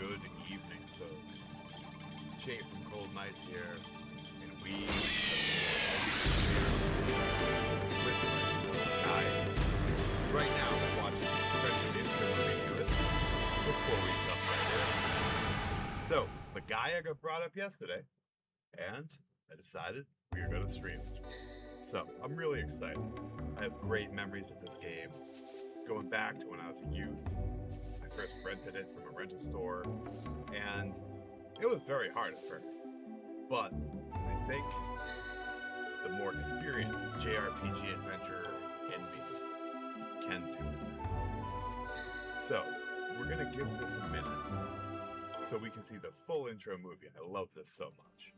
Good evening, folks. Jay from Cold Nights here, and we with my guy. Right now, we're watching the intro movie to it before we jump right in. So, Legaia got brought up yesterday, and I decided we were going to stream it. So, I'm really excited. I have great memories of this game, going back to when I was a youth. I first rented it from a rental store, and it was very hard at first. But I think the more experienced JRPG adventurer in me can do it. So, we're going to give this a minute so we can see the full intro movie. I love this so much.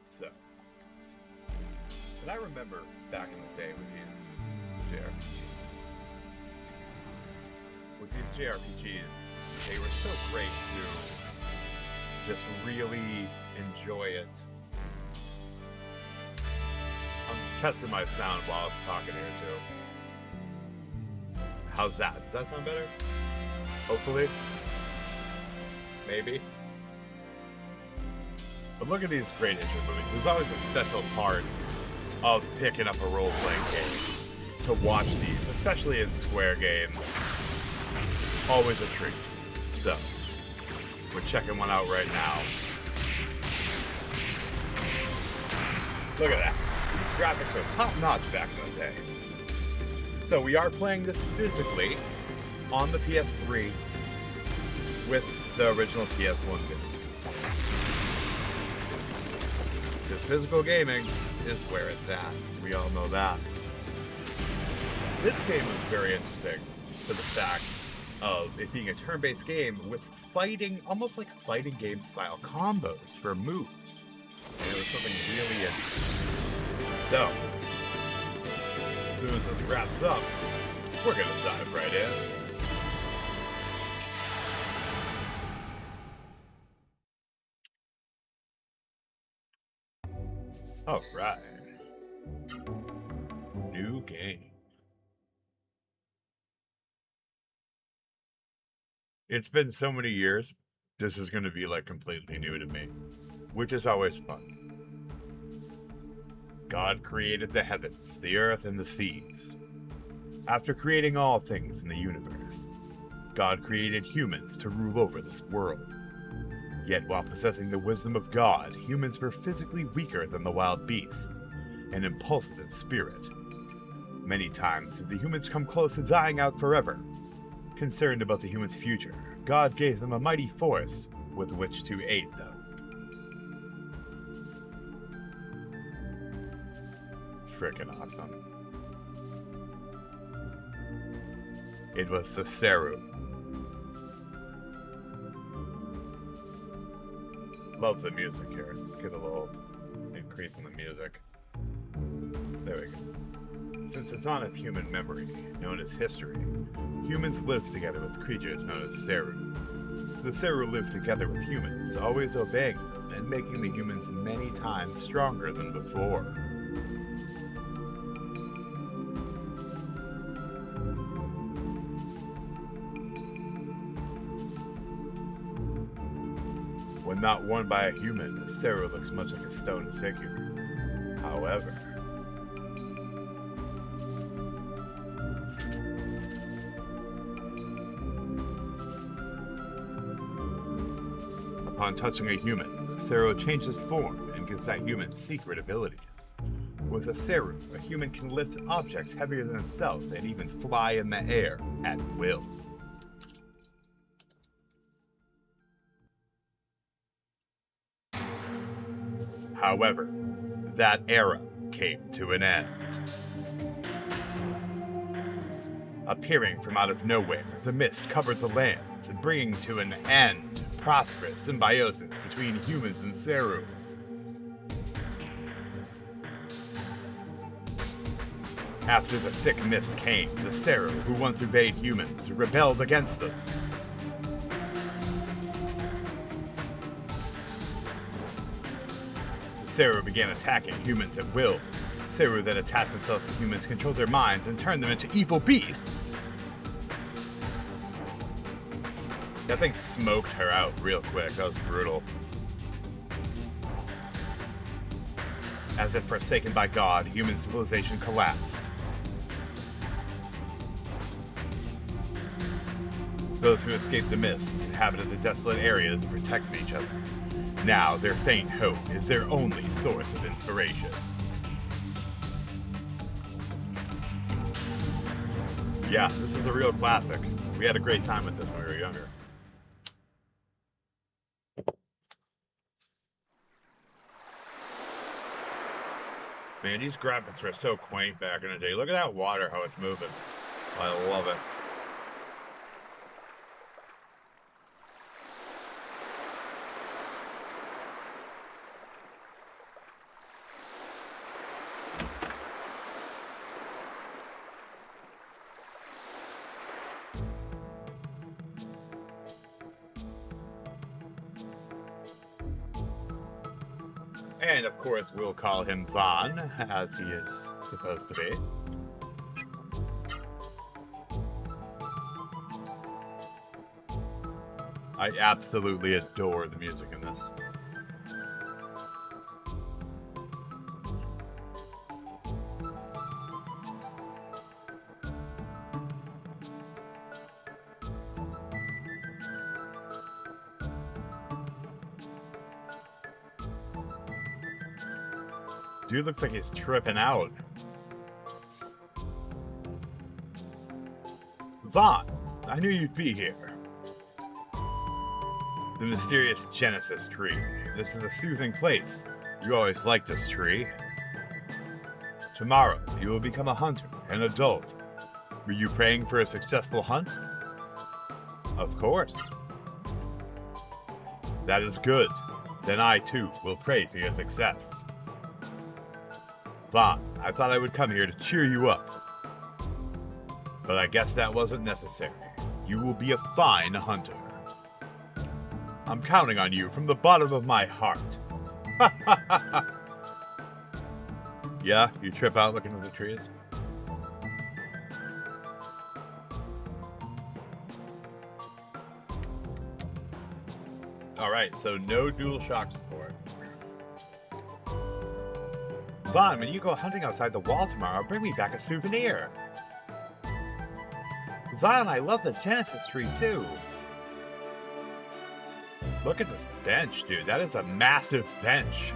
So, and I remember back in the day with these JRPGs. With these JRPGs, they were so great to just really enjoy it. I'm testing my sound while I'm talking here too. How's that? Does that sound better? Hopefully. Maybe. But look at these great intro movies. There's always a special part of picking up a role-playing game to watch these, especially in Square games. Always a treat. So, we're checking one out right now. Look at that. These graphics are top-notch back in the day. So we are playing this physically on the PS3 with the original PS1 disc. Because physical gaming is where it's at. We all know that. This game is very interesting for the fact of it being a turn-based game with fighting, almost like fighting game style combos for moves. And it was something really interesting. So, as soon as this wraps up, we're gonna dive right in. Alright. New game. It's been so many years, this is going to be like completely new to me, which is always fun. God created the heavens, the earth, and the seas. After creating all things in the universe, God created humans to rule over this world. Yet while possessing the wisdom of God, humans were physically weaker than the wild beasts, an impulsive spirit. Many times did the humans come close to dying out forever. Concerned about the humans' future, God gave them a mighty force with which to aid them. Frickin' awesome. It was the Seru. Love the music here. Let's get a little increase in the music. There we go. Since the dawn of human memory, known as history, humans lived together with creatures known as Seru. The Seru lived together with humans, always obeying them and making the humans many times stronger than before. When not worn by a human, the Seru looks much like a stone figure. However, upon touching a human, the Seru changes form and gives that human secret abilities. With a Seru, a human can lift objects heavier than itself and even fly in the air at will. However, that era came to an end. Appearing from out of nowhere, the mist covered the land, bringing to an end prosperous symbiosis between humans and Seru. After the thick mist came, the Seru, who once obeyed humans, rebelled against them. Seru began attacking humans at will. Seru that attached themselves to humans controlled their minds and turned them into evil beasts. That thing smoked her out real quick. That was brutal. As if forsaken by God, human civilization collapsed. Those who escaped the mist inhabited the desolate areas and protected each other. Now their faint hope is their only source of inspiration. Yeah, this is a real classic. We had a great time with this when we were younger. Man, these graphics are so quaint back in the day. Look at that water, how it's moving. I love it. And of course, we'll call him Vaughn, as he is supposed to be. I absolutely adore the music in this. Dude looks like he's tripping out. Vaughn, I knew you'd be here. The mysterious Genesis tree. This is a soothing place. You always liked this tree. Tomorrow, you will become a hunter, an adult. Were you praying for a successful hunt? Of course. That is good. Then I, too, will pray for your success. Vaughn, I thought I would come here to cheer you up. But I guess that wasn't necessary. You will be a fine hunter. I'm counting on you from the bottom of my heart. Yeah, you trip out looking at the trees? Alright, so no DualShock support. Vaughn, when you go hunting outside the wall tomorrow, bring me back a souvenir. Vaughn, I love the Genesis tree too. Look at this bench, dude. That is a massive bench.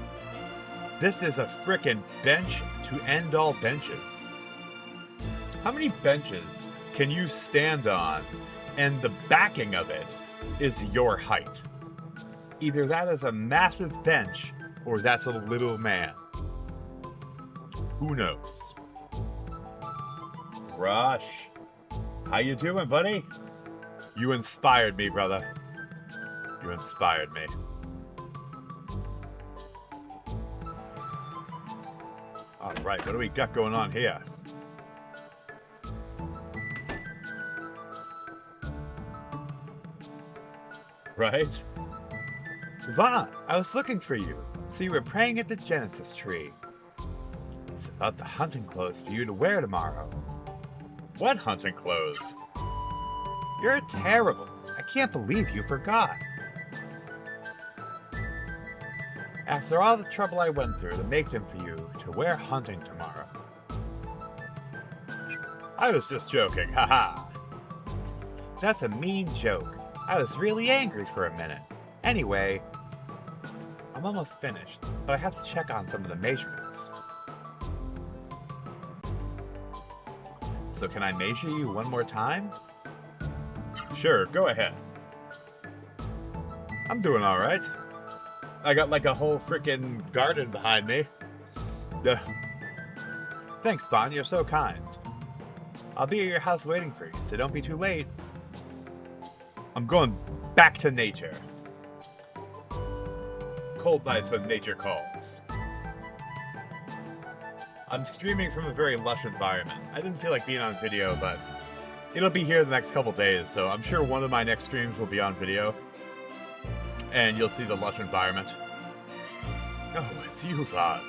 This is a frickin' bench to end all benches. How many benches can you stand on and the backing of it is your height? Either that is a massive bench or that's a little man. Who knows? Rush. How you doing, buddy? You inspired me, brother. You inspired me. Alright, what do we got going on here? Right? Vaughn, I was looking for you. So you were praying at the Genesis tree. It's about the hunting clothes for you to wear tomorrow. What hunting clothes? You're terrible. I can't believe you forgot. After all the trouble I went through to make them for you to wear hunting tomorrow. I was just joking, haha. That's a mean joke. I was really angry for a minute. Anyway, I'm almost finished, but I have to check on some of the measurements. So can I measure you one more time? Sure, go ahead. I'm doing alright. I got like a whole frickin' garden behind me. Thanks, Vaughn, you're so kind. I'll be at your house waiting for you, so don't be too late. I'm going back to nature. Cold nights when nature calls. I'm streaming from a very lush environment. I didn't feel like being on video, but it'll be here the next couple days, so I'm sure one of my next streams will be on video. And you'll see the lush environment. Oh, it's you, Vaughn.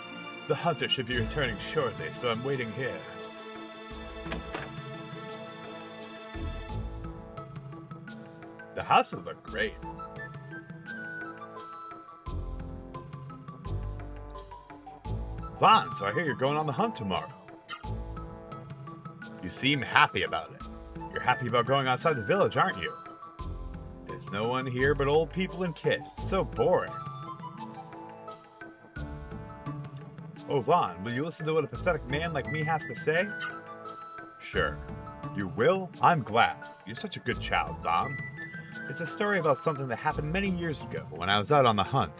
The hunter should be returning shortly, so I'm waiting here. The The houses look great. Vaughn, so I hear you're going on the hunt tomorrow. You seem happy about it. You're happy about going outside the village, aren't you? There's no one here but old people and kids. It's so boring. Oh, Vaughn, will you listen to what a pathetic man like me has to say? Sure. You will? I'm glad. You're such a good child, Vaughn. It's a story about something that happened many years ago when I was out on the hunt.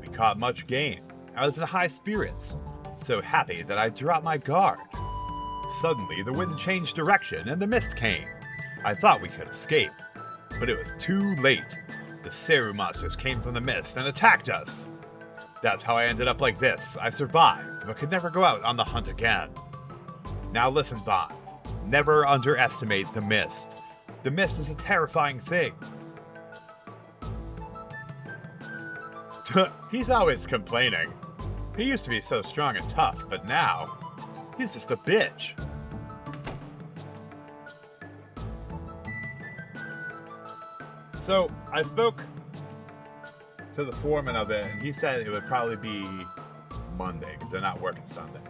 We caught much game. I was in high spirits, so happy that I dropped my guard. Suddenly, the wind changed direction and the mist came. I thought we could escape, but it was too late. The Seru monsters came from the mist and attacked us. That's how I ended up like this. I survived, but could never go out on the hunt again. Now listen, Vaughn. Never underestimate the mist. The mist is a terrifying thing. He's always complaining. He used to be so strong and tough, but now, he's just a bitch. So, I spoke to the foreman of it, and he said it would probably be Monday, because they're not working Sunday.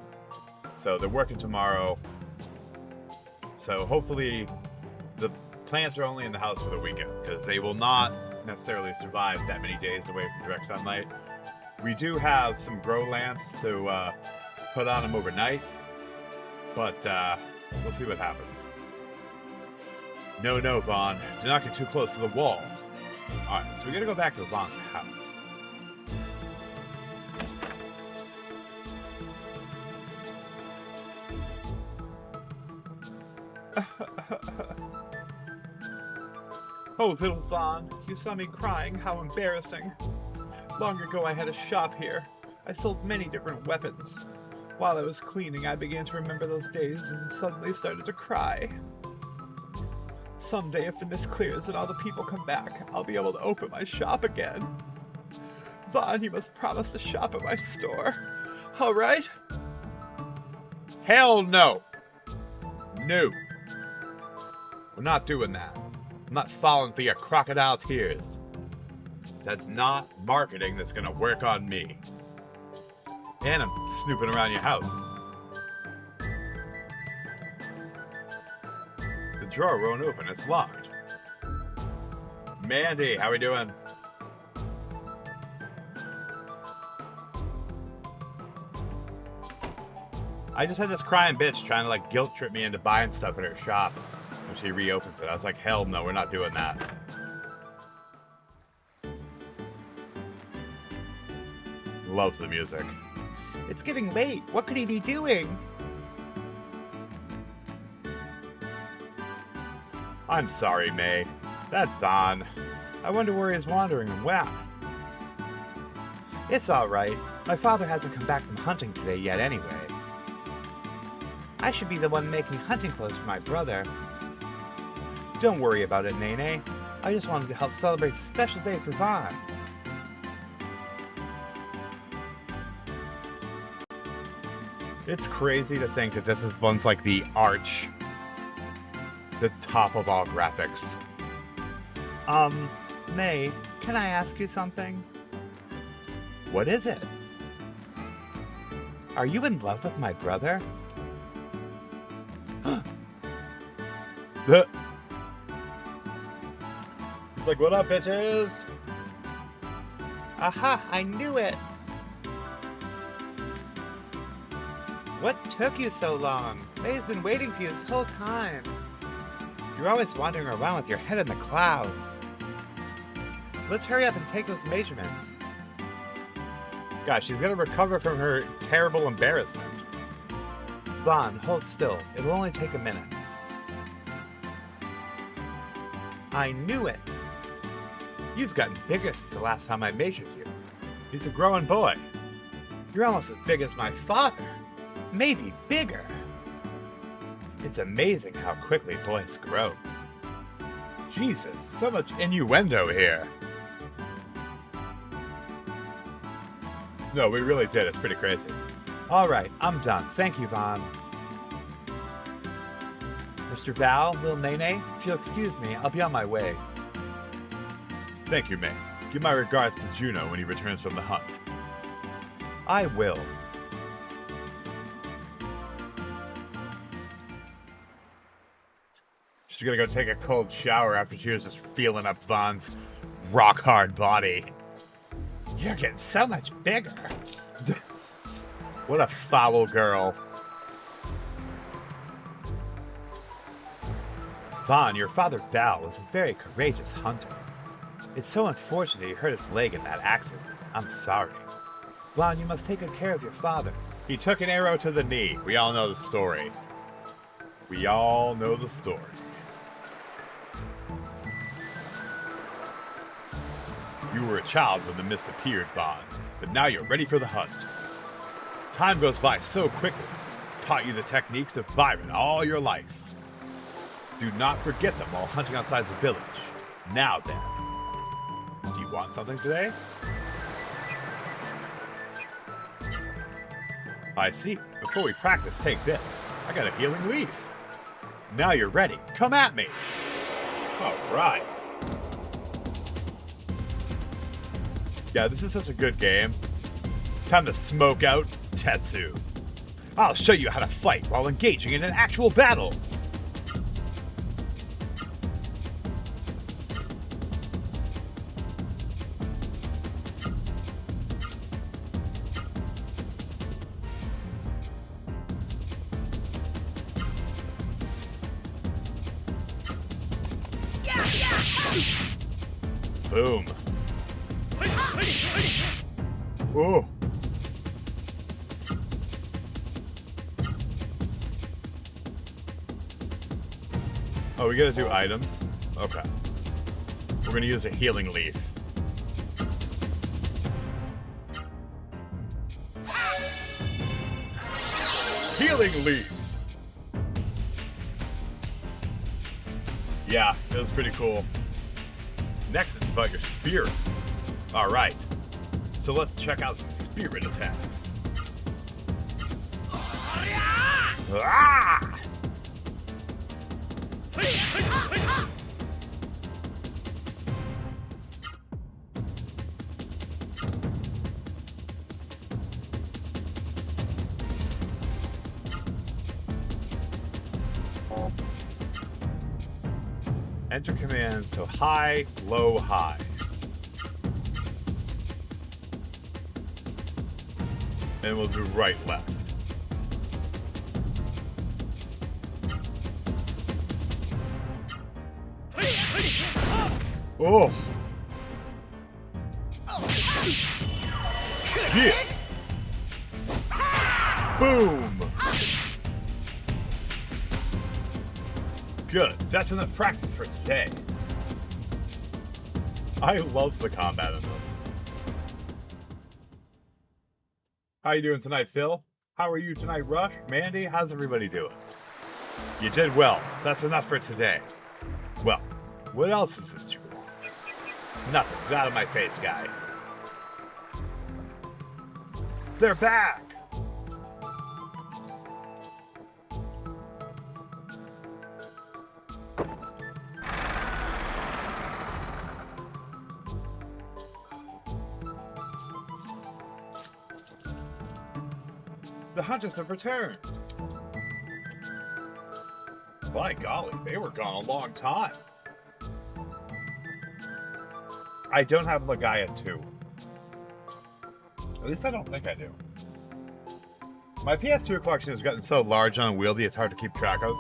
So, they're working tomorrow. So, hopefully, the plants are only in the house for the weekend, because they will not necessarily survive that many days away from direct sunlight. We do have some grow lamps to put on them overnight, but we'll see what happens. No, Vaughn. Do not get too close to the wall. Alright, so we gotta go back to Vaughn's house. Oh, little Vaughn, you saw me crying. How embarrassing. Long ago I had a shop here. I sold many different weapons. While I was cleaning, I began to remember those days and suddenly started to cry. Someday, if the mist clears and all the people come back, I'll be able to open my shop again. Vaughn, you must promise to shop at my store. All right? Hell no. No. We're not doing that. I'm not falling for your crocodile tears. That's not marketing that's gonna work on me. And I'm snooping around your house. The drawer won't open, it's locked. Mandy, how we doing? I just had this crying bitch trying to like guilt trip me into buying stuff at her shop when she reopens it. I was like, hell no, we're not doing that. Love the music. It's getting late. What could he be doing? I'm sorry, May. That's Vaughn. I wonder where he's wandering and when. It's alright. My father hasn't come back from hunting today yet anyway. I should be the one making hunting clothes for my brother. Don't worry about it, Nene. I just wanted to help celebrate the special day for Vaughn. It's crazy to think that this is once like the top of all graphics. May, can I ask you something? What is it? Are you in love with my brother? It's like, what up, bitches? Aha, I knew it! What took you so long? May's been waiting for you this whole time. You're always wandering around with your head in the clouds. Let's hurry up and take those measurements. Gosh, she's gonna recover from her terrible embarrassment. Vaughn, hold still. It'll only take a minute. I knew it. You've gotten bigger since the last time I measured you. He's a growing boy. You're almost as big as my father. Maybe bigger. It's amazing how quickly boys grow. Jesus, so much innuendo here. No, we really did. It's pretty crazy. All right, I'm done. Thank you, Vaughn. The Mr. Val, little Nene, if you'll excuse me, I'll be on my way. Thank you, May. Give my regards to Juno when he returns from the hunt. I will. She's gonna go take a cold shower after she was just feeling up Vaughn's rock-hard body. You're getting so much bigger. What a foul girl. Vaughn, your father Val was a very courageous hunter. It's so unfortunate he hurt his leg in that accident. I'm sorry. Vaughn, you must take good care of your father. He took an arrow to the knee. We all know the story. We all know the story. You were a child when the mist appeared, Vaughn, but now you're ready for the hunt. Time goes by so quickly. Taught you the techniques of Byron all your life. Do not forget them while hunting outside the village. Now then, do you want something today? I see. Before we practice, take this. I got a healing leaf. Now you're ready. Come at me. All right. Yeah, this is such a good game. Time to smoke out Tetsu. I'll show you how to fight while engaging in an actual battle. Boom. Oh. Oh, we gotta do items? Okay. We're gonna use a healing leaf. Healing leaf! Yeah, it was pretty cool. Next, it's about your spirit. Alright. So let's check out some spirit attacks. Ah! Enter commands, so high, low, high. And we'll do right, left. Oh! Yeah! Boom! Good. That's enough practice for today. I love the combat in this. How you doing tonight, Phil? How are you tonight, Rush? Mandy? How's everybody doing? You did well. That's enough for today. Well, what else is this you want? Nothing. Get out of my face, guy. They're back! The hunters have returned. By golly, they were gone a long time. I don't have Legaia 2. At least I don't think I do. My PS2 collection has gotten so large and unwieldy it's hard to keep track of.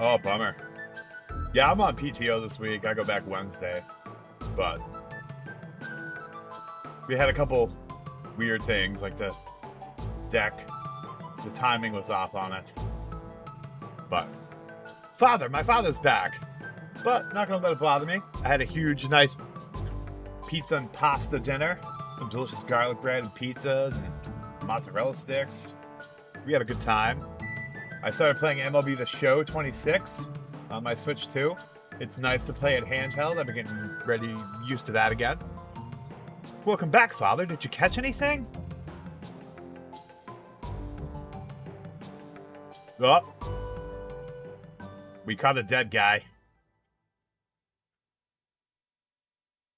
Oh, bummer. Yeah, I'm on PTO this week. I go back Wednesday. But we had a couple weird things, like the deck. The timing was off on it. But my father's back. But not gonna let it bother me. I had a huge, nice pizza and pasta dinner. Some delicious garlic bread and pizza and mozzarella sticks. We had a good time. I started playing MLB The Show 26 on my Switch 2. It's nice to play it handheld. I've been getting used to that again. Welcome back, Father. Did you catch anything? Oh, we caught a dead guy.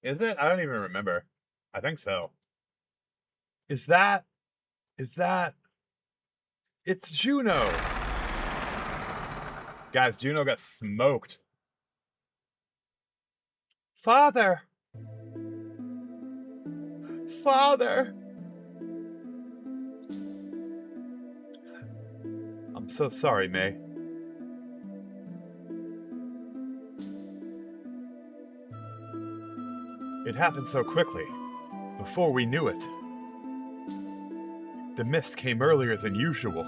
Is it? I don't even remember. I think so. Is that? It's Juno. Guys, Juno got smoked. Father! Father! I'm so sorry, May. It happened so quickly, before we knew it. The mist came earlier than usual.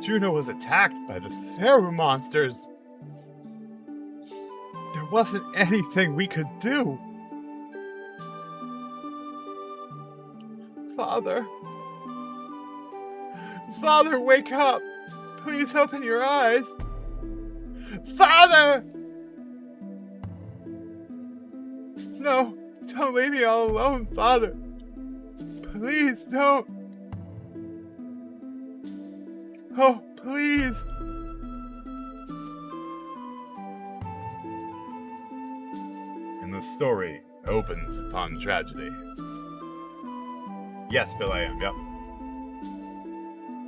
Juno was attacked by the Saru monsters. There wasn't anything we could do. Father. Father, wake up! Please open your eyes! Father! No, don't leave me all alone, Father. Please don't. Oh, please. And the story opens upon tragedy. Yes, Phil, I am, yep.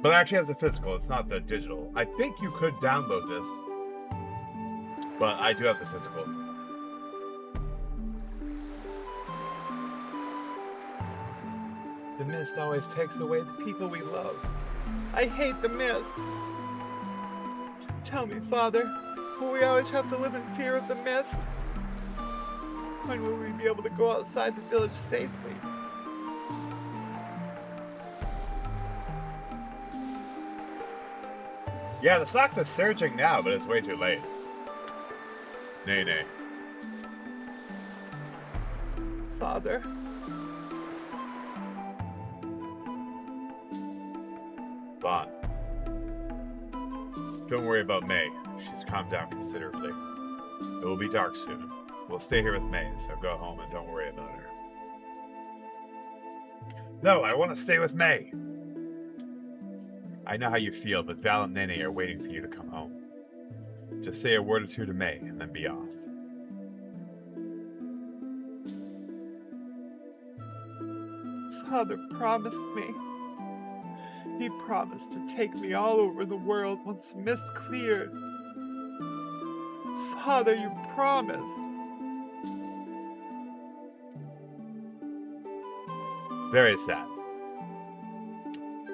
But I actually have the physical, it's not the digital. I think you could download this, but I do have the physical. The mist always takes away the people we love. I hate the mist. Tell me, Father, will we always have to live in fear of the mist? When will we be able to go outside the village safely? Yeah, the stocks are surging now, but it's way too late. Nay, nay. Father. Vaughn. Don't worry about May. She's calmed down considerably. It will be dark soon. We'll stay here with May, so go home and don't worry about her. No, I want to stay with May. I know how you feel, but Val and Nene are waiting for you to come home. Just say a word or two to May, and then be off. Father promised me. He promised to take me all over the world once the mist cleared. Father, you promised. Very sad.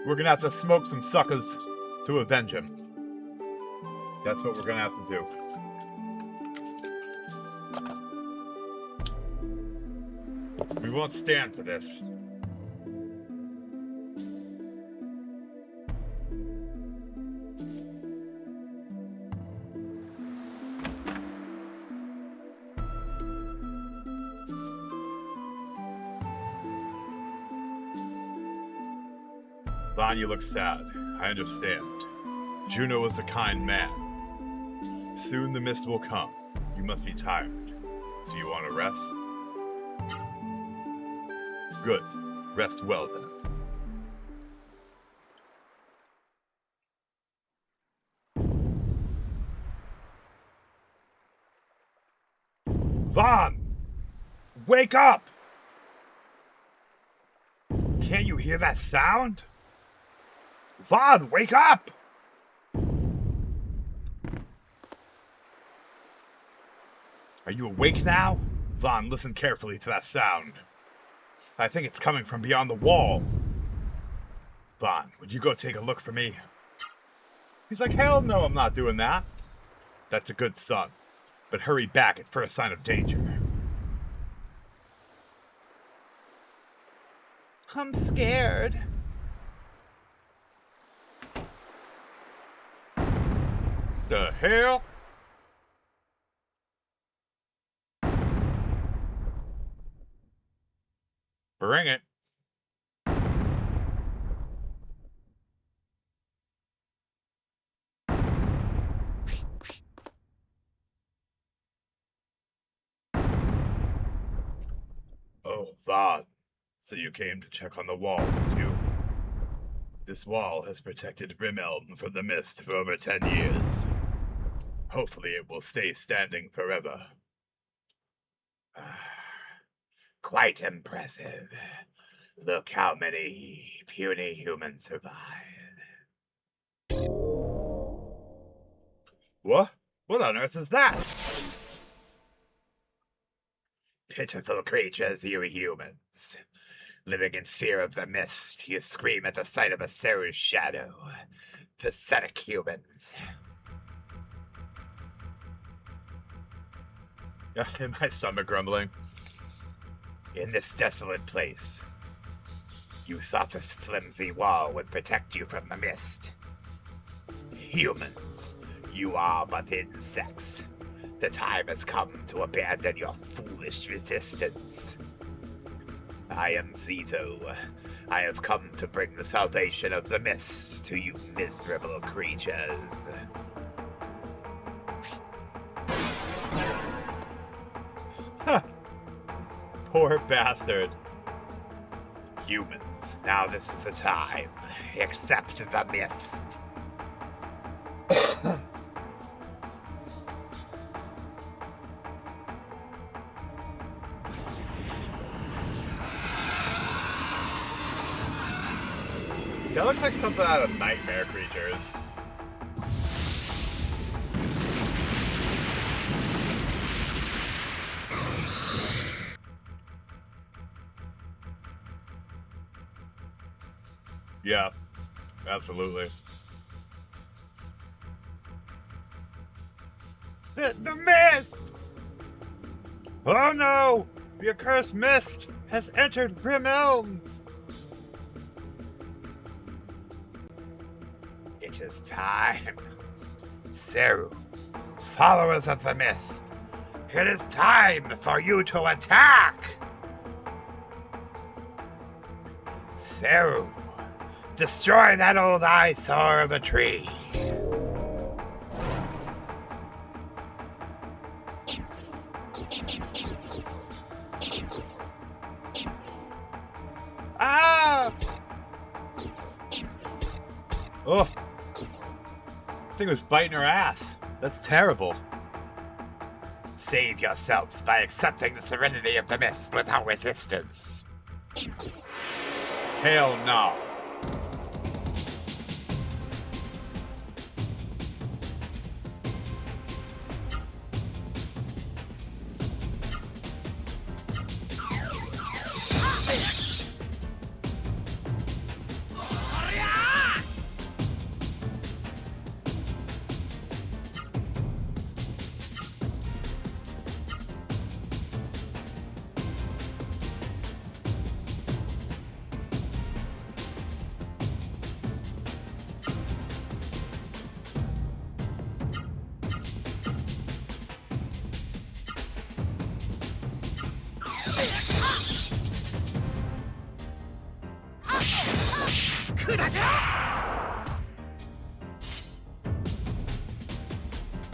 We're gonna have to smoke some suckers to avenge him. That's what we're gonna have to do. We won't stand for this. Vaughn, you look sad. I understand. Juno was a kind man. Soon the mist will come. You must be tired. Do you want to rest? Good. Rest well then. Vaughn! Wake up! Can't you hear that sound? Vaughn, wake up! Are you awake now? Vaughn, listen carefully to that sound. I think it's coming from beyond the wall. Vaughn, would you go take a look for me? He's like, hell no, I'm not doing that. That's a good son. But hurry back at first sign of danger. I'm scared. The hell? Bring it. Oh, Vaughn. So you came to check on the walls, did you? This wall has protected Rimelm from the mist for over 10 years. Hopefully it will stay standing forever. Quite impressive. Look how many puny humans survived. What? What on earth is that? Pitiful creatures, you humans. Living in fear of the mist, you scream at the sight of a Seru's shadow. Pathetic humans. My stomach grumbling. In this desolate place, you thought this flimsy wall would protect you from the mist. Humans, you are but insects. The time has come to abandon your foolish resistance. I am Zito. I have come to bring the salvation of the mist to you miserable creatures. Poor bastard. Humans, now this is the time. Accept the mist. That looks like something out of Nightmare Creatures. Yeah, absolutely. The mist! Oh no! The accursed mist has entered Rimelm! It is time. Seru, followers of the mist, it is time for you to attack! Seru, destroy that old eyesore of a tree. Ah! Oh! I think it was biting her ass. That's terrible. Save yourselves by accepting the serenity of the mist without resistance. Hell no.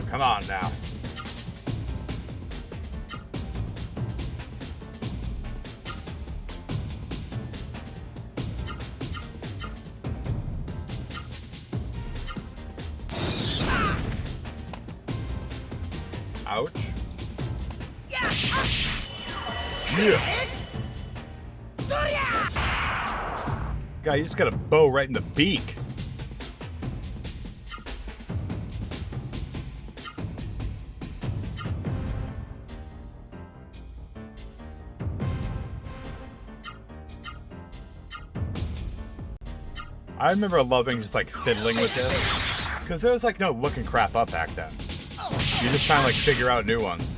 Come on now. Ouch. Yeah. God, you just got a bow right in the beak. I remember loving just like fiddling with this, because there was like no looking crap up back then. You just trying to like figure out new ones.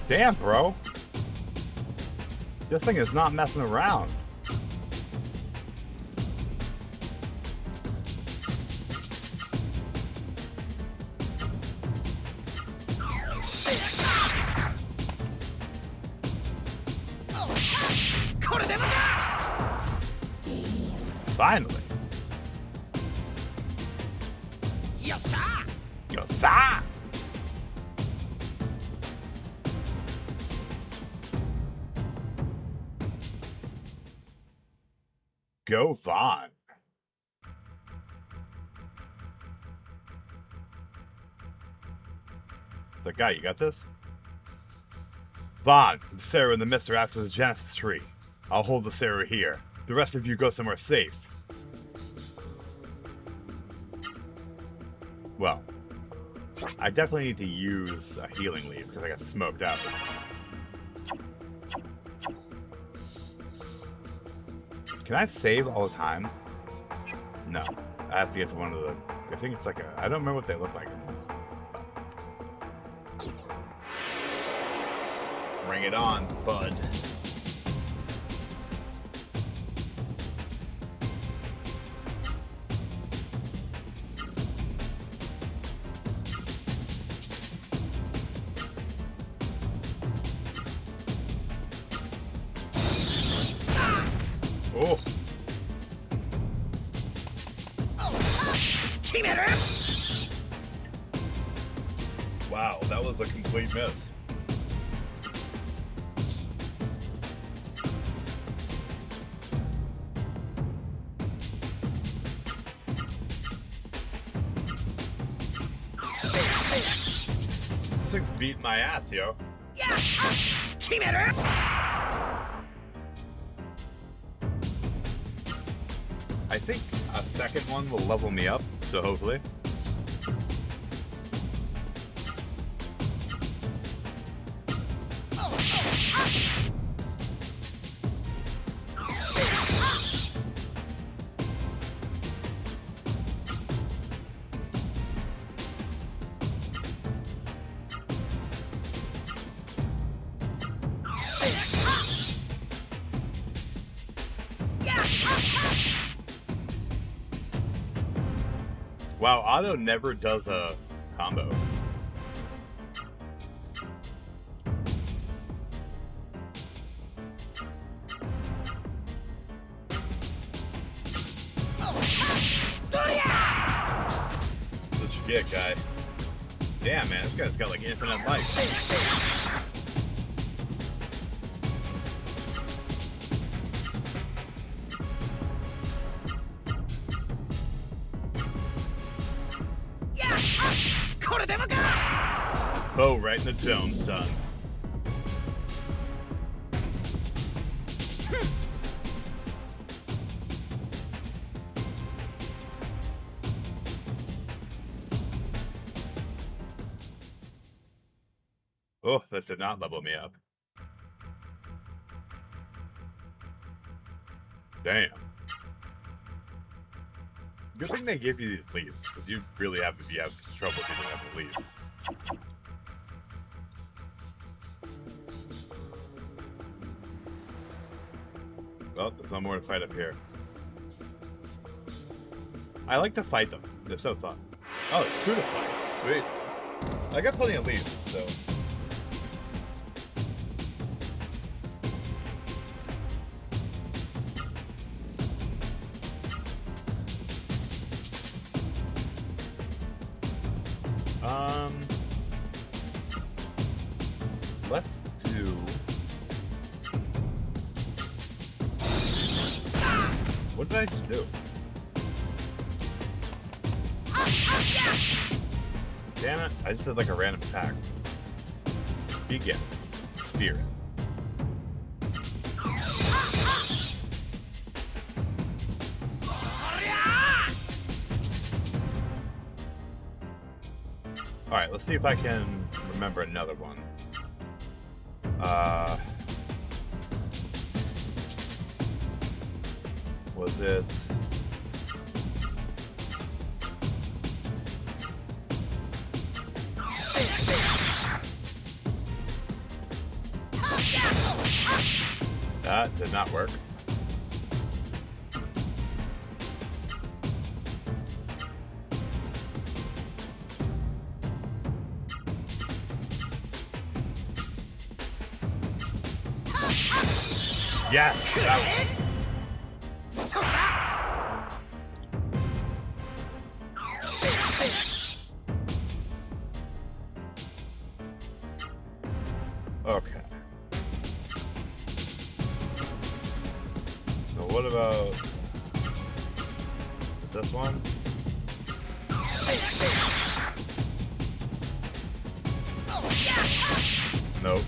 Damn, bro. This thing is not messing around. Finally. Yossa! Go Vaughn. The guy, you got this? Vaughn, Sarah and the Mister after the Genesis tree. I'll hold the Sarah here. The rest of you go somewhere safe. Well, I definitely need to use a healing leaf because I got smoked out. Can I save all the time? No. I have to get to one of the... I think it's like a... I don't remember what they look like in this. Bring it on, bud. Oh. Wow, that was a complete miss. This thing's beating my ass, yo. I think a second one will level me up, so hopefully. Wow, Otto never does a combo. That's what you get, guy. Damn, man, this guy's got like infinite life. Oh, right in the dome, son. Oh, this did not level me up. Damn. Good thing they give you these leaves, because you really have to be having some trouble getting up the leaves. Well, there's one more to fight up here. I like to fight them. They're so fun. Oh, it's two to fight. Sweet. I got plenty of leaves, so... Let's do... What did I just do? Damn it, I just did like a random attack. Begin. Spirit. Alright, let's see if I can remember another one. Was it... That did not work. Yes! That okay. So what about this one? Nope.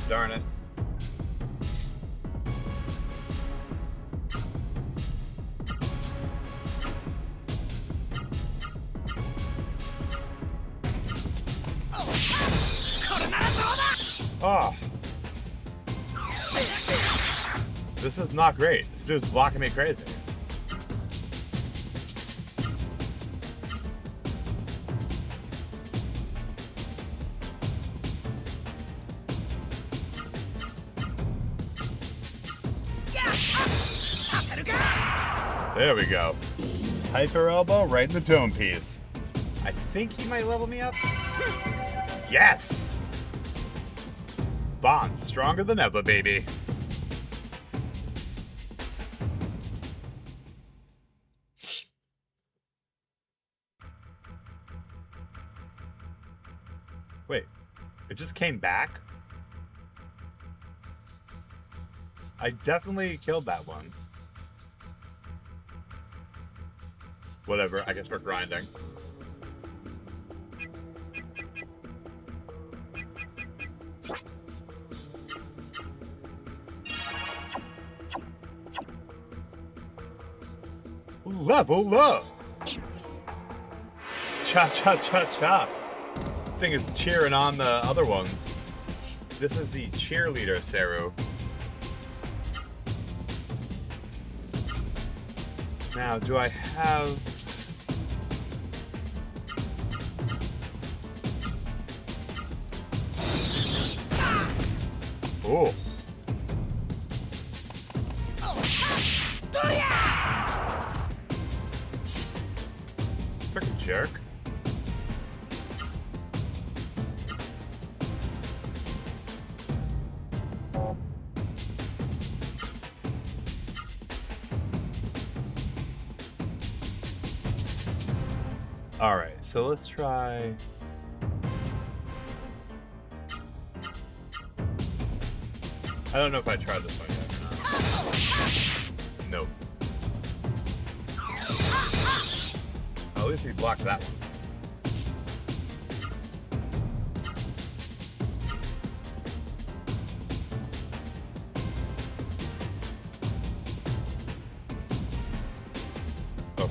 Darn it. Oh. This is not great. This dude's blocking me crazy. There we go. Hyper elbow right in the dome piece. I think he might level me up. Yes! Bond, stronger than ever, baby. Wait, it just came back? I definitely killed that one. Whatever, I guess we're grinding. Level up! Cha cha cha cha! Thing is cheering on the other ones. This is the cheerleader Seru. Now, do I have... Oh. Frickin' jerk. Alright, so let's try... I don't know if I tried this one yet or not. Nope. At least we blocked that one. Oh.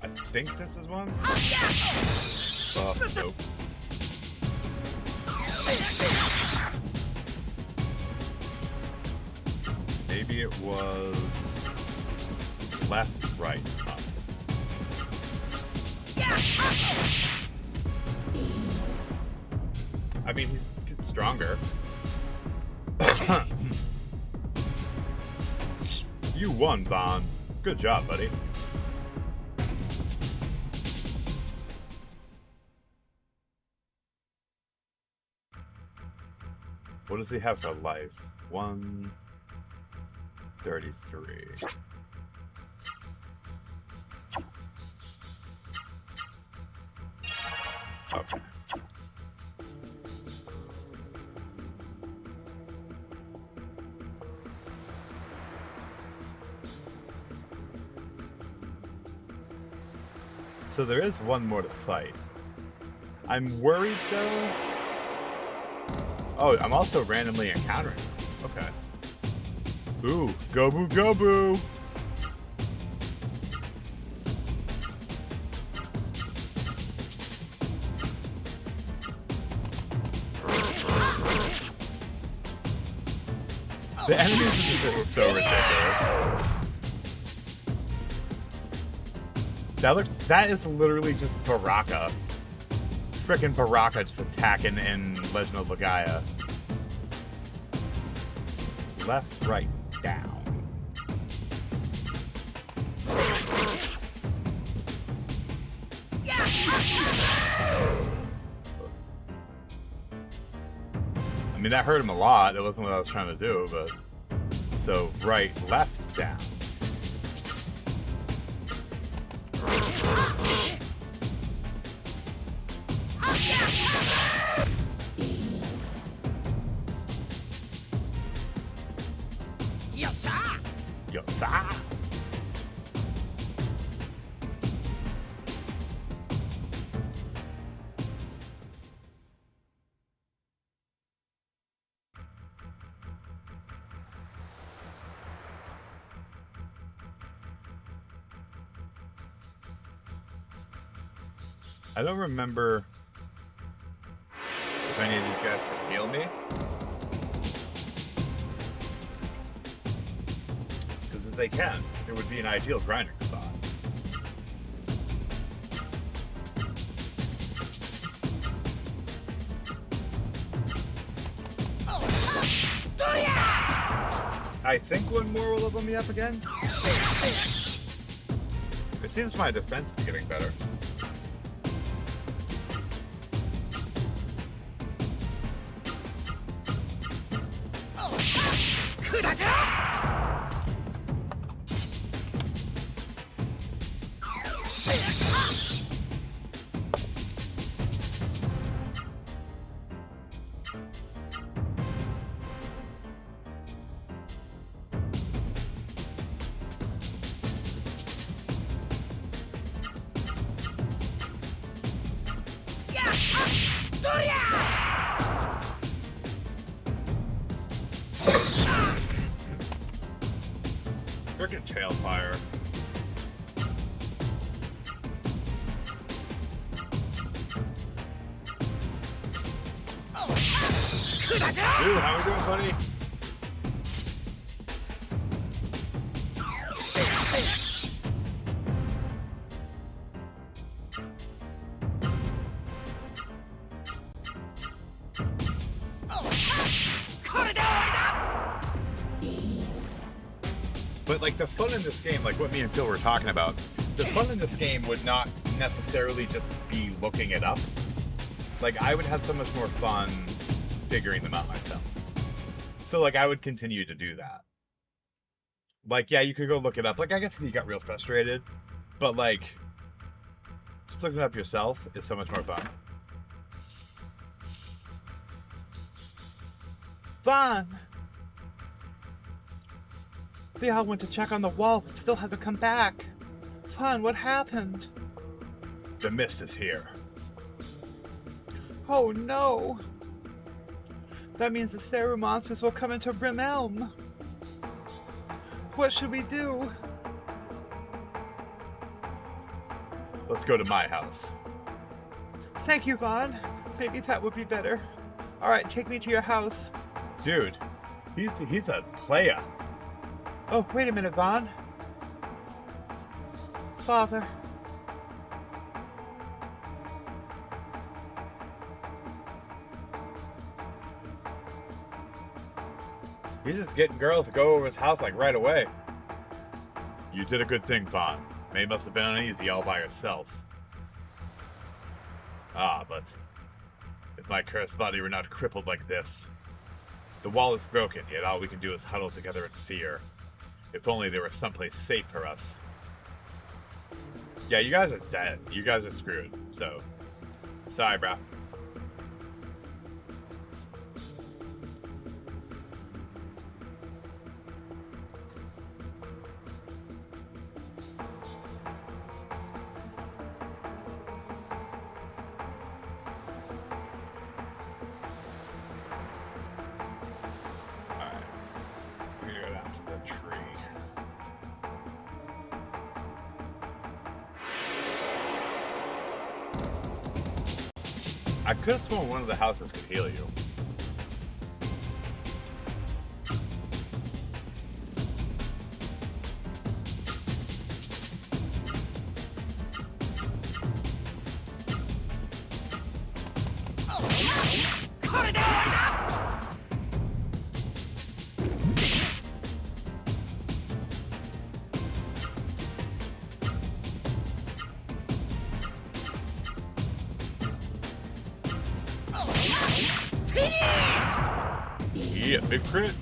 I think this is one? Oh, nope. Maybe it was left, right, up. I mean, he's getting stronger. You won, Vaughn. Good job, buddy. What does he have for life? 133. Okay. So there is one more to fight. I'm worried though. Oh, I'm also randomly encountering. Okay. Ooh, Gobu Gobu! The enemies in this are so ridiculous. That is literally just Baraka frickin' Baraka just attacking in Legend of Legaia. Left, right, down. I mean, that hurt him a lot. It wasn't what I was trying to do, but... So, right, left, down. Yosa! I don't remember if any of these guys can heal me. Because if they can, it would be an ideal grinding spot. I think one more will level me up again. It seems my defense is getting better. Frickin' tailfire. Dude, how we doing, buddy? But like the fun in this game, like what me and Phil were talking about, the fun in this game would not necessarily just be looking it up. Like I would have so much more fun figuring them out myself. So like I would continue to do that. Like, yeah, you could go look it up. Like I guess if you got real frustrated, but like just looking it up yourself is so much more fun. Fun! They all went to check on the wall, but still haven't come back. Fun, what happened? The mist is here. Oh no! That means the Seru monsters will come into Rim Elm. What should we do? Let's go to my house. Thank you, Vaughn. Maybe that would be better. Alright, take me to your house. Dude, he's a player. Oh, wait a minute, Vaughn. Father. He's just getting girls to go over his house like right away. You did a good thing, Vaughn. May must have been uneasy all by herself. Ah, but if my cursed body were not crippled like this. The wall is broken, yet all we can do is huddle together in fear. If only there was someplace safe for us. Yeah, you guys are dead. You guys are screwed. So, sorry, bro. I could have sworn one of the houses could heal you. Yeah, big crit.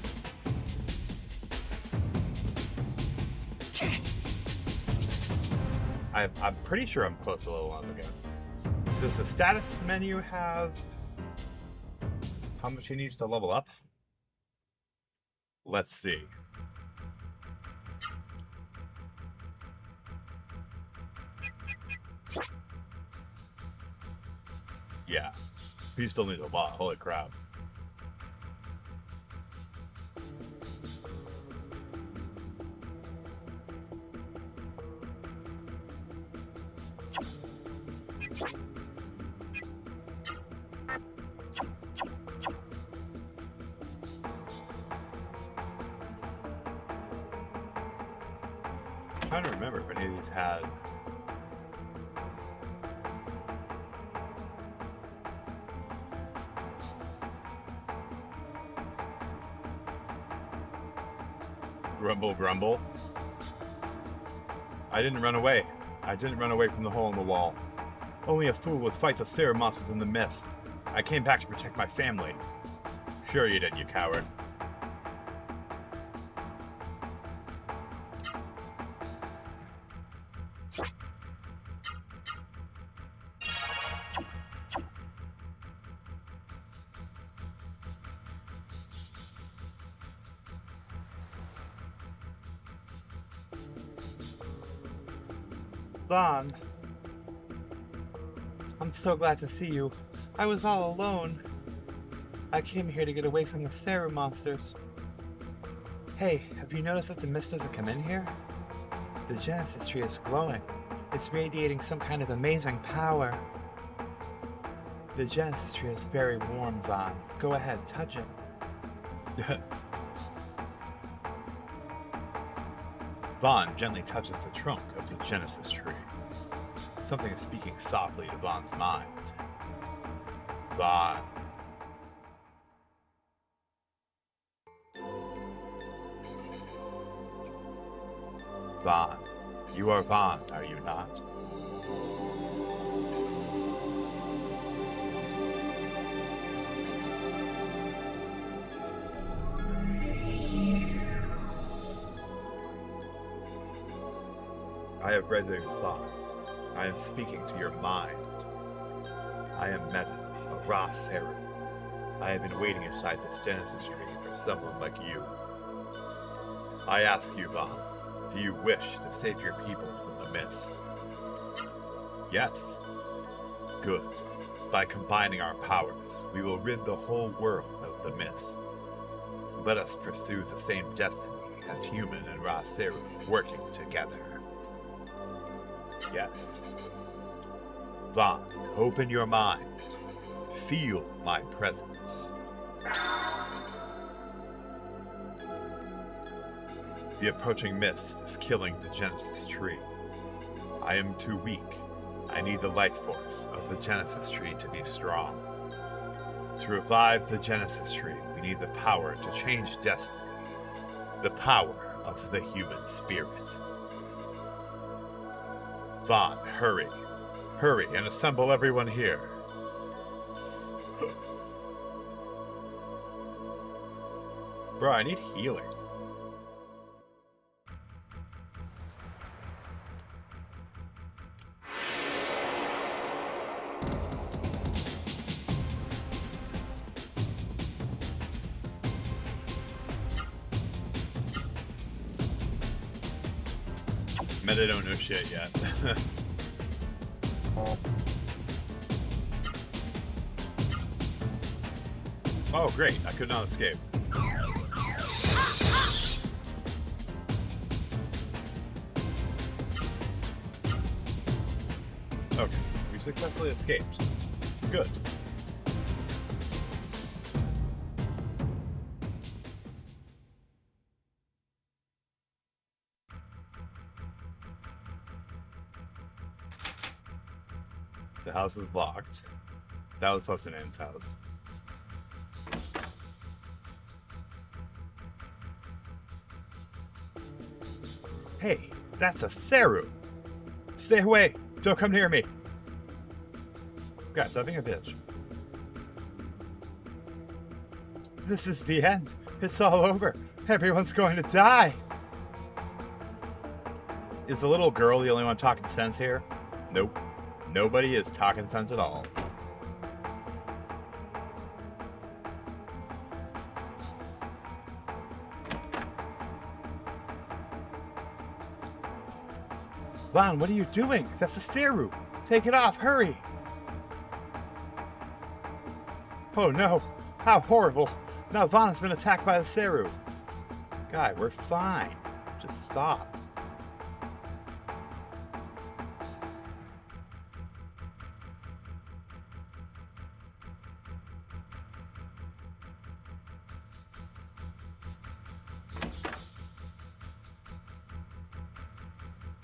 I'm pretty sure I'm close to level up again. Does the status menu have how much he needs to level up? Let's see. Yeah, he still needs a lot. Holy crap. I'm trying to remember if any of these had grumble grumble. I didn't run away. I didn't run away from the hole in the wall. Only a fool would fight the Sarah monsters in the mist. I came back to protect my family. Sure you did, you coward. Vaughn, I'm so glad to see you. I was all alone. I came here to get away from the Sarah monsters. Hey, have you noticed that the mist doesn't come in here? The Genesis tree is glowing. It's radiating some kind of amazing power. The Genesis tree is very warm, Vaughn. Go ahead, touch it. Vaughn gently touches the trunk of the Genesis tree. Something is speaking softly to Vaughn's mind. Vaughn. Vaughn. You are Vaughn, are you not? I have read your thoughts. I am speaking to your mind. I am Meta, a raw Sarah. I have been waiting inside this Genesis tree for someone like you. I ask you, Vaughn, do you wish to save your people from the mist? Yes. Good. By combining our powers, we will rid the whole world of the mist. Let us pursue the same destiny as human and raw Sarah working together. Yes. Vaughn, open your mind. Feel my presence. The approaching mist is killing the Genesis tree. I am too weak. I need the life force of the Genesis tree to be strong. To revive the Genesis tree, we need the power to change destiny. The power of the human spirit. Vaughn, hurry. Hurry and assemble everyone here. Bro, I need healing. Meta don't know shit yet. Oh, great. I could not escape. Okay, we successfully escaped. Good. The house is locked. That was Husband M's house. Hey, that's a Seru. Stay away. Don't come near me. Guys, stop being a bitch. This is the end. It's all over. Everyone's going to die. Is the little girl the only one talking sense here? Nope. Nobody is talking sense at all. Vaughn, what are you doing? That's a Seru. Take it off, hurry. Oh no, how horrible. Now Vaughn has been attacked by the Seru. Guy, we're fine. Just stop.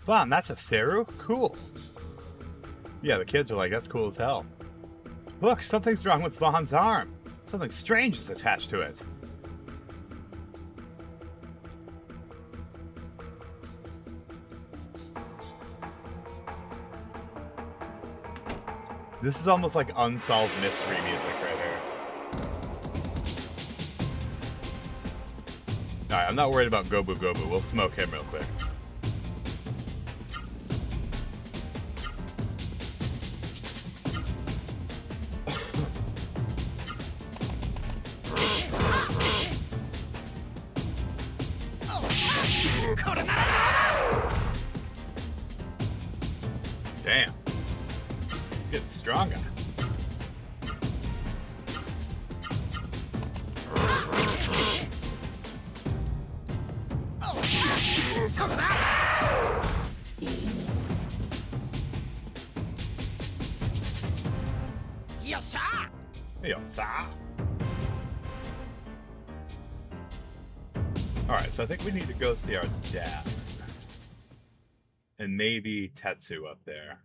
Vaughn, that's a Seru? Cool. Yeah, the kids are like, that's cool as hell. Look, something's wrong with Vaughn's arm. Something strange is attached to it. This is almost like unsolved mystery music right here. Alright, I'm not worried about Gobu Gobu. We'll smoke him real quick. Damn. Getting stronger. Yossa. Alright, so I think we need to go see our dad. And maybe Tetsu up there.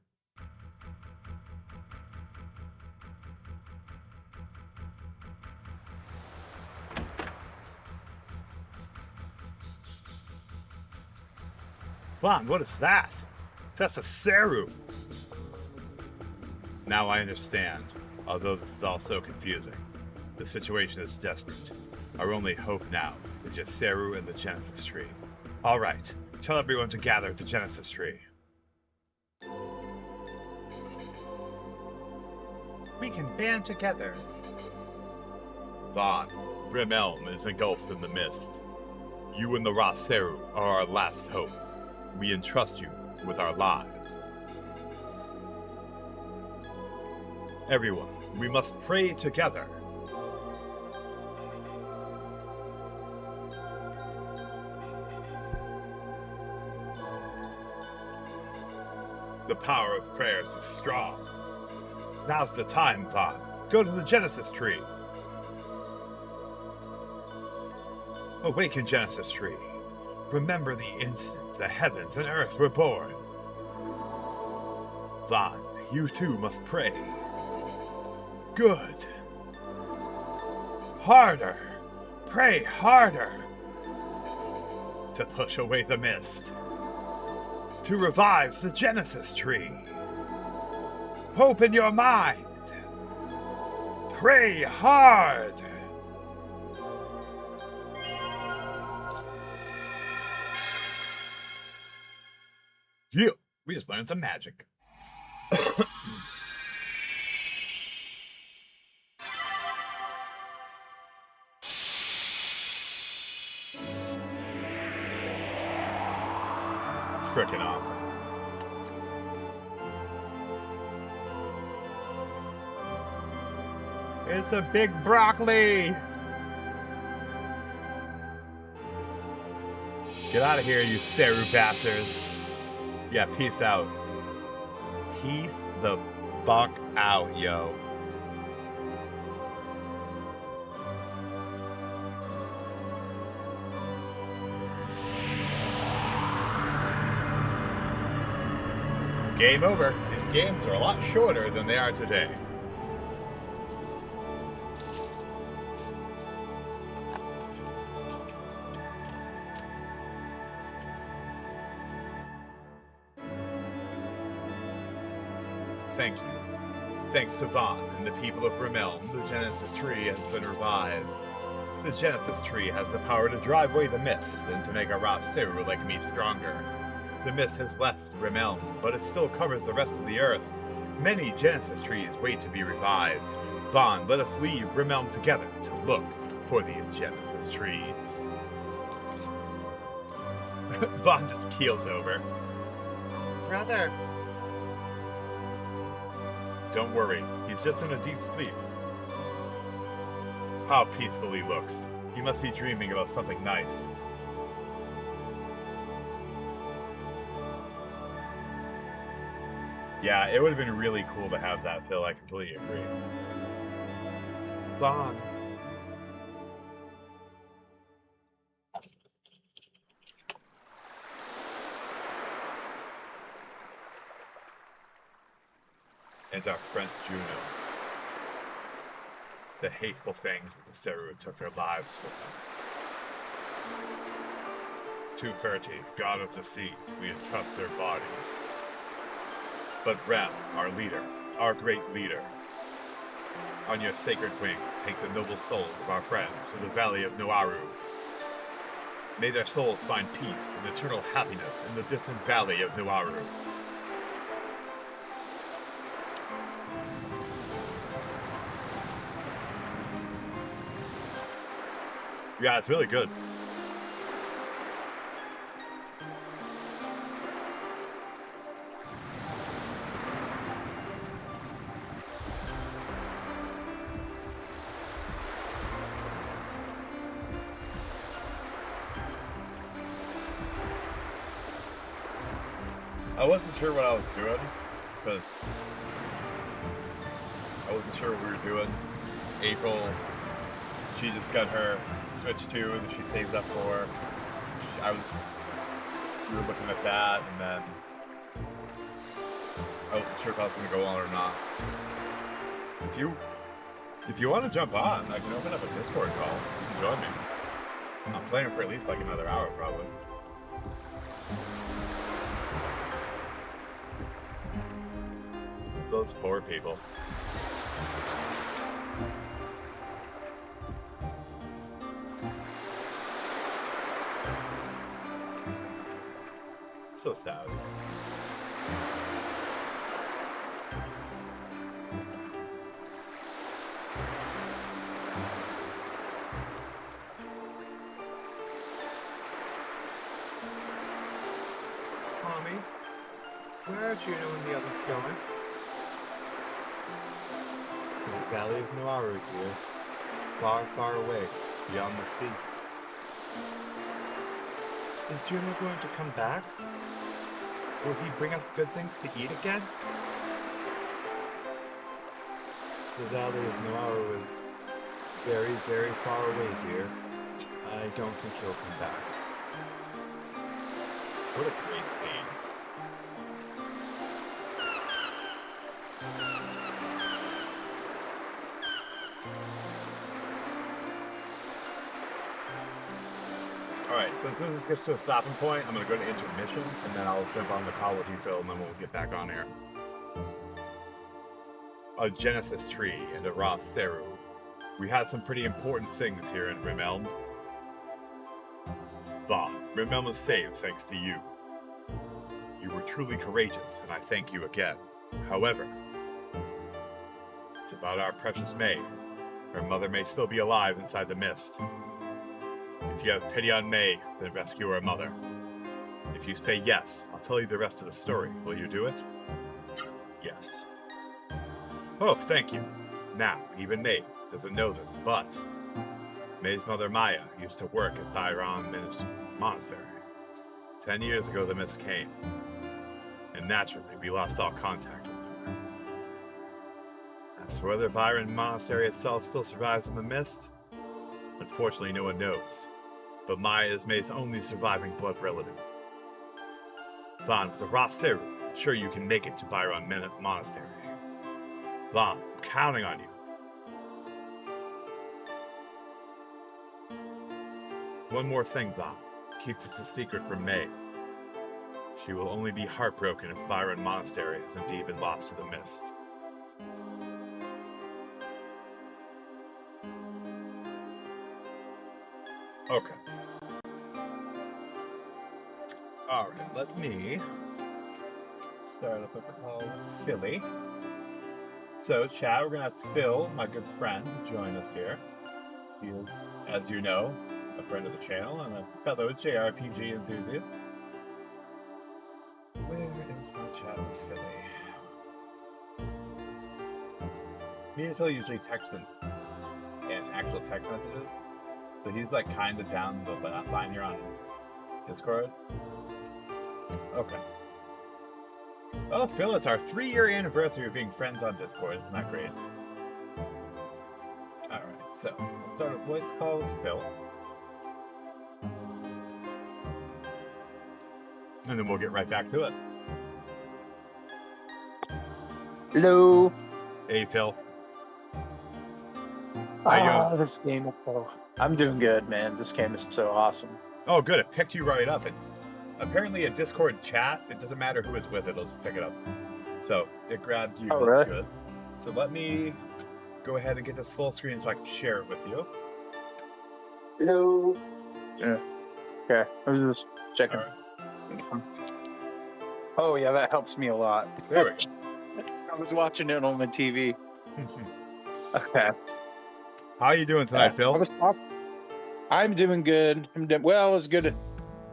Vaughn, what is that? That's a Seru! Now I understand, although this is all so confusing. The situation is desperate. Our only hope now is just Seru and the Genesis Tree. Alright, tell everyone to gather at the Genesis Tree. We can band together. Vaughn, Rim Elm is engulfed in the mist. You and the Ra Seru are our last hope. We entrust you with our lives. Everyone, we must pray together. The power of prayers is strong. Now's the time, Vaughn. Go to the Genesis Tree. Awaken, Genesis Tree. Remember the instant the heavens and earth were born. Vaughn, you too must pray. Good. Harder. Pray harder. To push away the mist. To revive the Genesis Tree. Hope in your mind. Pray hard. Yeah, we just learned some magic. It's freaking awesome. It's a big broccoli. Get out of here, you Seru bastards. Yeah, peace out. Peace the fuck out, yo. Game over. These games are a lot shorter than they are today. thank you. Thanks to Vaughn and the people of Realm, the Genesis Tree has been revived. The Genesis Tree has the power to drive away the mist and to make a Raseru like me stronger. The mist has left Realm, but it still covers the rest of the earth. Many Genesis Trees wait to be revived. Vaughn, let us leave Realm together to look for these Genesis Trees. Vaughn just keels over. Brother. Don't worry, he's just in a deep sleep. How peaceful he looks. He must be dreaming about something nice. Yeah, it would have been really cool to have that, Phil. I completely agree. Vaughn. And our friend Juno. The hateful things as the Seru took their lives with them. To Ferti, god of the sea, we entrust their bodies. But Rem, our leader, our great leader, on your sacred wings, take the noble souls of our friends to the valley of Noaru. May their souls find peace and eternal happiness in the distant valley of Noaru. Yeah, it's really good. I wasn't sure what I was doing, because I wasn't sure what we were doing. April, she just got her Switch 2 that she saved up for. We were looking at that, and then I wasn't sure if I was going to go on or not. If you want to jump on, I can open up a Discord call. You can join me. I'm playing for at least like another hour, probably. Those poor people. So sad. Mommy, where are Juno and the others going? To the valley of Noaru, dear. Far, far away, beyond the sea. Is Juno going to come back? Will he bring us good things to eat again? The valley of Noaru is very, very far away, dear. I don't think he'll come back. What a great scene. Alright, so as soon as this gets to a stopping point, I'm going to go to intermission, and then I'll jump on the call with you, Phil, and then we'll get back on here. A Genesis tree and a raw Seru. We had some pretty important things here in Realm. Vaughn, Realm is saved thanks to you. You were truly courageous, and I thank you again. However, it's about our precious May. Her mother may still be alive inside the mist. If you have pity on May, then rescue her mother. If you say yes, I'll tell you the rest of the story. Will you do it? Yes. Oh, thank you. Now, even May doesn't know this, but May's mother Maya used to work at Byron Monastery. 10 years ago, the mist came, and naturally, we lost all contact with her. As for whether Byron Monastery itself still survives in the mist, unfortunately, no one knows. But Maya is May's only surviving blood relative. Vaughn, with a raw Seru, I'm sure you can make it to Byron Monastery. Vaughn, I'm counting on you. One more thing, Vaughn. Keep this a secret from May. She will only be heartbroken if Byron Monastery has indeed been lost to the mist. Okay. Alright, let me start up a call with Philly. So, chat, we're going to have Phil, my good friend, join us here. He is, as you know, a friend of the channel and a fellow JRPG enthusiast. Where is my chat with Philly? Me and Phil usually text in actual text messages. So he's like kind of down the line here on Discord. Okay. Oh, Phil, it's our 3-year anniversary of being friends on Discord. Isn't that great? Alright, so we'll start a voice call with Phil. And then we'll get right back to it. Hello. Hey, Phil. How you doing? This game is so... I'm doing good, man. This game is so awesome. Oh, good. It picked you right up. And apparently a Discord chat, it doesn't matter who is with it, it'll just pick it up. So it grabbed you. Oh, That's really? good. So let me go ahead and get this full screen so I can share it with you. Hello. Yeah. Okay. I was just checking. All right. Oh, yeah, that helps me a lot. There we go. I was watching it on the TV. Okay. How you doing tonight, Phil? I'm doing good. I'm doing well, as good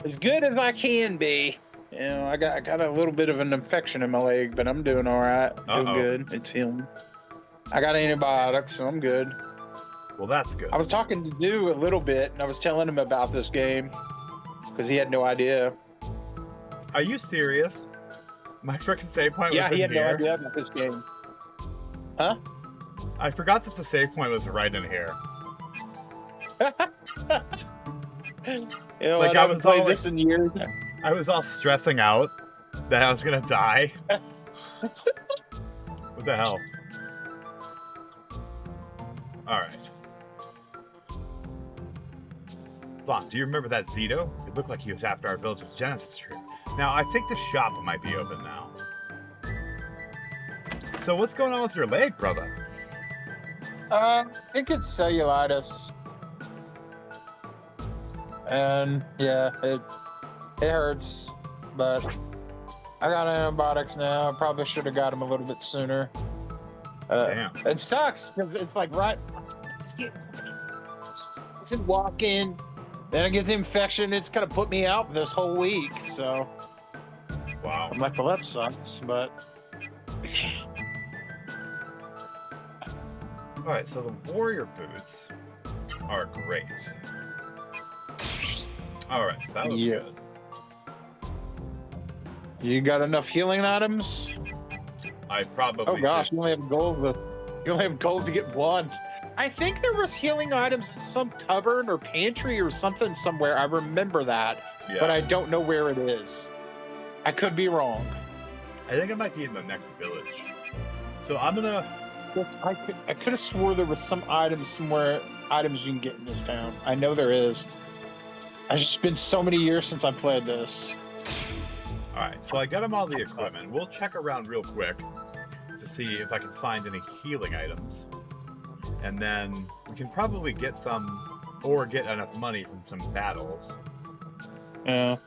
as I can be. You know, I got a little bit of an infection in my leg, but I'm doing all right. Doing good. It's healing. I got antibiotics, so I'm good. Well, that's good. I was talking to Zoo a little bit, and I was telling him about this game because he had no idea. Are you serious? My frickin' save point Yeah, was in he had here. no idea about this game. Huh? I forgot that the save point was right in here. You know, Like, I haven't played this in years. I was all stressing out that I was gonna die. What the hell? Alright. Vaughn, do you remember that Zito? It looked like he was after our village's Genesis tree. Now, I think the shop might be open now. So what's going on with your leg, brother? I think it's cellulitis. And yeah, it hurts, but I got antibiotics now. I probably should have got them a little bit sooner. Damn. It sucks because it's like right. It's walking, then I get the infection. It's gonna put me out this whole week. So Wow. I'm like, well, that sucks, but. Alright, so the warrior boots are great. Alright, so that was good. You got enough healing items? I probably Oh gosh, did. you only have gold. You only have gold to get one. I think there was healing items in some cupboard or pantry or something somewhere. I remember that, Yeah. but I don't know where it is. I could be wrong. I think it might be in the next village. So I'm gonna... I could have swore there was some items somewhere, items you can get in this town. I know there is. It's just been so many years since I played this. Alright, so I got him all the equipment. We'll check around real quick to see if I can find any healing items. And then we can probably get some, or get enough money from some battles. Yeah.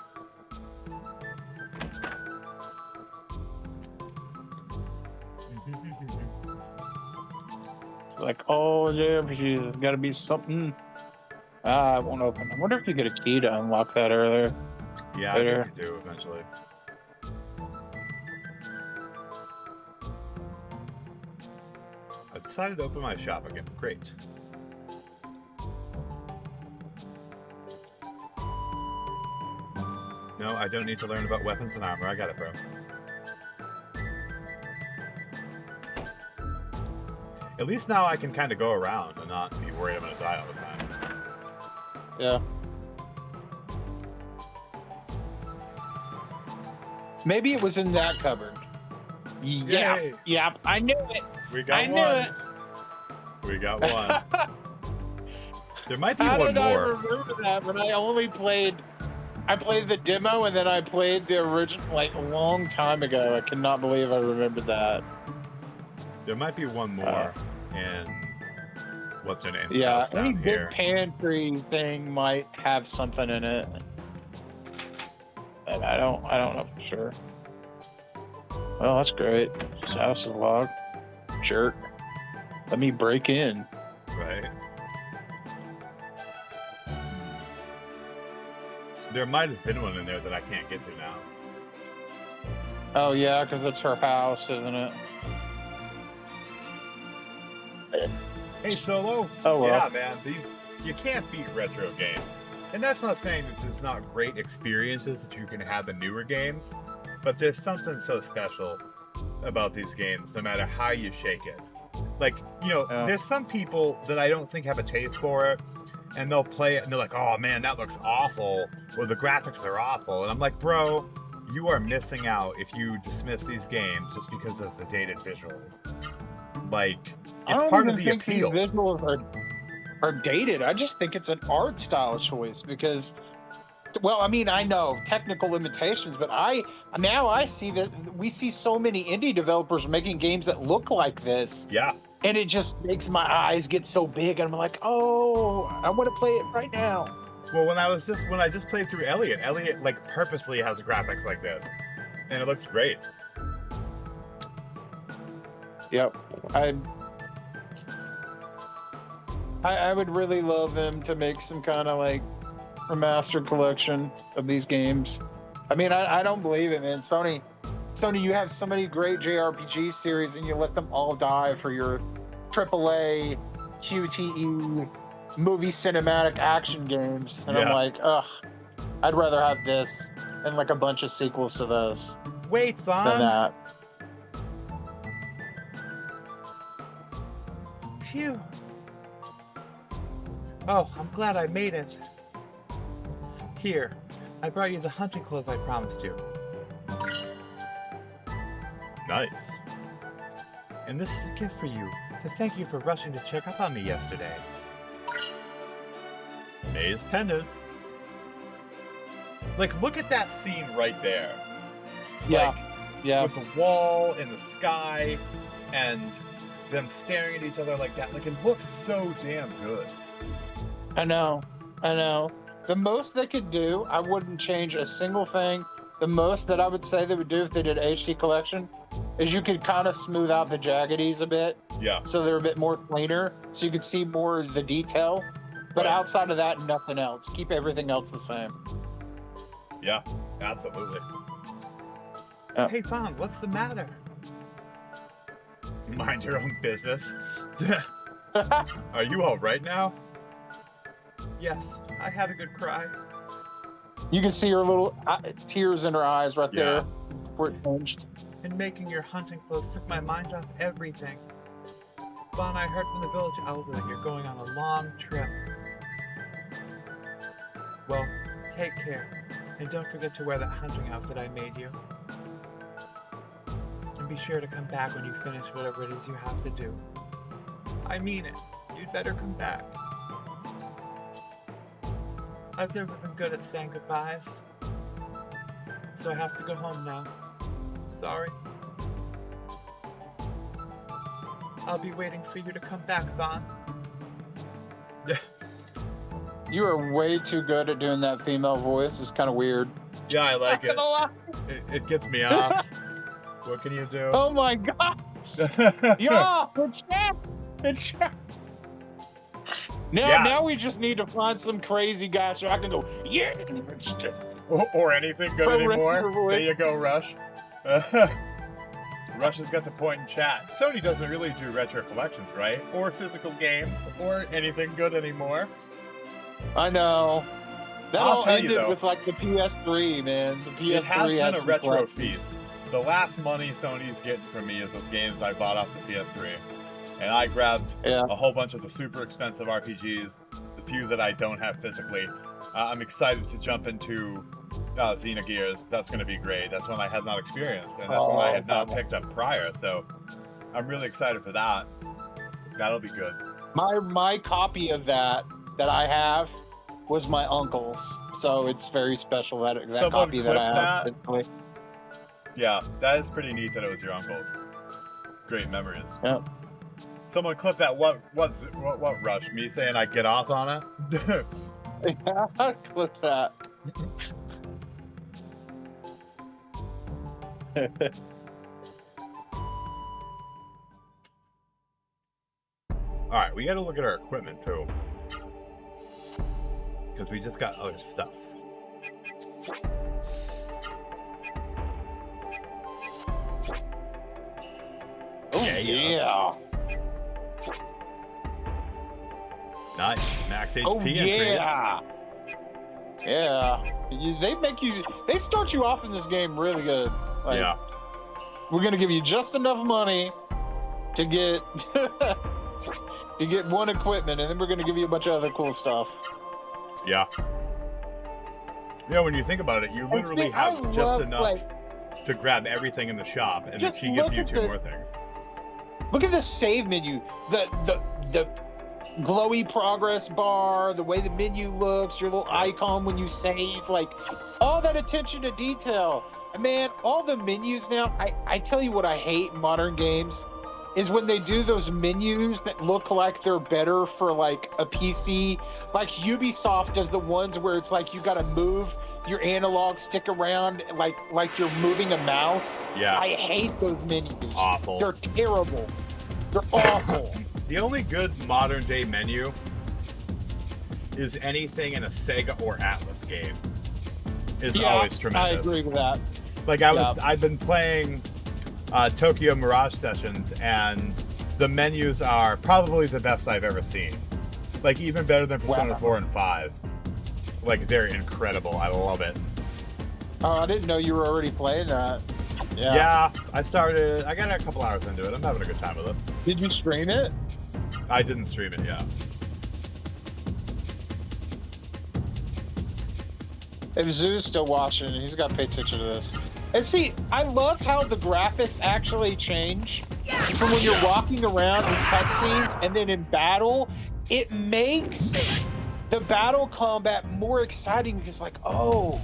It's like, oh yeah, there's got to be something. It won't open. I wonder if you get a key to unlock that earlier. Yeah, Later. I think we do eventually. I decided to open my shop again. Great. No, I don't need to learn about weapons and armor. I got it, bro. At least now I can kind of go around and not be worried I'm going to die all the time. Yeah. Maybe it was in that cupboard. Yeah. Yay. Yep. I knew it. We got I one. knew it. We got one. There might be How one did I more. remember that when I only played I played the demo and then I played the original like a long time ago. I cannot believe I remembered that. There might be one more, and what's her name? Yeah, House any down big here. pantry thing might have something in it. And I don't know for sure. Well, that's great. This house is locked. Jerk. Let me break in. Right. There might have been one in there that I can't get to now. Oh yeah, because it's her house, isn't it? Hey, Solo. Oh well. Yeah, man. You can't beat retro games. And that's not saying that there's not great experiences that you can have in newer games, but there's something so special about these games, no matter how you shake it. Like, there's some people that I don't think have a taste for it, and they'll play it and they're like, oh man, that looks awful, or the graphics are awful. And I'm like, bro, you are missing out if you dismiss these games just because of the dated visuals. Like, it's part of the appeal. These visuals are dated. I just think it's an art style choice because, well, I mean, I know technical limitations, but I see that we see so many indie developers making games that look like this. Yeah. And it just makes my eyes get so big, and I'm like, oh, I want to play it right now. Well, when I just played through Elliot like purposely has graphics like this, and it looks great. Yep. I would really love them to make some kind of like remastered collection of these games. I mean, I don't believe it, man. Sony, you have so many great JRPG series, and you let them all die for your AAA QTE movie cinematic action games. And I'm like, ugh, I'd rather have this and like a bunch of sequels to this. Wait, Vaughn. Than that. Phew. Oh, I'm glad I made it. Here, I brought you the hunting clothes I promised you. Nice. And this is a gift for you, to thank you for rushing to check up on me yesterday. May's pendant. Like, look at that scene right there. Yeah. Yeah. With the wall and the sky and them staring at each other like that. Like, it looks so damn good. I know. The most they could do, I wouldn't change a single thing. The most that I would say they would do if they did HD collection is you could kind of smooth out the jaggedies a bit. Yeah. So they're a bit more cleaner, so you could see more of the detail. But outside of that, nothing else. Keep everything else the same. Yeah, absolutely. Yep. Hey, Vaughn, what's the matter? Mind your own business. Are you all right now? Yes, I had a good cry. You can see her little tears in her eyes right there where it pinched. And making your hunting clothes took my mind off everything. Vaughn, I heard from the village elder that you're going on a long trip. Well, take care. And don't forget to wear that hunting outfit I made you. And be sure to come back when you finish whatever it is you have to do. I mean it. You'd better come back. I've never been good at saying goodbyes. So I have to go home now. Sorry. I'll be waiting for you to come back, Vaughn. You are way too good at doing that female voice. It's kind of weird. Yeah, I like it. It gets me off. What can you do? Oh my gosh! Yeah, it's Now we just need to find some crazy guy so I can go, yeah! Or anything good anymore. There you go, Rush. Rush has got the point in chat. Sony doesn't really do retro collections, right? Or physical games, or anything good anymore. I know. That I'll all tell ended you, though, with like the PS3, man. The PS3 it has been a retro collections. feast. The last money Sony's getting from me is those games I bought off the PS3. And I grabbed a whole bunch of the super expensive RPGs, the few that I don't have physically. I'm excited to jump into Xenogears. That's going to be great. That's one I had not experienced, and that's one I had not picked up prior. So I'm really excited for that. That'll be good. My copy of that I have was my uncle's, so it's very special that Someone copy that I have. clipped Yeah, that is pretty neat that it was your uncle's. Great memories. Yeah. Someone clipped that. What rush? Me saying I get off on it? Yeah, clip that. All right, we got to look at our equipment too, because we just got other stuff. Oh yeah. Nice. Max HP Oh increase. yeah. Yeah. They start you off in this game really good. Like, Yeah. we're gonna give you just enough money to get to get one equipment, and then we're gonna give you a bunch of other cool stuff. Yeah. Yeah, when you think about it, you And literally see, have I just love, enough like, to grab everything in the shop, and then Just she gives look you at 2 the- more things. look at the save menu. The glowy progress bar, the way the menu looks, your little icon when you save, like all that attention to detail. And man, all the menus now, I tell you what I hate in modern games is when they do those menus that look like they're better for like a PC. Like Ubisoft does the ones where it's like you gotta move your analog stick around like you're moving a mouse. Yeah. I hate those menus. Awful. They're terrible. They're awful. The only good modern day menu is anything in a Sega or Atlas game. Is always tremendous. I agree with that. Like I've been playing Tokyo Mirage Sessions, and the menus are probably the best I've ever seen. Like even better than Persona 4 and 5. Like they're incredible. I love it. Oh, I didn't know you were already playing that. Yeah, I got a couple hours into it. I'm having a good time with it. Did you stream it? I didn't stream it, yeah. If Zoo's still watching, he's got to pay attention to this. And see, I love how the graphics actually change from when you're walking around in cutscenes, and then in battle, it makes the battle combat more exciting because, like, oh,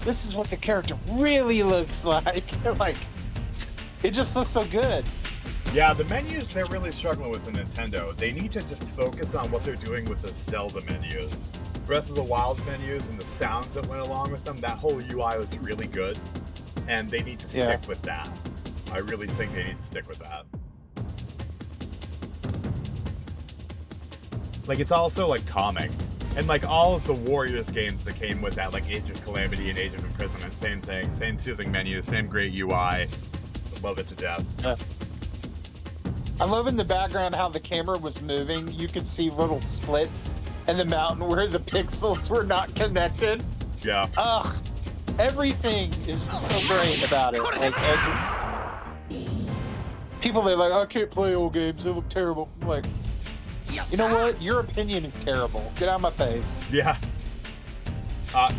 this is what the character really looks like. Like, it just looks so good. Yeah, the menus they're really struggling with in Nintendo. They need to just focus on what they're doing with the Zelda menus. Breath of the Wild's menus and the sounds that went along with them, that whole UI was really good. And they need to stick with that. I really think they need to stick with that. Like, it's also, like, calming. And, like, all of the Warriors games that came with that, like Age of Calamity and Age of Imprisonment, same thing. Same soothing menu, same great UI. Love it to death. I love in the background how the camera was moving. You could see little splits in the mountain where the pixels were not connected. Yeah. Ugh. Everything is just so great about it. Like, people, they're like, I can't play old games. They look terrible. I'm like, you know what? Your opinion is terrible. Get out of my face. Yeah.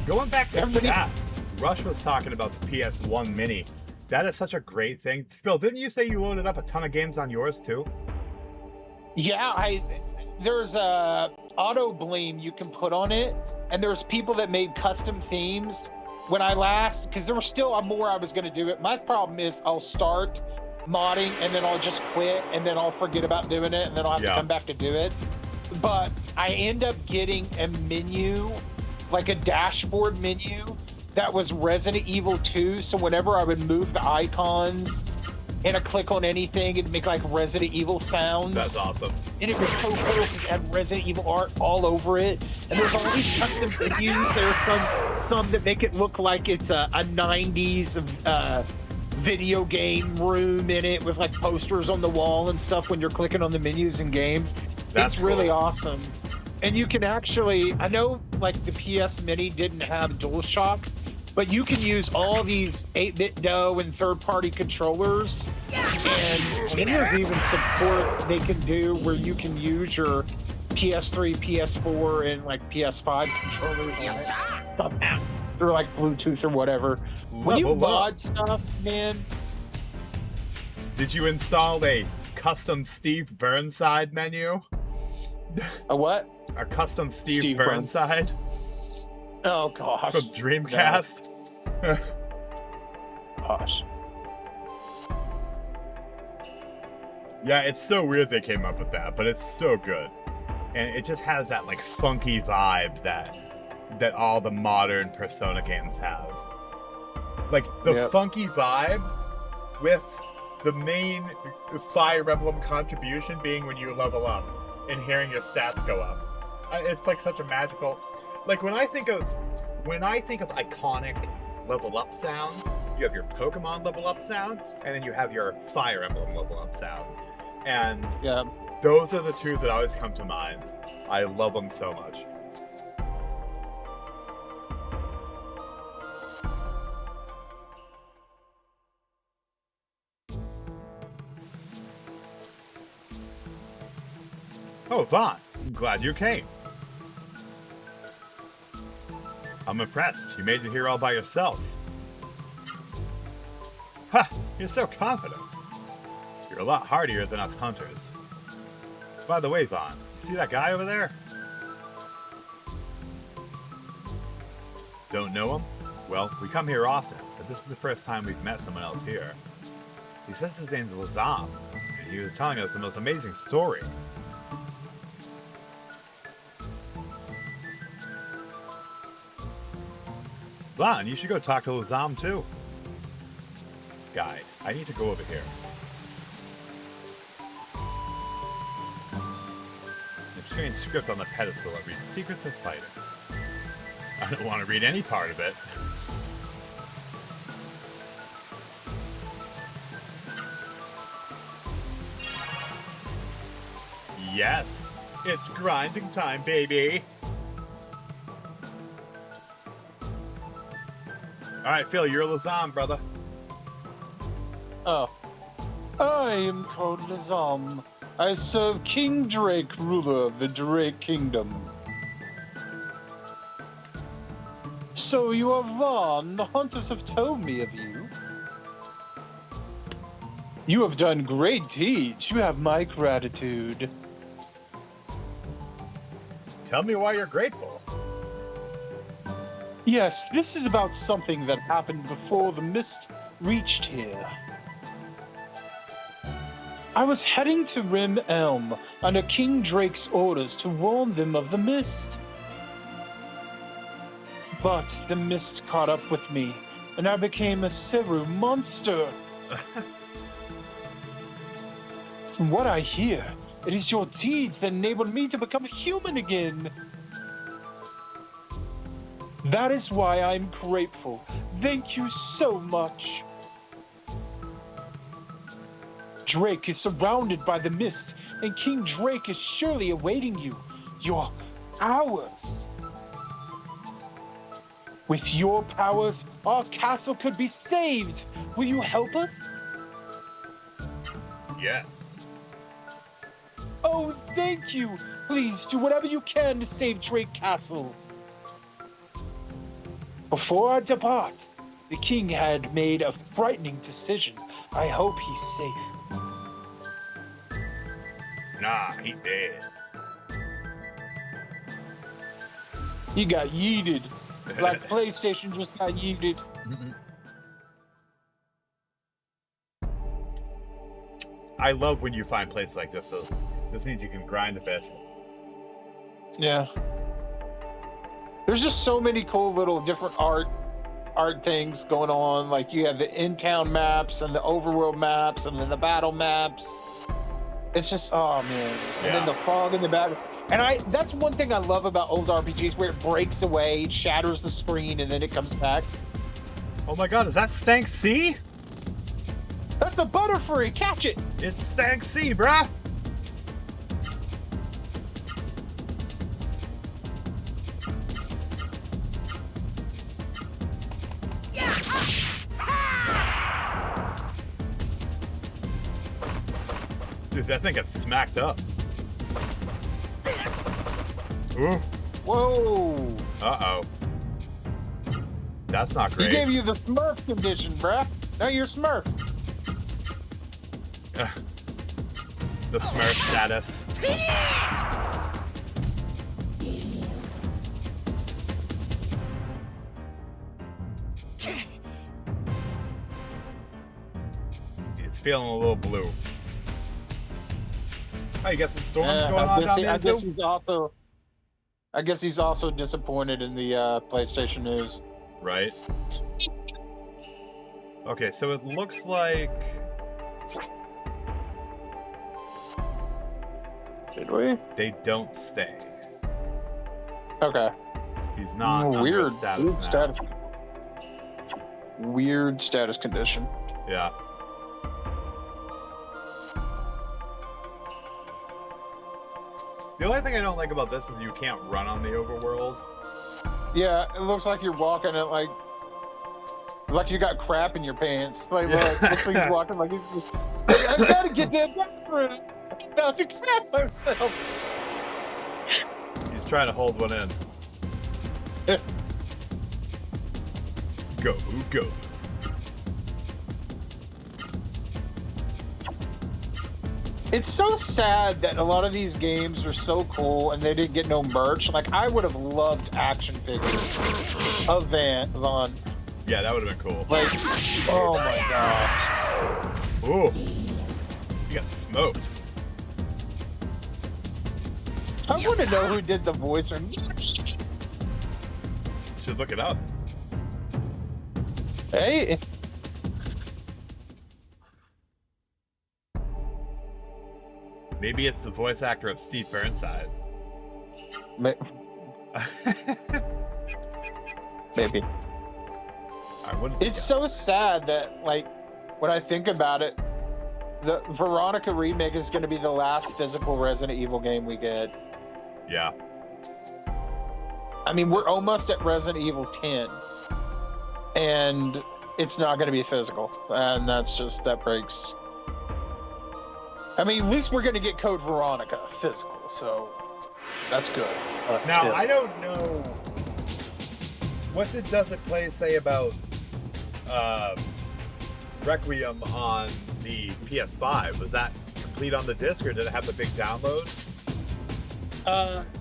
Going back to chat, Rush was talking about the PS1 Mini. That is such a great thing. Phil, didn't you say you loaded up a ton of games on yours too? Yeah, there's a auto bleem you can put on it, and there's people that made custom themes. When I because there was still more I was going to do it. My problem is I'll start modding and then I'll just quit and then I'll forget about doing it and then I'll have to come back to do it. But I end up getting a menu, like a dashboard menu that was Resident Evil 2. So whenever I would move the icons and I click on anything, it'd make like Resident Evil sounds. That's awesome. And it was so cool because it had Resident Evil art all over it. And there's all these custom menus. There's some that make it look like it's a 90s video game room in it with like posters on the wall and stuff when you're clicking on the menus and games. It's really awesome. And you can actually, I know like the PS Mini didn't have DualShock, but you can use all these 8-bit DOE and third-party controllers. And there's even support they can do where you can use your PS3, PS4, and like PS5 controllers somehow through like Bluetooth or whatever. When you mod stuff, man. Did you install a custom Steve Burnside menu? A what? A custom Steve Burnside? Oh gosh. From Dreamcast. No. Gosh. Yeah, it's so weird they came up with that, but it's so good. And it just has that like funky vibe that all the modern Persona games have. Like the funky vibe with the main Fire Emblem contribution being when you level up and hearing your stats go up. It's like such a magical. Like when I think of iconic level up sounds, you have your Pokemon level up sound, and then you have your Fire Emblem level up sound. And those are the two that always come to mind. I love them so much. Oh, Vaughn, I'm glad you came. I'm impressed. You made it here all by yourself. Ha! You're so confident. You're a lot hardier than us hunters. By the way, Vaughn, you see that guy over there? Don't know him? Well, we come here often, but this is the first time we've met someone else here. He says his name's Lazam, and he was telling us the most amazing story. Vaughn, you should go talk to Lazam too. Guy, I need to go over here. A strange script on the pedestal that reads Secrets of Fighting. I don't want to read any part of it. Yes, it's grinding time, baby. Alright, Phil, you're Lazam, brother. Oh. I am called Lazam. I serve King Drake, ruler of the Drake Kingdom. So you are Vaughn. The hunters have told me of you. You have done great deeds. You have my gratitude. Tell me why you're grateful. Yes, this is about something that happened before the mist reached here. I was heading to Rim Elm under King Drake's orders to warn them of the mist. But the mist caught up with me, and I became a Seru monster. From what I hear, it is your deeds that enabled me to become human again. That is why I'm grateful. Thank you so much. Drake is surrounded by the mist, and King Drake is surely awaiting you. Your powers. With your powers, our castle could be saved. Will you help us? Yes. Oh, thank you. Please do whatever you can to save Drake Castle. Before I depart, the king had made a frightening decision. I hope he's safe. Nah, he dead. He got yeeted. Like PlayStation just got yeeted. I love when you find places like this. So this means you can grind a bit. Yeah. There's just so many cool little different art things going on. Like you have the in-town maps and the overworld maps and then the battle maps. It's just, oh man. And then the fog in the back. And that's one thing I love about old RPGs, where it breaks away, it shatters the screen, and then it comes back. Oh my god, is that Stank C? That's a Butterfree, catch it! It's Stank C, bruh! Dude, that thing gets smacked up. Ooh. Whoa! Uh-oh. That's not great. He gave you the Smurf condition, bruh. Now you're Smurf. The Smurf status. feeling a little blue. Oh, you got some storms going on down there, I guess he's also disappointed in the PlayStation news. Right. Okay, so it looks like... Did we? They don't stay. Okay. He's not under weird status now. Weird status condition. Yeah. The only thing I don't like about this is you can't run on the overworld. Yeah, it looks like you're walking at like you got crap in your pants. Like, look, looks like he's walking like he's. I gotta get that bathroom. I'm about to crap myself. He's trying to hold one in. Go, go. It's so sad that a lot of these games are so cool and they didn't get no merch. Like, I would have loved action figures of Vaughn. Yeah, that would have been cool. Like, oh my gosh. Ooh. You got smoked. I want to know who did the voice. Or... Should look it up. Hey. Maybe it's the voice actor of Steve Burnside. Maybe. It's so sad that, like, when I think about it, the Veronica remake is going to be the last physical Resident Evil game we get. Yeah. I mean, we're almost at Resident Evil 10, and it's not going to be physical, and that breaks. I mean, at least we're going to get Code Veronica physical, so that's good. Now, I don't know. What did Does It Play say about Requiem on the PS5? Was that complete on the disc, or did it have the big download?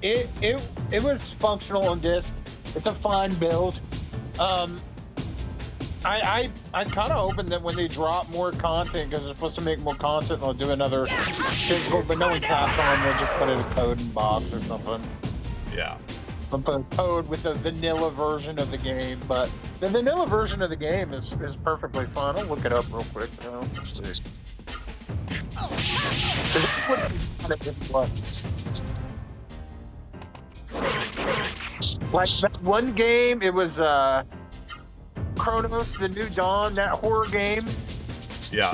It was functional on disc. It's a fine build. I kind of hoping that when they drop more content, because they're supposed to make more content, they'll do another physical, but no one caps on them. They'll just put in a code in box or something. Yeah. They'll put a code with the vanilla version of the game, but the vanilla version of the game is perfectly fine. I'll look it up real quick. Let's see. Like that one game, it was Chronos, The New Dawn, that horror game. Yeah.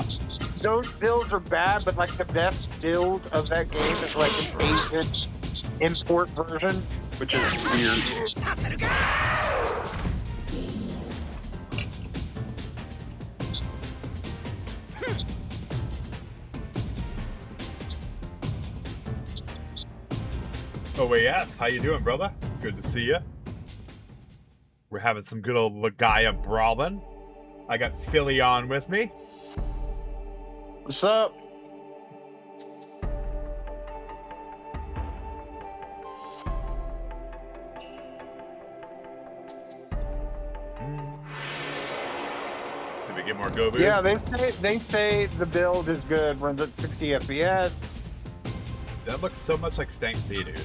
Those builds are bad, but like the best build of that game is like an Asian import version, which is weird. Oh, wait, yes. How you doing, brother? Good to see you. We're having some good old Legaia brawling. I got Philly on with me. What's up? So we get more go boost. Yeah, they say the build is good. Runs at 60 FPS. That looks so much like Stank C, dude.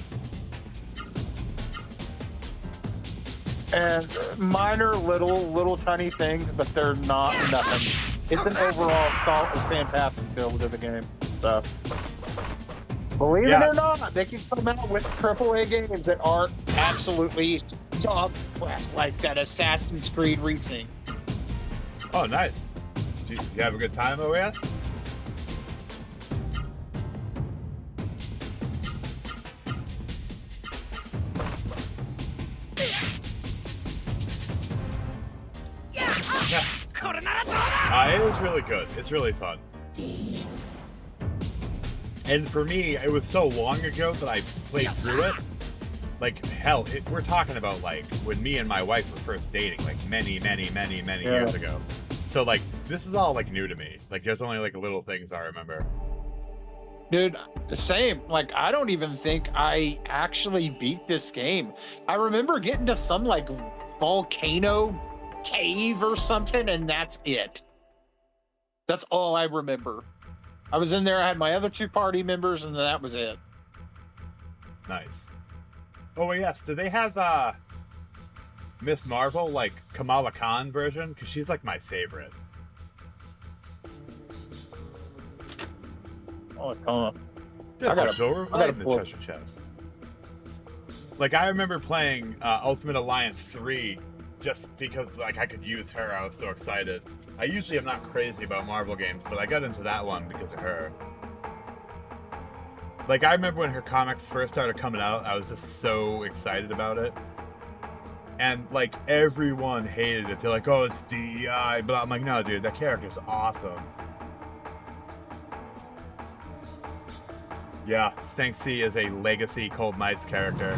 And minor little tiny things, but they're not nothing. It's an overall solid, fantastic build of the game. So, believe it or not, they can come out with AAA games that aren't absolutely dog crap like that Assassin's Creed Racing. Oh, nice. Did you have a good time, OS? It was really good. It's really fun. And for me, it was so long ago that I played through it. Like, hell, we're talking about, like, when me and my wife were first dating, like, many years ago. So, like, this is all, like, new to me. Like, there's only, like, little things I remember. Dude, same. Like, I don't even think I actually beat this game. I remember getting to some, like, volcano cave or something, and that's it. That's all I remember. I was in there. I had my other 2 party members, and that was it. Nice. Oh yes, do they have Miss Marvel, like Kamala Khan version? Because she's like my favorite. Oh, come on. There's gotta- a door I gotta in the pull- treasure chest. Like I remember playing Ultimate Alliance 3 just because like I could use her. I was so excited. I usually am not crazy about Marvel games, but I got into that one because of her. Like I remember when her comics first started coming out, I was just so excited about it. And like everyone hated it. They're like, "Oh, it's DEI," but I'm like, "No, dude, that character's awesome." Yeah, Stanksy is a legacy Cold Knights character.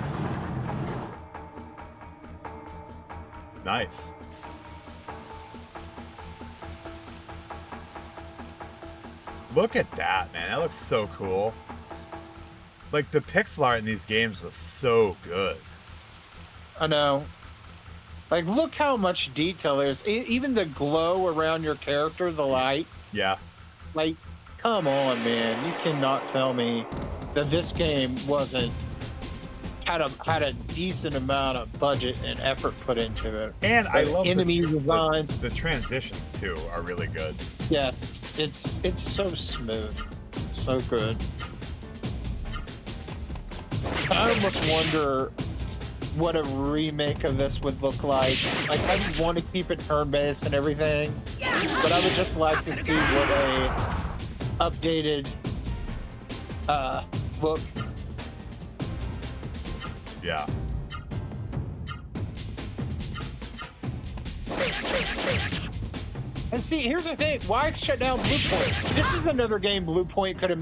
Nice. Look at that, man. That looks so cool. Like, the pixel art in these games is so good. I know. Like, look how much detail there's. Even the glow around your character, the light. Yeah. Like, come on, man. You cannot tell me that this game wasn't had a decent amount of budget and effort put into it. And I love enemy designs. The transitions, too, are really good. Yes, it's so smooth. It's so good. I almost wonder what a remake of this would look like. Like, I would want to keep it turn-based and everything, but I would just like to see what a updated look. Yeah. And see, here's the thing: why shut down Bluepoint? This is another game Bluepoint could have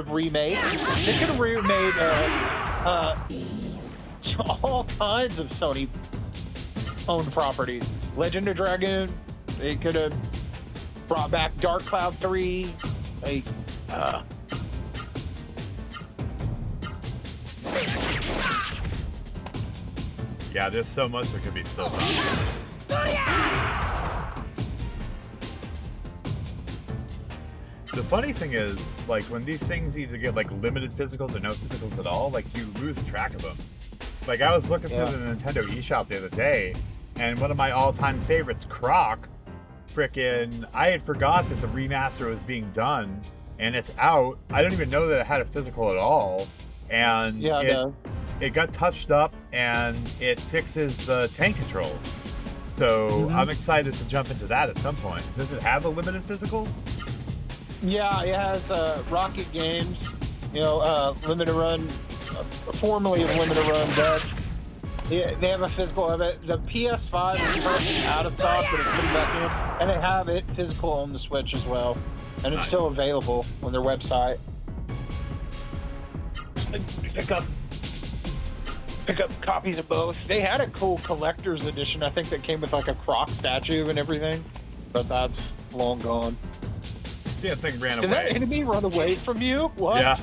remade. They could have remade all kinds of Sony-owned properties. Legend of Dragoon. They could have brought back Dark Cloud 3. Like, Yeah, there's so much that could be still done. The funny thing is, like, when these things either get, like, limited physicals or no physicals at all, like, you lose track of them. Like, I was looking through the Nintendo eShop the other day, and one of my all-time favorites, Croc, I had forgot that the remaster was being done, and it's out. I don't even know that it had a physical at all, and it got touched up, and it fixes the tank controls. So I'm excited to jump into that at some point. Does it have a limited physical? Yeah, it has Rocket Games, limited run, formerly limited run dead. Yeah, they have a physical of it. The PS5 is currently out of stock, but it's coming back in, and they have it physical on the Switch as well, and it's still available on their website. Pick up copies of both. They had a cool collector's edition, I think, that came with like a Croc statue and everything, but that's long gone. Yeah, the thing ran away. Did that enemy run away from you? What? Yeah.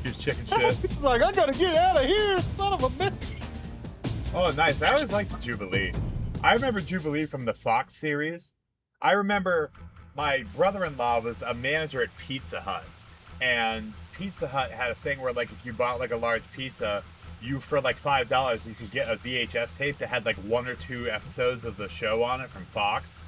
He was chicken shit. He's like, I gotta get out of here, son of a bitch. Oh, nice. I always liked Jubilee. I remember Jubilee from the Fox series. I remember my brother-in-law was a manager at Pizza Hut. And Pizza Hut had a thing where, like, if you bought, like, a large pizza, for, like, $5, you could get a VHS tape that had, like, 1 or 2 episodes of the show on it from Fox.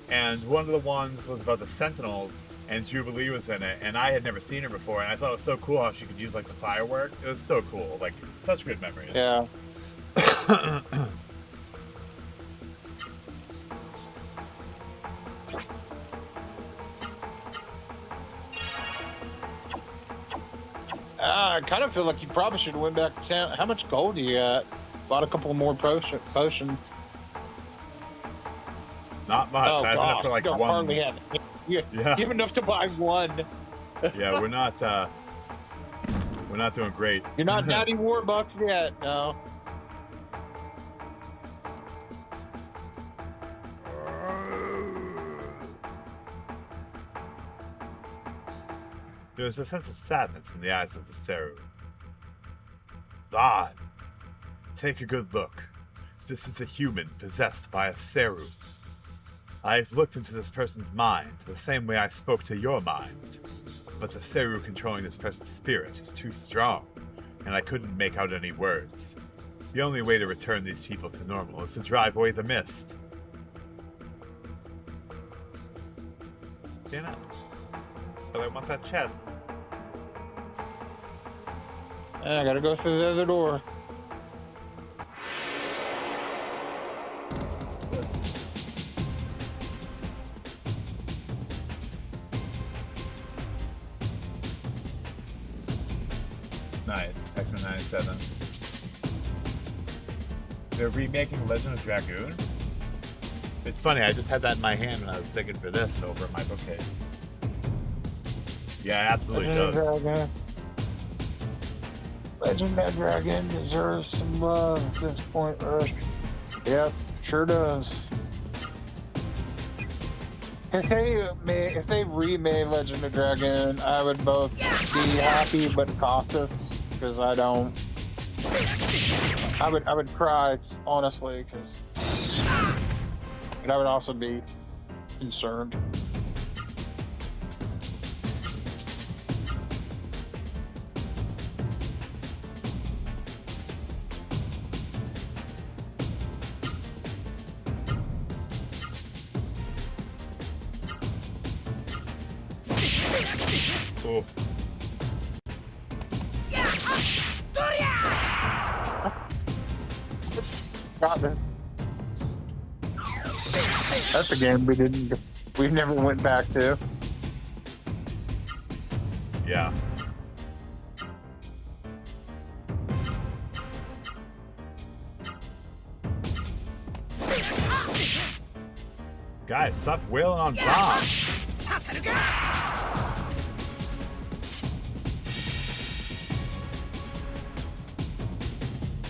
And one of the ones was about the Sentinels, and Jubilee was in it, and I had never seen her before, and I thought it was so cool how she could use, like, the fireworks. It was so cool. Like, such good memories. Yeah. I kind of feel like you probably should have went back to town. How much gold do you got? Bought a couple more potions. Not much. Oh, I have enough for, like, don't one. hardly have it. You have enough to buy one. Yeah, we're not doing great. You're not Daddy Warbucks yet, no. There's a sense of sadness in the eyes of the Seru. Vaughn, take a good look. This is a human possessed by a Seru. I've looked into this person's mind the same way I spoke to your mind. But the Seru controlling this person's spirit is too strong, and I couldn't make out any words. The only way to return these people to normal is to drive away the mist. You know, but I want that chest. I gotta go through the other door. Nice, X-Men 97. They're remaking Legend of Dragoon? It's funny, I just had that in my hand when I was digging for this over my bookcase. Yeah, it absolutely does. Legend of Dragon deserves some love at this point, Rush. Yep, sure does. If they remade Legend of Dragon, I would both be happy but cautious because I would cry honestly because, but I would also be concerned. Cool. Got it. That's a game we never went back to. Yeah. Guys, stop wailing on bombs.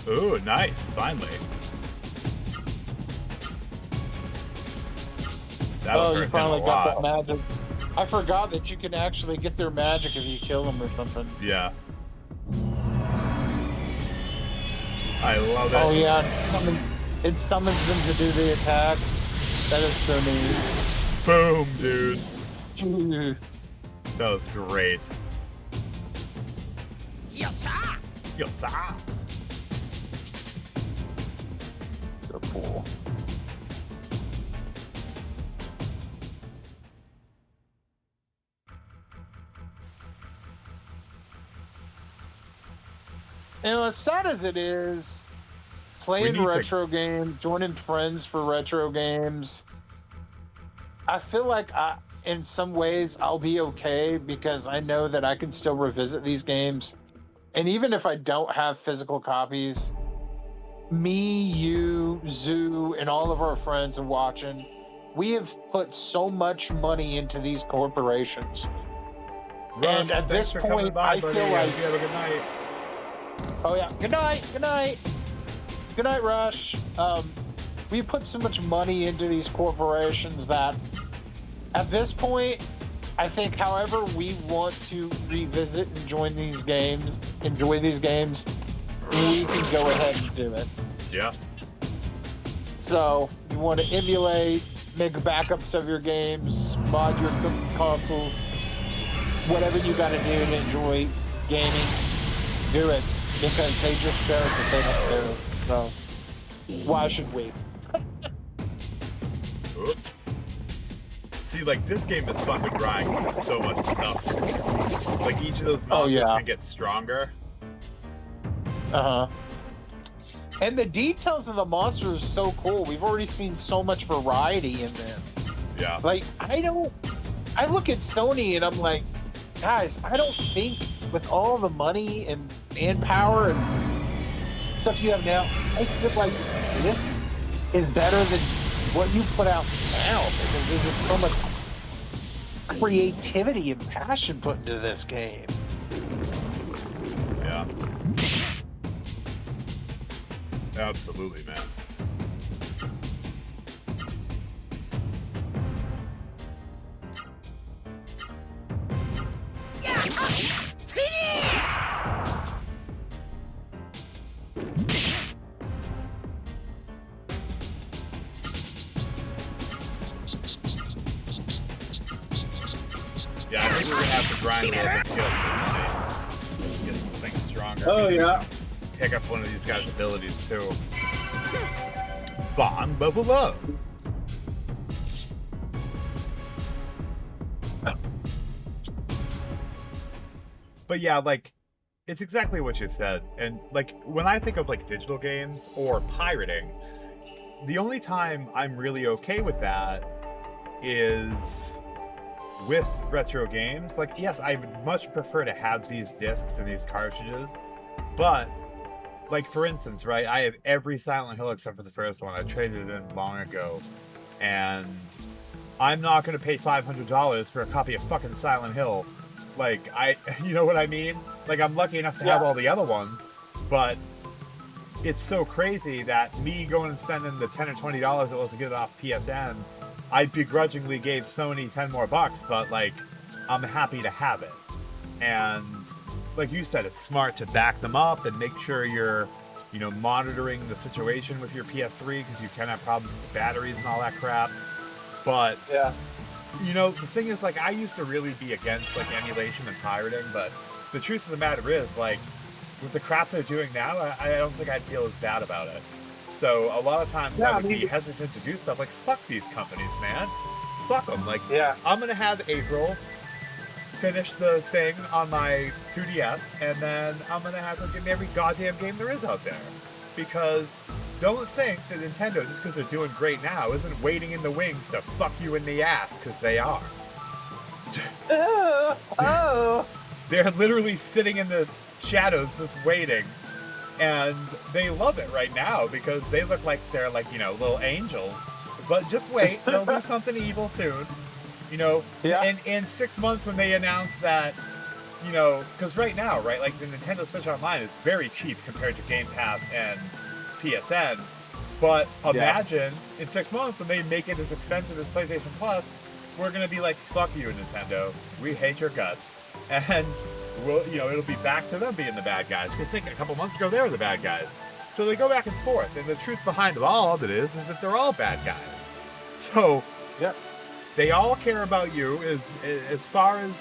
Ooh, nice, finally. Oh, you finally got that magic. I forgot that you can actually get their magic if you kill them or something. Yeah. I love it. Oh yeah, it summons them to do the attack. That is so neat. Boom, dude. That was great. Yosa! Yosa! So cool. You know, as sad as it is, playing retro games, joining friends for retro games, I feel like in some ways I'll be okay because I know that I can still revisit these games. And even if I don't have physical copies, me, you, Zoo, and all of our friends are watching. We have put so much money into these corporations. Rush, and at this point, I feel like... You have a good night. Oh, yeah. Good night. Good night. Good night, Rush. We put so much money into these corporations that at this point, I think however we want to revisit and enjoy these games, we can go ahead and do it. Yeah. So, you want to emulate, make backups of your games, mod your consoles, whatever you got to do to enjoy gaming, do it. Because they just showed that they don't do it. So, why should we? See, like, this game is fun to grind because there's so much stuff. Like, each of those monsters can get stronger. Uh-huh. And the details of the monsters is so cool. We've already seen so much variety in them. Yeah. Like, I look at Sony and I'm like, guys, I don't think with all the money and manpower and stuff you have now, I feel like this is better than what you put out now because there's just so much creativity and passion put into this game. Yeah. Absolutely, man. think we're gonna have to grind a little bit to get some money. Get some things stronger. Oh yeah. Pick up one of these guys' abilities too. Vaughn, level up. But yeah, like, it's exactly what you said. And like, when I think of like digital games or pirating, the only time I'm really okay with that is with retro games. Like, yes, I would much prefer to have these discs and these cartridges, but like, for instance, right, I have every Silent Hill except for the first one. I traded it in long ago, and I'm not going to pay $500 for a copy of fucking Silent Hill. Like, you know what I mean? Like, I'm lucky enough to have all the other ones, but it's so crazy that me going and spending the $10 or $20 it was to get it off PSN, I begrudgingly gave Sony 10 more bucks, but like, I'm happy to have it. And like you said, it's smart to back them up and make sure you're, you know, monitoring the situation with your PS3, because you can have problems with the batteries and all that crap. But yeah, you know, the thing is, like, I used to really be against like emulation and pirating, but the truth of the matter is, like, with the crap they're doing now, I don't think I'd feel as bad about it. So a lot of times I would be hesitant to do stuff like, fuck these companies, man. Fuck them. Like, I'm gonna have April finish the thing on my 2DS, and then I'm gonna have to give me every goddamn game there is out there. Because don't think that Nintendo, just because they're doing great now, isn't waiting in the wings to fuck you in the ass, because they are. They're literally sitting in the shadows just waiting, and they love it right now because they look like they're like, you know, little angels. But just wait, they'll do something evil soon. You know, in 6 months when they announce that, you know, because right now, right, like the Nintendo Switch Online is very cheap compared to Game Pass and PSN. But imagine in 6 months when they make it as expensive as PlayStation Plus, we're gonna be like, fuck you, Nintendo. We hate your guts. And we'll, you know, it'll be back to them being the bad guys. Because think a couple months ago they were the bad guys. So they go back and forth. And the truth behind it all of it is that they're all bad guys. So they all care about you as far as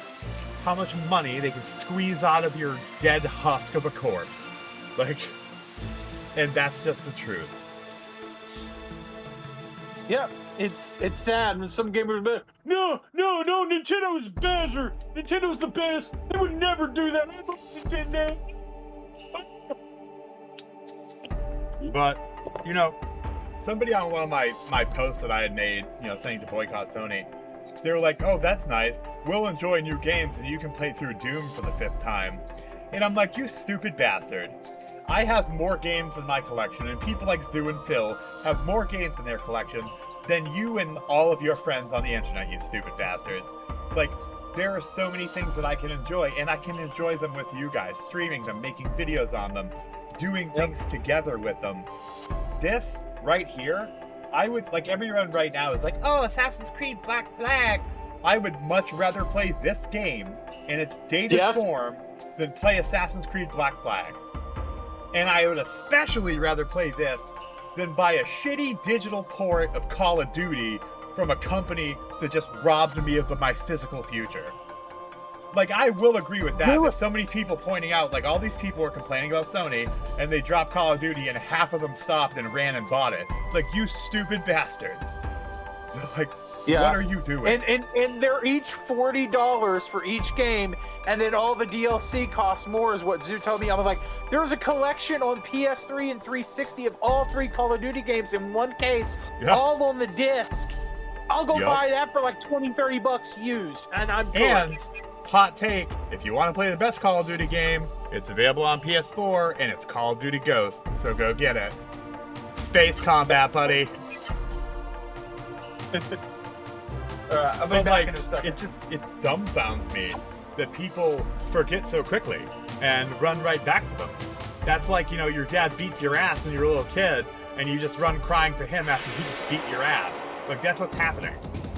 how much money they can squeeze out of your dead husk of a corpse. Like, and that's just the truth. Yeah, it's sad when some gamers be like, no, Nintendo's better. Nintendo's the best. They would never do that. I love Nintendo. But, you know, somebody on one of my posts that I had made, you know, saying to boycott Sony, they were like, oh, that's nice. We'll enjoy new games and you can play through Doom for the 5th time. And I'm like, you stupid bastard. I have more games in my collection, and people like Zoo and Phil have more games in their collection than you and all of your friends on the internet, you stupid bastards. Like, there are so many things that I can enjoy, and I can enjoy them with you guys, streaming them, making videos on them, doing things together with them. This right here, I would, like, everyone right now is like, oh, Assassin's Creed Black Flag. I would much rather play this game in its dated form than play Assassin's Creed Black Flag. And I would especially rather play this than buy a shitty digital port of Call of Duty from a company that just robbed me of my physical future. Like, I will agree with that. There's so many people pointing out, like, all these people were complaining about Sony, and they dropped Call of Duty, and half of them stopped and ran and bought it. Like, you stupid bastards. Like, what are you doing? And they're each $40 for each game, and then all the DLC costs more, is what Zoo told me. I was like, there's a collection on PS3 and 360 of all 3 Call of Duty games in one case, all on the disc. I'll go buy that for like 20-30 bucks used, and I'm good. And hot take, if you want to play the best Call of Duty game, it's available on PS4, and it's Call of Duty Ghosts, so go get it. Space combat, buddy. But like, it dumbfounds me that people forget so quickly and run right back to them. That's like, you know, your dad beats your ass when you're a little kid, and you just run crying to him after he just beat your ass. Like, that's what's happening.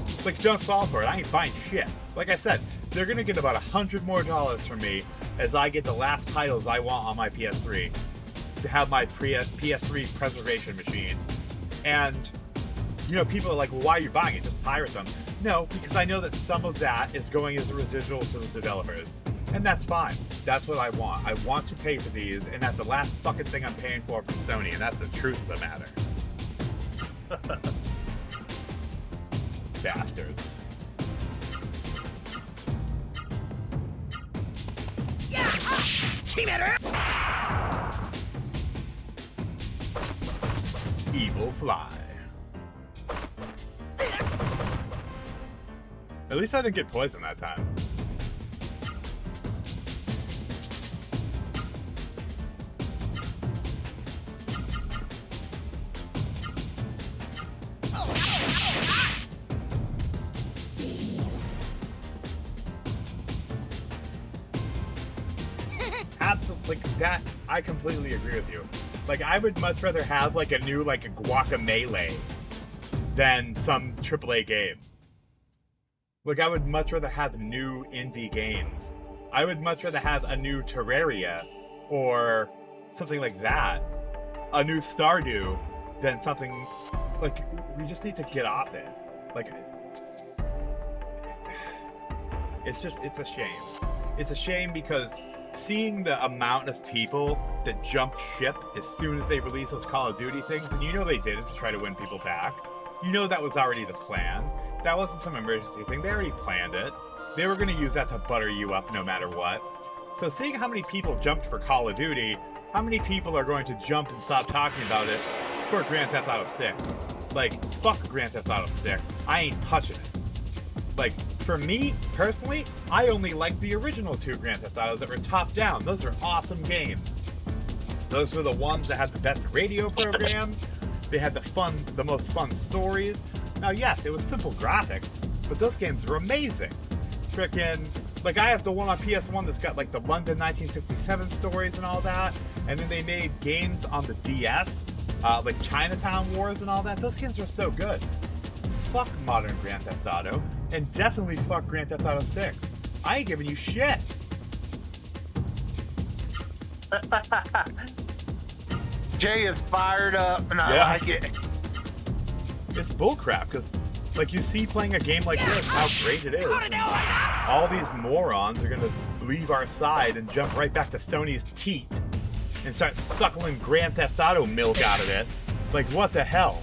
It's like, don't fall for it. I ain't buying shit. Like I said, they're gonna get about $100 more from me as I get the last titles I want on my PS3 to have my PS3 preservation machine. And, you know, people are like, well, why are you buying it? Just pirate them. No, because I know that some of that is going as a residual to the developers. And that's fine. That's what I want. I want to pay for these, and that's the last fucking thing I'm paying for from Sony, and that's the truth of the matter. Bastards. Evil fly. At least I didn't get poisoned that time. Absolutely, like that. I completely agree with you. Like, I would much rather have like a new like a Guacamelee than some AAA game. Like, I would much rather have new indie games. I would much rather have a new Terraria or something like that, a new Stardew, than something like, we just need to get off it. Like, it's a shame. It's a shame because seeing the amount of people that jumped ship as soon as they released those Call of Duty things, and you know they did it to try to win people back. You know that was already the plan. That wasn't some emergency thing. They already planned it. They were going to use that to butter you up no matter what. So seeing how many people jumped for Call of Duty, how many people are going to jump and stop talking about it for Grand Theft Auto 6? Like, fuck Grand Theft Auto 6. I ain't touching it. Like, for me, personally, I only like the original 2 Grand Theft Autos that were top-down. Those are awesome games. Those were the ones that had the best radio programs. They had the most fun stories. Now, yes, it was simple graphics, but those games were amazing. Frickin', like, I have the one on PS1 that's got, like, the London 1967 stories and all that, and then they made games on the DS, like Chinatown Wars and all that. Those games were so good. Fuck modern Grand Theft Auto, and definitely fuck Grand Theft Auto 6. I ain't giving you shit. Jay is fired up, and I like it. It's bullcrap, because, like, you see playing a game like this, how great it is. All these morons are going to leave our side and jump right back to Sony's teat and start suckling Grand Theft Auto milk out of it. Like, what the hell?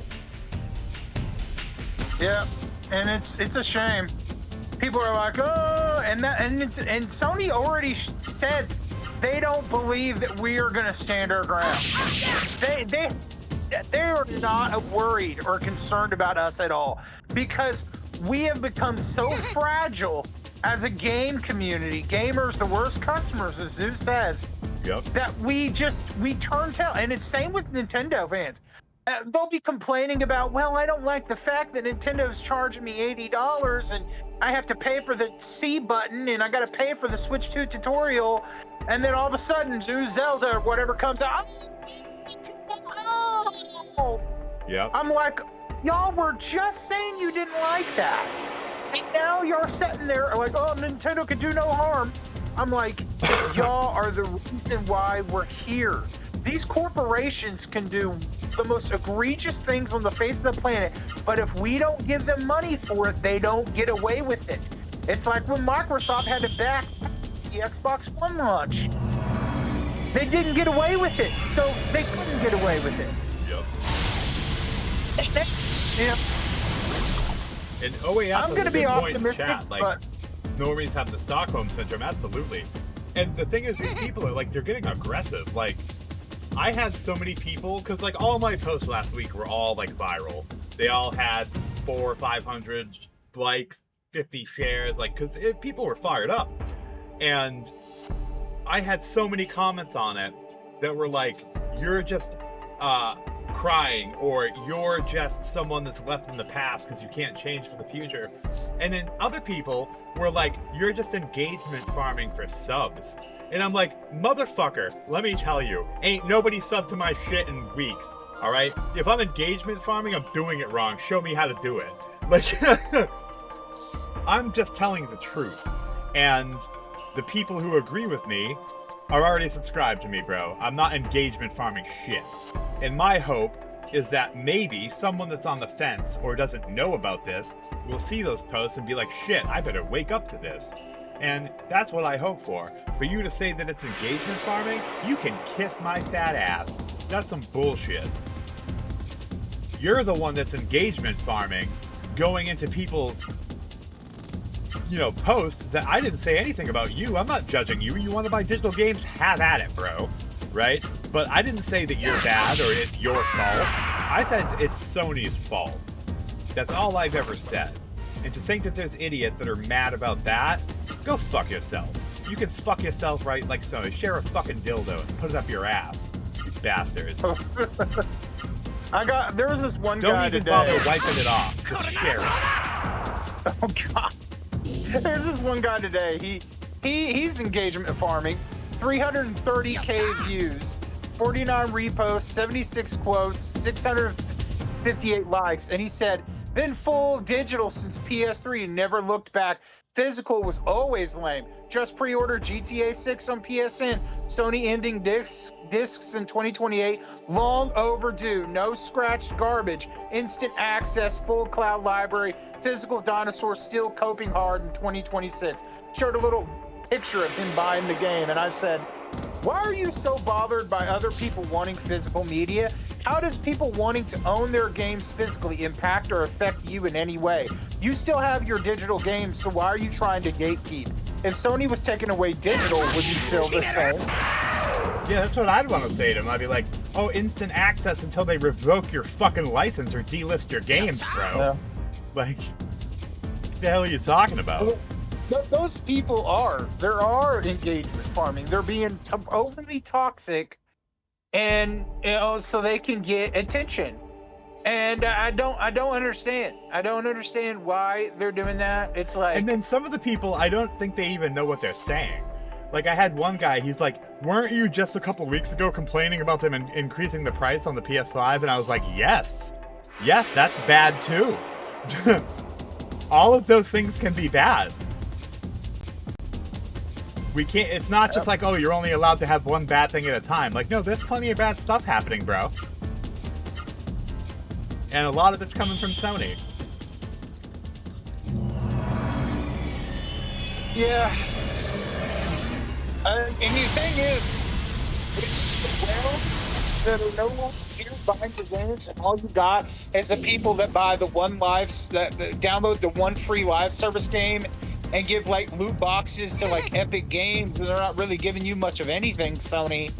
Yeah, and it's a shame. People are like, oh, and Sony already said they don't believe that we are going to stand our ground. They are not worried or concerned about us at all, because we have become so fragile as a game community. Gamers, the worst customers, as Zeus says. Yep. That we turn tail, and it's same with Nintendo fans. They'll be complaining about, well, I don't like the fact that Nintendo's charging me $80 and I have to pay for the C button and I got to pay for the Switch 2 tutorial, and then all of a sudden, new Zelda or whatever comes out. Oh! Yep. I'm like, y'all were just saying you didn't like that, and now you're sitting there like, oh, Nintendo can do no harm. I'm like, y'all are the reason why we're here. These corporations can do the most egregious things on the face of the planet, but if we don't give them money for it, they don't get away with it. It's like when Microsoft had to back the Xbox One launch. They didn't get away with it, so they couldn't get away with it. Yep. Yeah. And OAS I'm going to be optimistic, chat. Like, but normies have the Stockholm Syndrome, absolutely. And the thing is, these people are, like, they're getting aggressive. Like, I had so many people, because, like, all my posts last week were all, like, viral. They all had 400 or 500 likes, 50 shares, like, because people were fired up. And I had so many comments on it that were like, you're just crying, or you're just someone that's left in the past because you can't change for the future. And then other people were like, you're just engagement farming for subs. And I'm like, motherfucker, let me tell you, ain't nobody subbed to my shit in weeks, all right? If I'm engagement farming, I'm doing it wrong. Show me how to do it. Like, I'm just telling the truth. And the people who agree with me are already subscribed to me, bro. I'm not engagement farming shit. And my hope is that maybe someone that's on the fence or doesn't know about this will see those posts and be like, shit, I better wake up to this. And that's what I hope for. For you to say that it's engagement farming, you can kiss my fat ass. That's some bullshit. You're the one that's engagement farming, going into people's, posts that I didn't say anything about you. I'm not judging you. You want to buy digital games? Have at it, bro. Right? But I didn't say that you're bad or it's your fault. I said it's Sony's fault. That's all I've ever said. And to think that there's idiots that are mad about that, go fuck yourself. You can fuck yourself right like Sony. Share a fucking dildo and put it up your ass. You bastards. There was this one Don't guy even today. bother wiping it off. Just share it. Oh god. There's this one guy today. He's engagement farming. 330K views, 49 reposts, 76 quotes, 658 likes, and he said, "Been full digital since PS3 and never looked back. Physical was always lame. Just pre-order GTA 6 on PSN. Sony ending discs in 2028. Long overdue. No scratched garbage. Instant access. Full cloud library. Physical dinosaur still coping hard in 2026." Showed a little picture of him buying the game, and I said, why are you so bothered by other people wanting physical media? How does people wanting to own their games physically impact or affect you in any way? You still have your digital games, so why are you trying to gatekeep? If Sony was taking away digital, would you feel the same? Yeah, that's what I'd want to say to him. I'd be like, oh, instant access until they revoke your fucking license or delist your games, bro. Yeah. Like, what the hell are you talking about? Those people there are engagement farming. They're being overly toxic, and so they can get attention. And I don't understand. I don't understand why they're doing that. It's like, and then some of the people, I don't think they even know what they're saying. Like, I had one guy, he's like, weren't you just a couple weeks ago complaining about them increasing the price on the PS5? And I was like, yes, that's bad too. All of those things can be bad. We can't, it's not just like, oh, you're only allowed to have one bad thing at a time. Like, no, there's plenty of bad stuff happening, bro. And a lot of it's coming from Sony. yeah. And the thing is, it's the wells that are no longer here buying the games, and all you got is the people that buy the that download the one free live service game and give like loot boxes to like Epic Games, and they're not really giving you much of anything, Sony.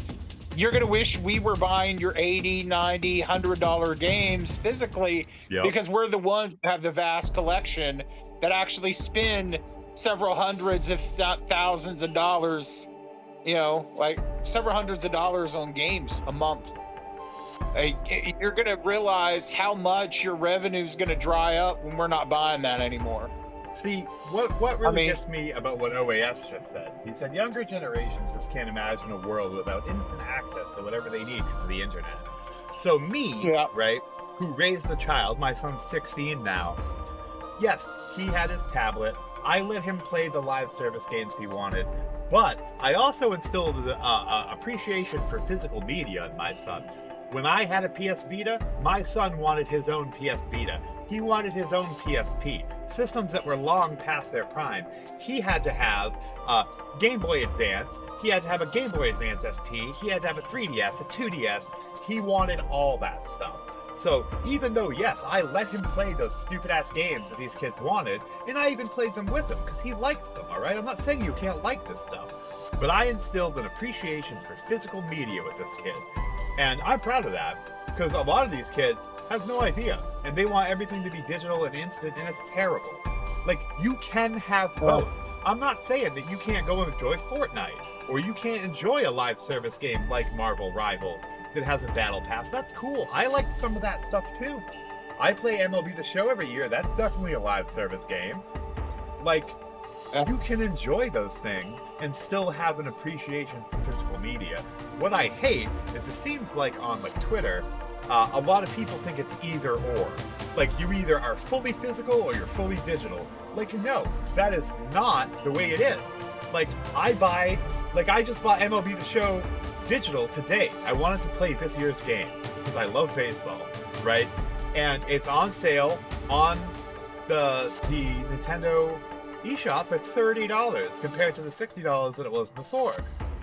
You're gonna wish we were buying your $80, $90, $100 games physically, because we're the ones that have the vast collection that actually spend several hundreds, if not thousands of dollars, like several hundreds of dollars on games a month. You're gonna realize how much your revenue is gonna dry up when we're not buying that anymore. See, what really gets me about what OAS just said, he said younger generations just can't imagine a world without instant access to whatever they need because of the internet. So me, right, who raised a child, my son's 16 now, yes, he had his tablet. I let him play the live service games he wanted, but I also instilled appreciation for physical media in my son. When I had a PS Vita, my son wanted his own PS Vita. He wanted his own PSP. Systems that were long past their prime. He had to have a Game Boy Advance. He had to have a Game Boy Advance SP. He had to have a 3DS, a 2DS. He wanted all that stuff. So even though, yes, I let him play those stupid-ass games that these kids wanted, and I even played them with him because he liked them, all right? I'm not saying you can't like this stuff. But I instilled an appreciation for physical media with this kid. And I'm proud of that, because a lot of these kids have no idea, and they want everything to be digital and instant, and it's terrible. Like, you can have both. I'm not saying that you can't go and enjoy Fortnite, or you can't enjoy a live service game like Marvel Rivals that has a battle pass. That's cool. I like some of that stuff too. I play MLB The Show every year. That's definitely a live service game. Like, you can enjoy those things and still have an appreciation for physical media. What I hate is it seems like on like Twitter, a lot of people think it's either or. Like, you either are fully physical or you're fully digital. Like, no, that is not the way it is. Like, I just bought MLB The Show digital today. I wanted to play this year's game because I love baseball, right? And it's on sale on the Nintendo eShop for $30 compared to the $60 that it was before.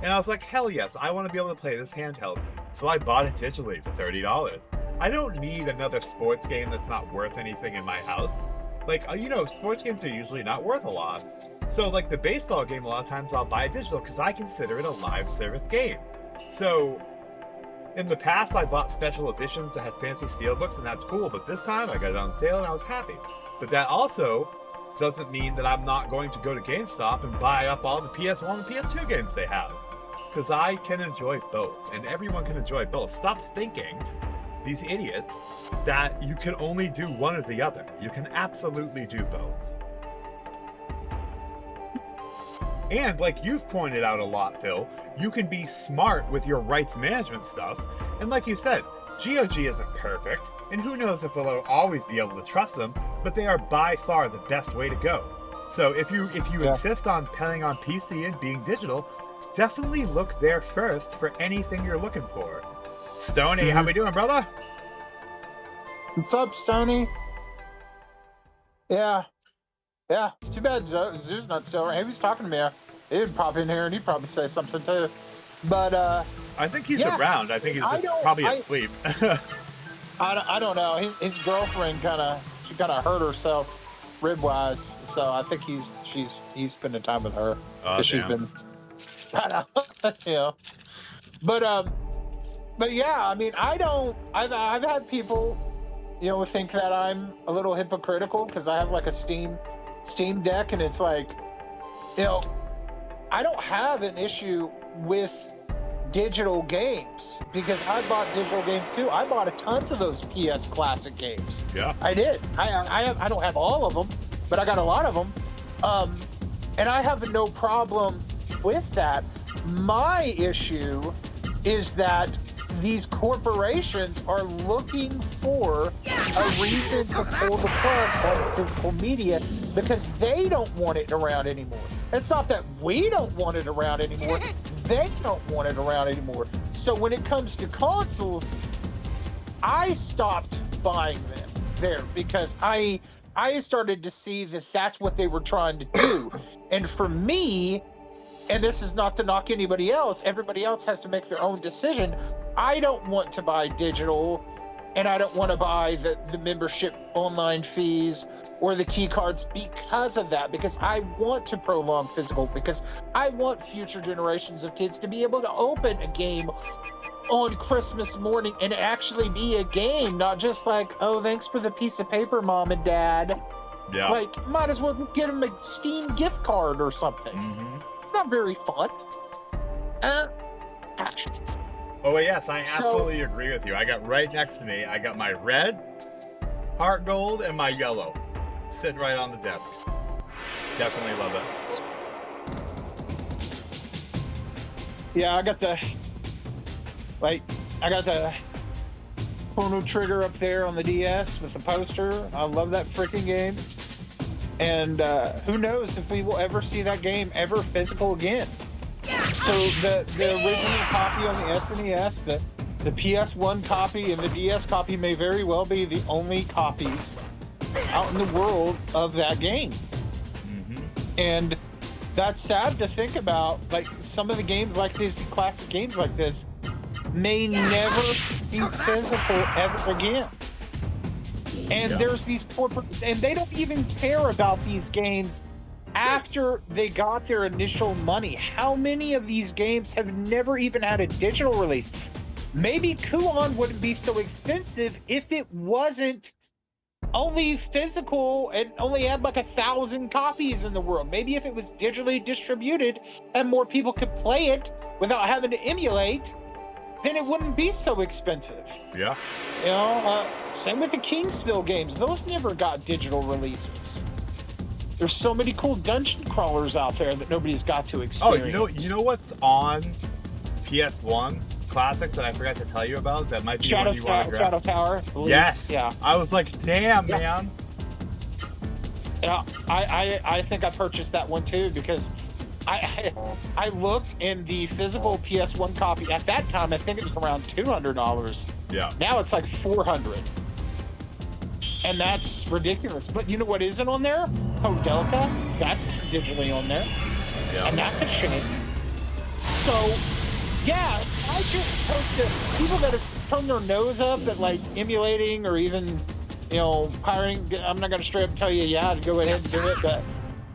And I was like, hell yes, I want to be able to play this handheld. So I bought it digitally for $30. I don't need another sports game that's not worth anything in my house. Like, you know, sports games are usually not worth a lot. So, like, the baseball game, a lot of times I'll buy it digital because I consider it a live service game. So, in the past, I bought special editions that had fancy steelbooks, and that's cool. But this time, I got it on sale, and I was happy. But that also doesn't mean that I'm not going to go to GameStop and buy up all the PS1 and PS2 games they have. Because I can enjoy both, and everyone can enjoy both. Stop thinking, these idiots, that you can only do one or the other. You can absolutely do both. And like you've pointed out a lot, Phil, you can be smart with your rights management stuff. And like you said, GOG isn't perfect, and who knows if we'll always be able to trust them, but they are by far the best way to go. So if you insist on playing on PC and being digital, definitely look there first for anything you're looking for. Stoney, how we doing, brother? What's up, Stoney? Yeah. Too bad Zoo's not still around. He was talking to me. He'd pop in here and he'd probably say something too. But I think he's around. I think he's just probably asleep. I don't know. His girlfriend kind of hurt herself rib-wise, so I think he's spending time with her. Oh, she's been, you know. But yeah, I mean, I've had people, you know, think that I'm a little hypocritical because I have like a Steam Deck, and it's like, you know, I don't have an issue with digital games because I bought digital games too. I bought a ton of those PS Classic games. Yeah, I did. I don't have all of them, but I got a lot of them, and I have no problem with that. My issue is that these corporations are looking for a reason to pull the plug on physical media because they don't want it around anymore. It's not that we don't want it around anymore. They don't want it around anymore. So when it comes to consoles, I stopped buying them there because I started to see that that's what they were trying to do. And for me, and this is not to knock anybody else, everybody else has to make their own decision. I don't want to buy digital, and I don't want to buy the membership online fees or the key cards because of that, because I want to prolong physical, because I want future generations of kids to be able to open a game on Christmas morning and actually be a game, not just like, oh, thanks for the piece of paper, Mom and Dad. Yeah. Like, might as well get them a Steam gift card or something. Mm-hmm. It's not very fun. Oh yes, I absolutely agree with you. I got right next to me, I got my red, heart gold, and my yellow sitting right on the desk. Definitely love it. Yeah, I got the Chrono Trigger up there on the DS with the poster. I love that freaking game. And who knows if we will ever see that game ever physical again. So the original copy on the SNES, the PS1 copy and the DS copy may very well be the only copies out in the world of that game. Mm-hmm. And that's sad to think about. Like, some of the games like these, classic games like this, may never be physical ever again. And there's these corporate, and they don't even care about these games after they got their initial money. How many of these games have never even had a digital release? Maybe Kuon wouldn't be so expensive if it wasn't only physical and only had like 1,000 copies in the world. Maybe if it was digitally distributed and more people could play it without having to emulate, then it wouldn't be so expensive. Yeah. You know, same with the Kingsville games. Those never got digital releases. There's so many cool dungeon crawlers out there that nobody's got to experience. Oh, you know what's on PS1 Classics that I forgot to tell you about? That might be one you want to grab. Shadow Tower. Yes. Yeah. I was like, damn, man. Yeah, I think I purchased that one too because I looked, and the physical PS1 copy at that time, I think it was around $200. Yeah. Now it's like $400, and that's ridiculous. But you know what isn't on there? Kodelica. That's digitally on there, Yeah. and that's a shame. So, yeah, I just hope that people that have turned their nose up at like emulating or even, pirating. I'm not gonna straight up tell you, yeah, to go ahead and do it, but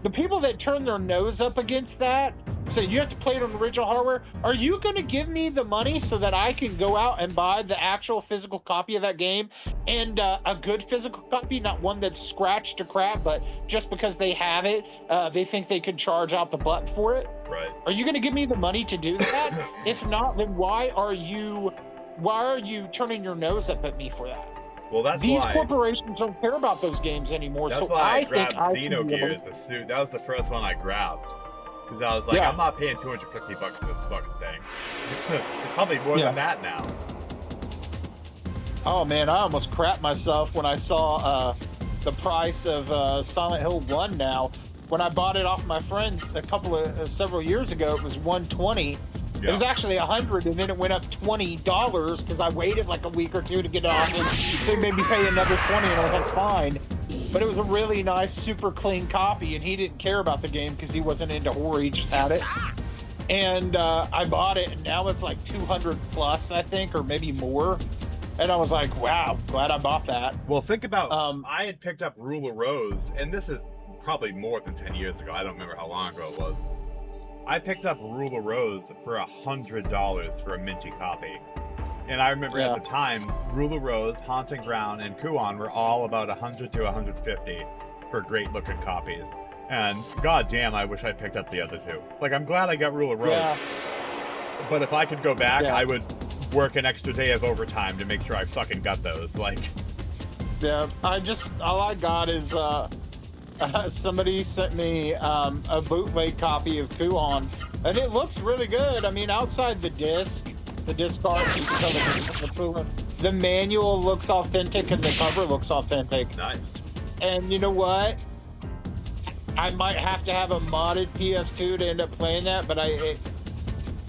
the people that turn their nose up against that, say you have to play it on original hardware, are you going to give me the money so that I can go out and buy the actual physical copy of that game, and a good physical copy, not one that's scratched to crap, but just because they have it, they think they could charge out the butt for it? Right. Are you going to give me the money to do that? If not, then why are you turning your nose up at me for that? Well, that's These why. corporations don't care about those games anymore. That's so why I think grabbed I should be able to- Xenogears. That was the first one I grabbed. Because I was like, Yeah. I'm not paying $250 for this fucking thing. It's probably more Yeah. than that now. Oh man, I almost crapped myself when I saw the price of Silent Hill 1 now. When I bought it off my friends several years ago, it was $120. Yeah. It was actually $100, and then it went up $20 because I waited like a week or two to get it off, and they made me pay another $20, and I was like, fine. But it was a really nice, super clean copy, and he didn't care about the game because he wasn't into horror, he just had it. And I bought it, and now it's like 200 plus, I think, or maybe more. And I was like, wow, glad I bought that. Well, think about, I had picked up Ruler Rose, and this is probably more than 10 years ago. I don't remember how long ago it was. I picked up Ruler Rose for $100 for a minty copy. And I remember at the time, Ruler Rose, Haunting Ground, and Kuon were all about 100 to 150 for great looking copies. And goddamn, I wish I picked up the other two. Like, I'm glad I got Ruler Rose. Yeah. But if I could go back, I would work an extra day of overtime to make sure I fucking got those. Like, yeah, all I got is somebody sent me a bootleg copy of Kuon, and it looks really good. I mean, outside the disc art, you can tell the manual looks authentic and the cover looks authentic. nice. And you know what? I might have to have a modded PS2 to end up playing that, but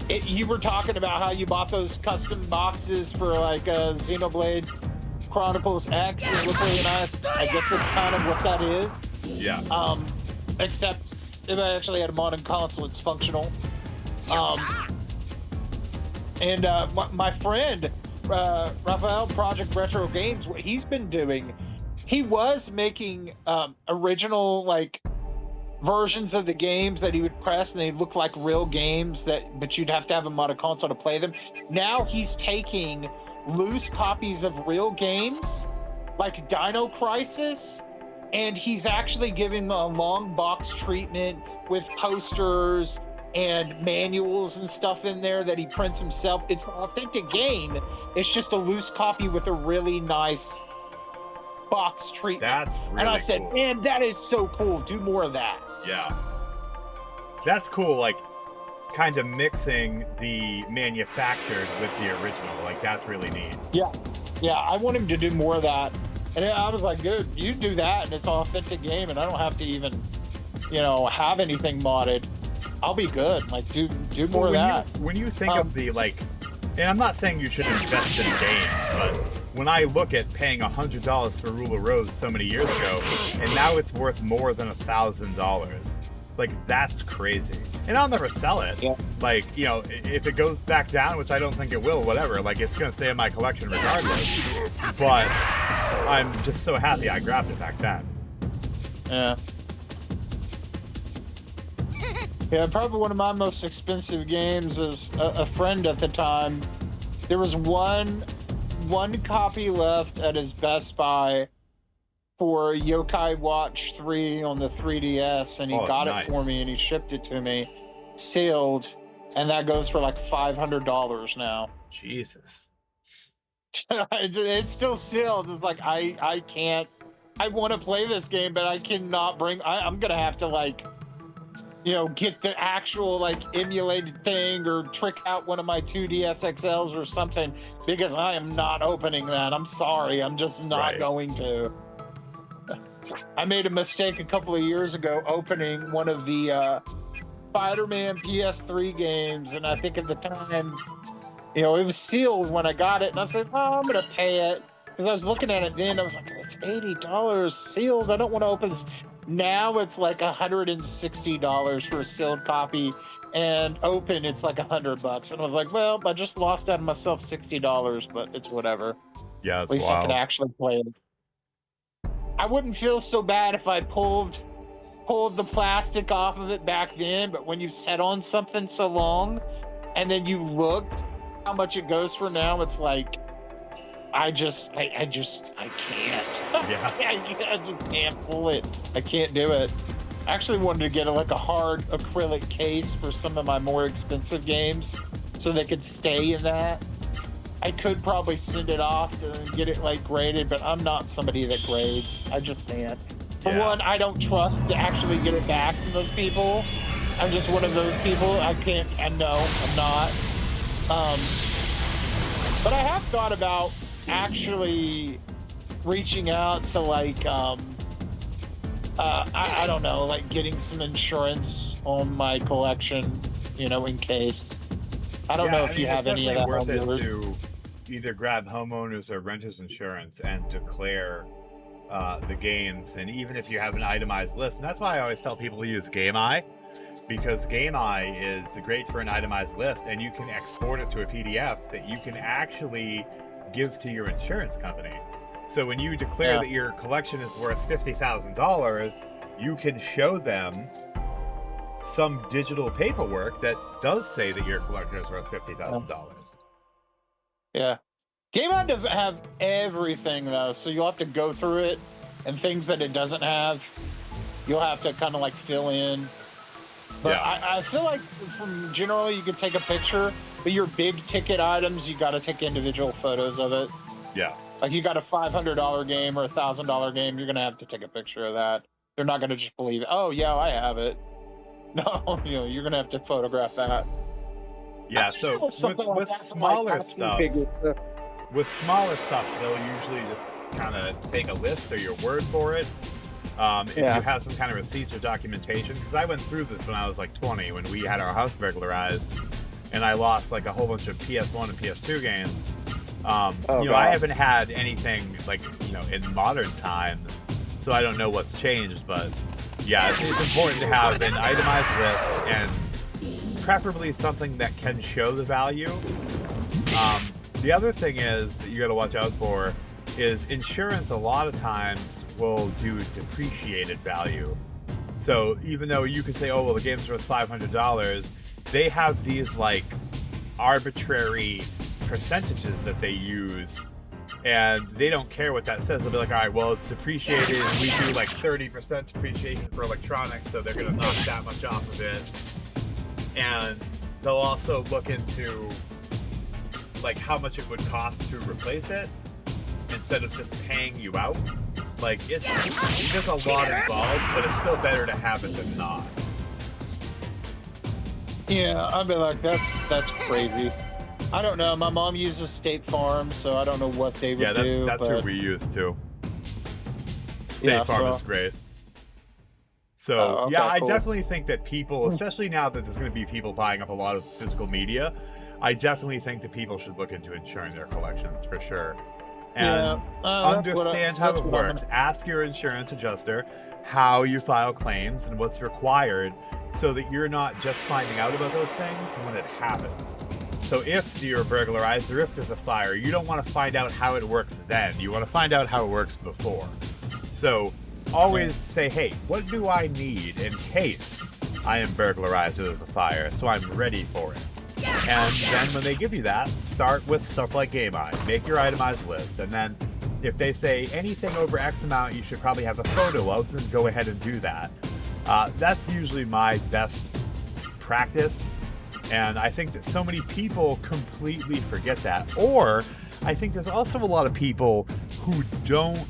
you were talking about how you bought those custom boxes for like Xenoblade Chronicles X. It looked really nice. I guess that's kind of what that is. Yeah. Except if I actually had a modern console, it's functional. And my friend Raphael, Project Retro Games, what he's been doing, he was making original like versions of the games that he would press, and they look like real games but you'd have to have a modded console to play them. Now he's taking loose copies of real games like Dino Crisis, and he's actually giving them a long box treatment with posters and manuals and stuff in there that he prints himself. It's an authentic game. It's just a loose copy with a really nice box treatment. That's really And I said, cool. man, that is so cool. Do more of that. Yeah. That's cool, like, kind of mixing the manufactured with the original. Like, that's really neat. Yeah, I want him to do more of that. And I was like, dude, you do that, and it's an authentic game, and I don't have to even, have anything modded. I'll be good. Like, do more of that. When you think of the, like, and I'm not saying you should invest in games, but when I look at paying $100 for Ruler Rose so many years ago, and now it's worth more than $1,000, like, that's crazy. And I'll never sell it. Yeah. Like, if it goes back down, which I don't think it will, whatever, like, it's gonna stay in my collection regardless. But I'm just so happy I grabbed it back then. Yeah. Yeah, probably one of my most expensive games is a friend at the time. There was one copy left at his Best Buy for Yokai Watch 3 on the 3DS, and he got nice. it for me, and he shipped it to me, sealed, and that goes for like $500 now. Jesus. It's still sealed. It's like, I can't. I want to play this game, but I cannot bring. I'm gonna have to like, get the actual like emulated thing or trick out one of my 2DS XLs or something, because I am not opening that. I'm sorry. I'm just not going to. I made a mistake a couple of years ago opening one of the Spider-Man PS3 games, and I think at the time, you know, it was sealed when I got it, and I said, "Oh, I'm gonna pay it," because I was looking at it then. I was like, "It's $80 sealed. I don't want to open this." Now it's like $160 for a sealed copy, and open it's like $100. And I was like, "Well, I just lost out on myself $60, but it's whatever. Yeah, At it's least I can wild. actually play it." I wouldn't feel so bad if I pulled the plastic off of it back then, but when you set on something so long and then you look how much it goes for now, it's like I can't. Yeah. I just can't pull it. I can't do it. I actually wanted to get like a hard acrylic case for some of my more expensive games so they could stay in that. I could probably send it off to get it like graded, but I'm not somebody that grades. I just can't. For Yeah. one, I don't trust to actually get it back from those people. I'm just one of those people. I can't. I know I'm not. But I have thought about actually reaching out to like I don't know, like getting some insurance on my collection, you know, in case. I don't know if you have any of that worth on it yours. to either grab homeowners or renters insurance and declare the games, and even if you have an itemized list. And that's why I always tell people to use GameEye, because GameEye is great for an itemized list, and you can export it to a PDF that you can actually give to your insurance company. So when you declare that your collection is worth $50,000, you can show them some digital paperwork that does say that your collection is worth $50,000. Yeah. GameEye doesn't have everything though, so you'll have to go through it, and things that it doesn't have, you'll have to kind of like fill in. But Yeah. I feel like from generally you can take a picture, but your big ticket items, you got to take individual photos of it. Yeah. Like you got a $500 game or a $1,000 game, you're gonna have to take a picture of that. They're not gonna just believe, "Oh yeah, I have it." No, you know, you're gonna have to photograph that. Yeah, I wish so there was something like with that for, smaller action stuff, figures. they'll usually just kind of take a list or your word for it. If you have some kind of receipts or documentation, because I went through this when I was like 20, when we had our house burglarized, and I lost like a whole bunch of PS1 and PS2 games. I haven't had anything like, in modern times, so I don't know what's changed, but yeah, it's important to have an itemized list, and preferably something that can show the value. The other thing is that you got to watch out for is insurance. A lot of times will do depreciated value. So even though you could say, "Oh, well, the game's worth $500," they have these like arbitrary percentages that they use, and they don't care what that says. They'll be like, "All right, well, it's depreciated, and we do like 30% depreciation for electronics, so they're going to knock that much off of it." And they'll also look into like how much it would cost to replace it instead of just paying you out. Like there's a lot involved, but it's still better to have it than not. Yeah, I'd be like, that's crazy. I don't know. My mom uses State Farm, so I don't know what they would do. Yeah, that's who we use too. State Farm is great. So okay, yeah, I cool. definitely think that people, especially now that there's going to be people buying up a lot of physical media, I definitely think that people should look into insuring their collections for sure. And understand how it works. Ask your insurance adjuster how you file claims and what's required, so that you're not just finding out about those things when it happens. So if you're burglarized or if there's a fire, you don't want to find out how it works then. You want to find out how it works before. So always say, "Hey, what do I need in case I am burglarized or there's a fire, so I'm ready for it?" And then when they give you that, start with stuff like GameEye. Make your itemized list, and then if they say anything over X amount you should probably have a photo of, then go ahead and do that. That's usually my best practice, and I think that so many people completely forget that. Or I think there's also a lot of people who don't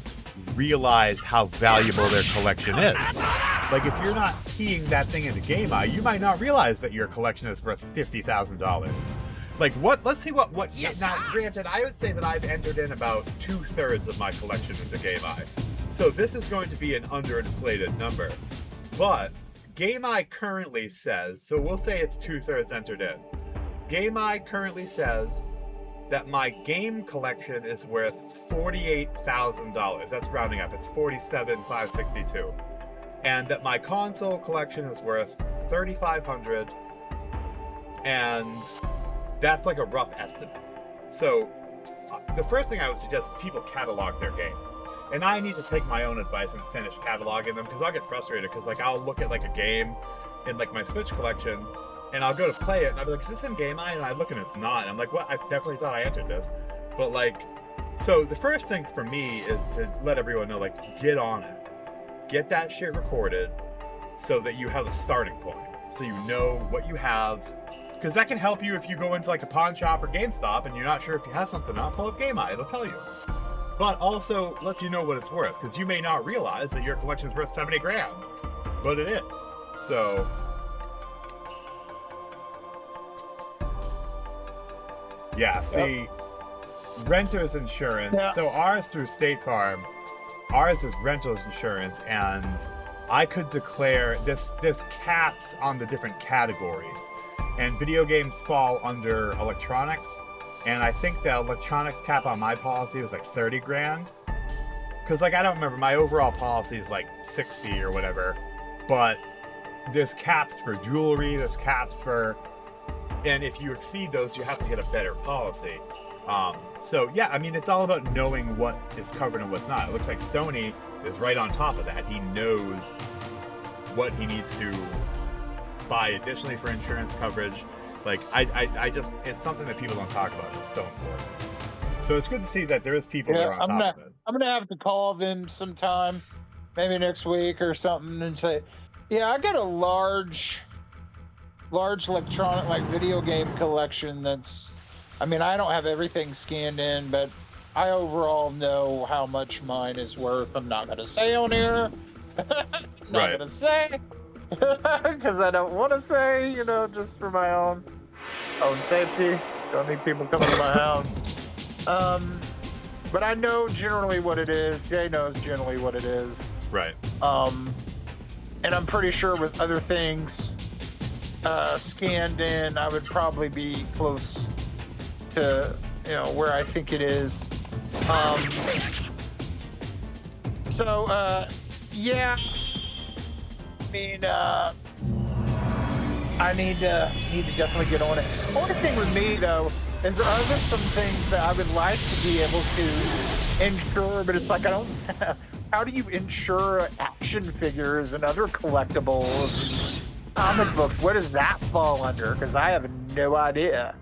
realize how valuable their collection is. Like if you're not keying that thing into GameEye, you might not realize that your collection is worth $50,000. Like let's see what now granted, I would say that I've entered in about 2/3 of my collection into GameEye. So this is going to be an underinflated number. But Game Eye currently says, so we'll say it's 2/3 entered in. Game Eye currently says that my game collection is worth $48,000. That's rounding up. It's $47,562. And that my console collection is worth $3,500. And that's like a rough estimate. So the first thing I would suggest is people catalog their games. And I need to take my own advice and finish cataloging them, because I'll get frustrated, because like I'll look at like a game in like my Switch collection and I'll go to play it and I'll be like, is this in Game Eye? And I look and it's not. And I'm like, what? I definitely thought I entered this. But like, so the first thing for me is to let everyone know, like, get on it. Get that shit recorded so that you have a starting point. So you know what you have. Because that can help you if you go into like a pawn shop or GameStop and you're not sure if you have something or not, pull up Game Eye, it'll tell you. But also lets you know what it's worth, because you may not realize that your collection's worth 70 grand, but it is. So yeah, see, renter's insurance. Yeah. So ours through State Farm, ours is renter's insurance, and I could declare this caps on the different categories. And video games fall under electronics. And I think the electronics cap on my policy was like 30 grand. Because like, I don't remember, my overall policy is like 60 or whatever. But there's caps for jewelry, there's caps for... And if you exceed those, you have to get a better policy. So yeah, I mean, it's all about knowing what is covered and what's not. It looks like Stoney is right on top of that. He knows what he needs to buy additionally for insurance coverage. Like, I just, it's something that people don't talk about. It's so important. So it's good to see that there is people that are on top of it. I'm gonna have to call them sometime, maybe next week or something, and say, yeah, I got a large electronic, like, video game collection that's, I mean, I don't have everything scanned in, but I overall know how much mine is worth. I'm not gonna say on here. Not gonna say. Because I don't want to say, you know, just for my own safety. Don't need people coming to my house. But I know generally what it is. Jay knows generally what it is. Right. And I'm pretty sure with other things scanned in, I would probably be close to, you know, where I think it is. Yeah. I mean, I need to definitely get on it. Only thing with me though is there are just some things that I would like to be able to insure, but it's like I don't. How do you insure action figures and other collectibles and comic books? Where does that fall under? Because I have no idea.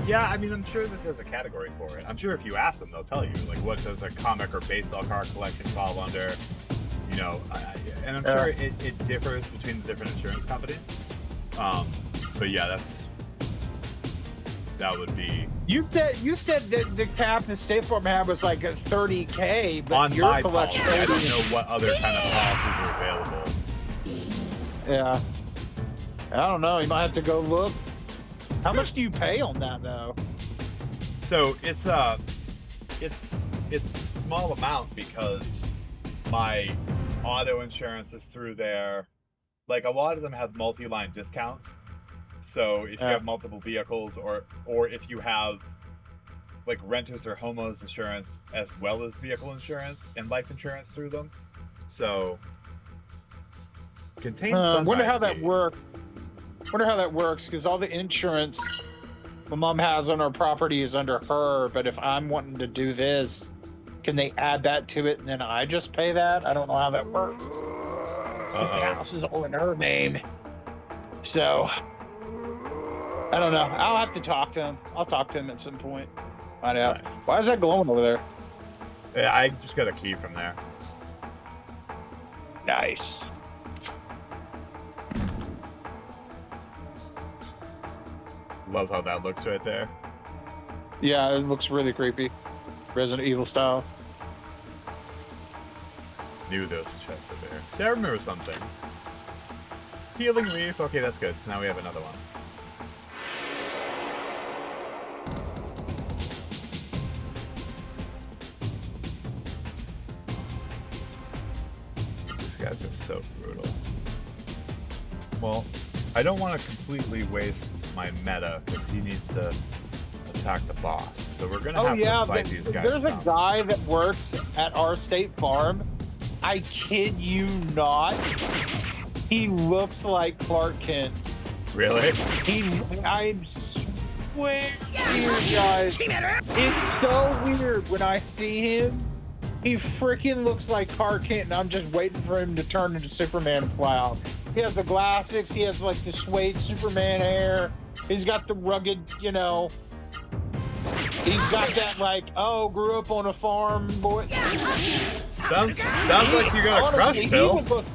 Yeah, I mean, I'm sure that there's a category for it. I'm sure if you ask them, they'll tell you. Like, what does a comic or baseball card collection fall under? You know, and I'm sure it differs between the different insurance companies. But yeah, that would be. You said that the cap the State Farm had was like a $30K, but on your my collection. policy. I don't know what other kind of policies are available. Yeah, I don't know. You might have to go look. How much do you pay on that though? So it's a small amount because my auto insurance is through there. Like, a lot of them have multi-line discounts. So if you have multiple vehicles, or if you have like renters or homeowners insurance as well as vehicle insurance and life insurance through them. So contains some. Wonder how that works. Wonder how that works, because all the insurance my mom has on her property is under her, but if I'm wanting to do this, can they add that to it and then I just pay that? I don't know how that works. The house is all in her name. So I don't know. I'll have to talk to him. I'll talk to him at some point. Find out. Right. Why is that glowing over there? Yeah, I just got a key from there. Nice. Love how that looks right there. Yeah, it looks really creepy. Resident Evil style. Knew there was a chest over there. Yeah, I remember some things. Healing leaf. Okay, that's good. So now we have another one. These guys are so brutal. Well, I don't want to completely waste my meta because he needs to attack the boss. So we're gonna have to fight these guys. There's a guy that works at our state farm. I kid you not. He looks like Clark Kent. Really? I swear to you guys, it's so weird when I see him. He freaking looks like Clark Kent, and I'm just waiting for him to turn into Superman and fly out. He has the glasses. He has like the suede Superman hair. He's got the rugged, you know. He's got that like, oh, grew up on a farm, boy. Sounds like you got a crush, Phil.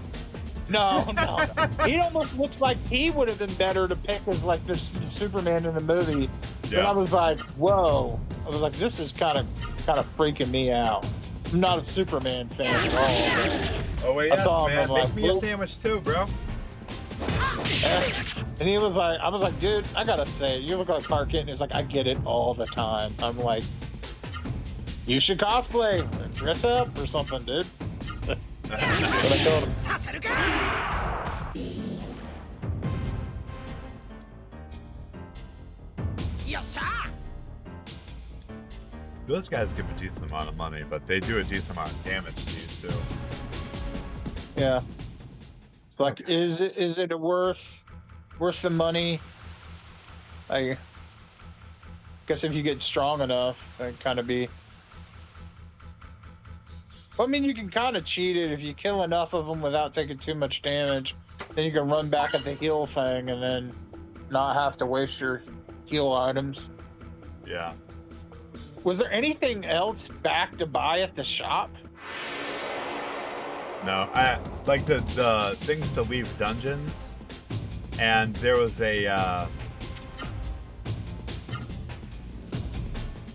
No. He almost looks like he would have been better to pick as like the Superman in the movie. Yeah. And I was like, whoa. I was like, this is kind of freaking me out. I'm not a Superman fan at all. Oh wait, yes, man. Make me a sandwich too, bro. And he was like, I was like, dude, I gotta say, you look like Clark Kent. And he's like, I get it all the time. I'm like, you should cosplay, dress up or something, dude. But I told him. Those guys give a decent amount of money, but they do a decent amount of damage to you too. Yeah. It's like, okay. Is it worth the money? I guess if you get strong enough, it'd kind of be. I mean, you can kind of cheat it if you kill enough of them without taking too much damage. Then you can run back at the heal thing and then not have to waste your heal items. Yeah. Was there anything else back to buy at the shop? No, I like the things to leave dungeons, and there was a.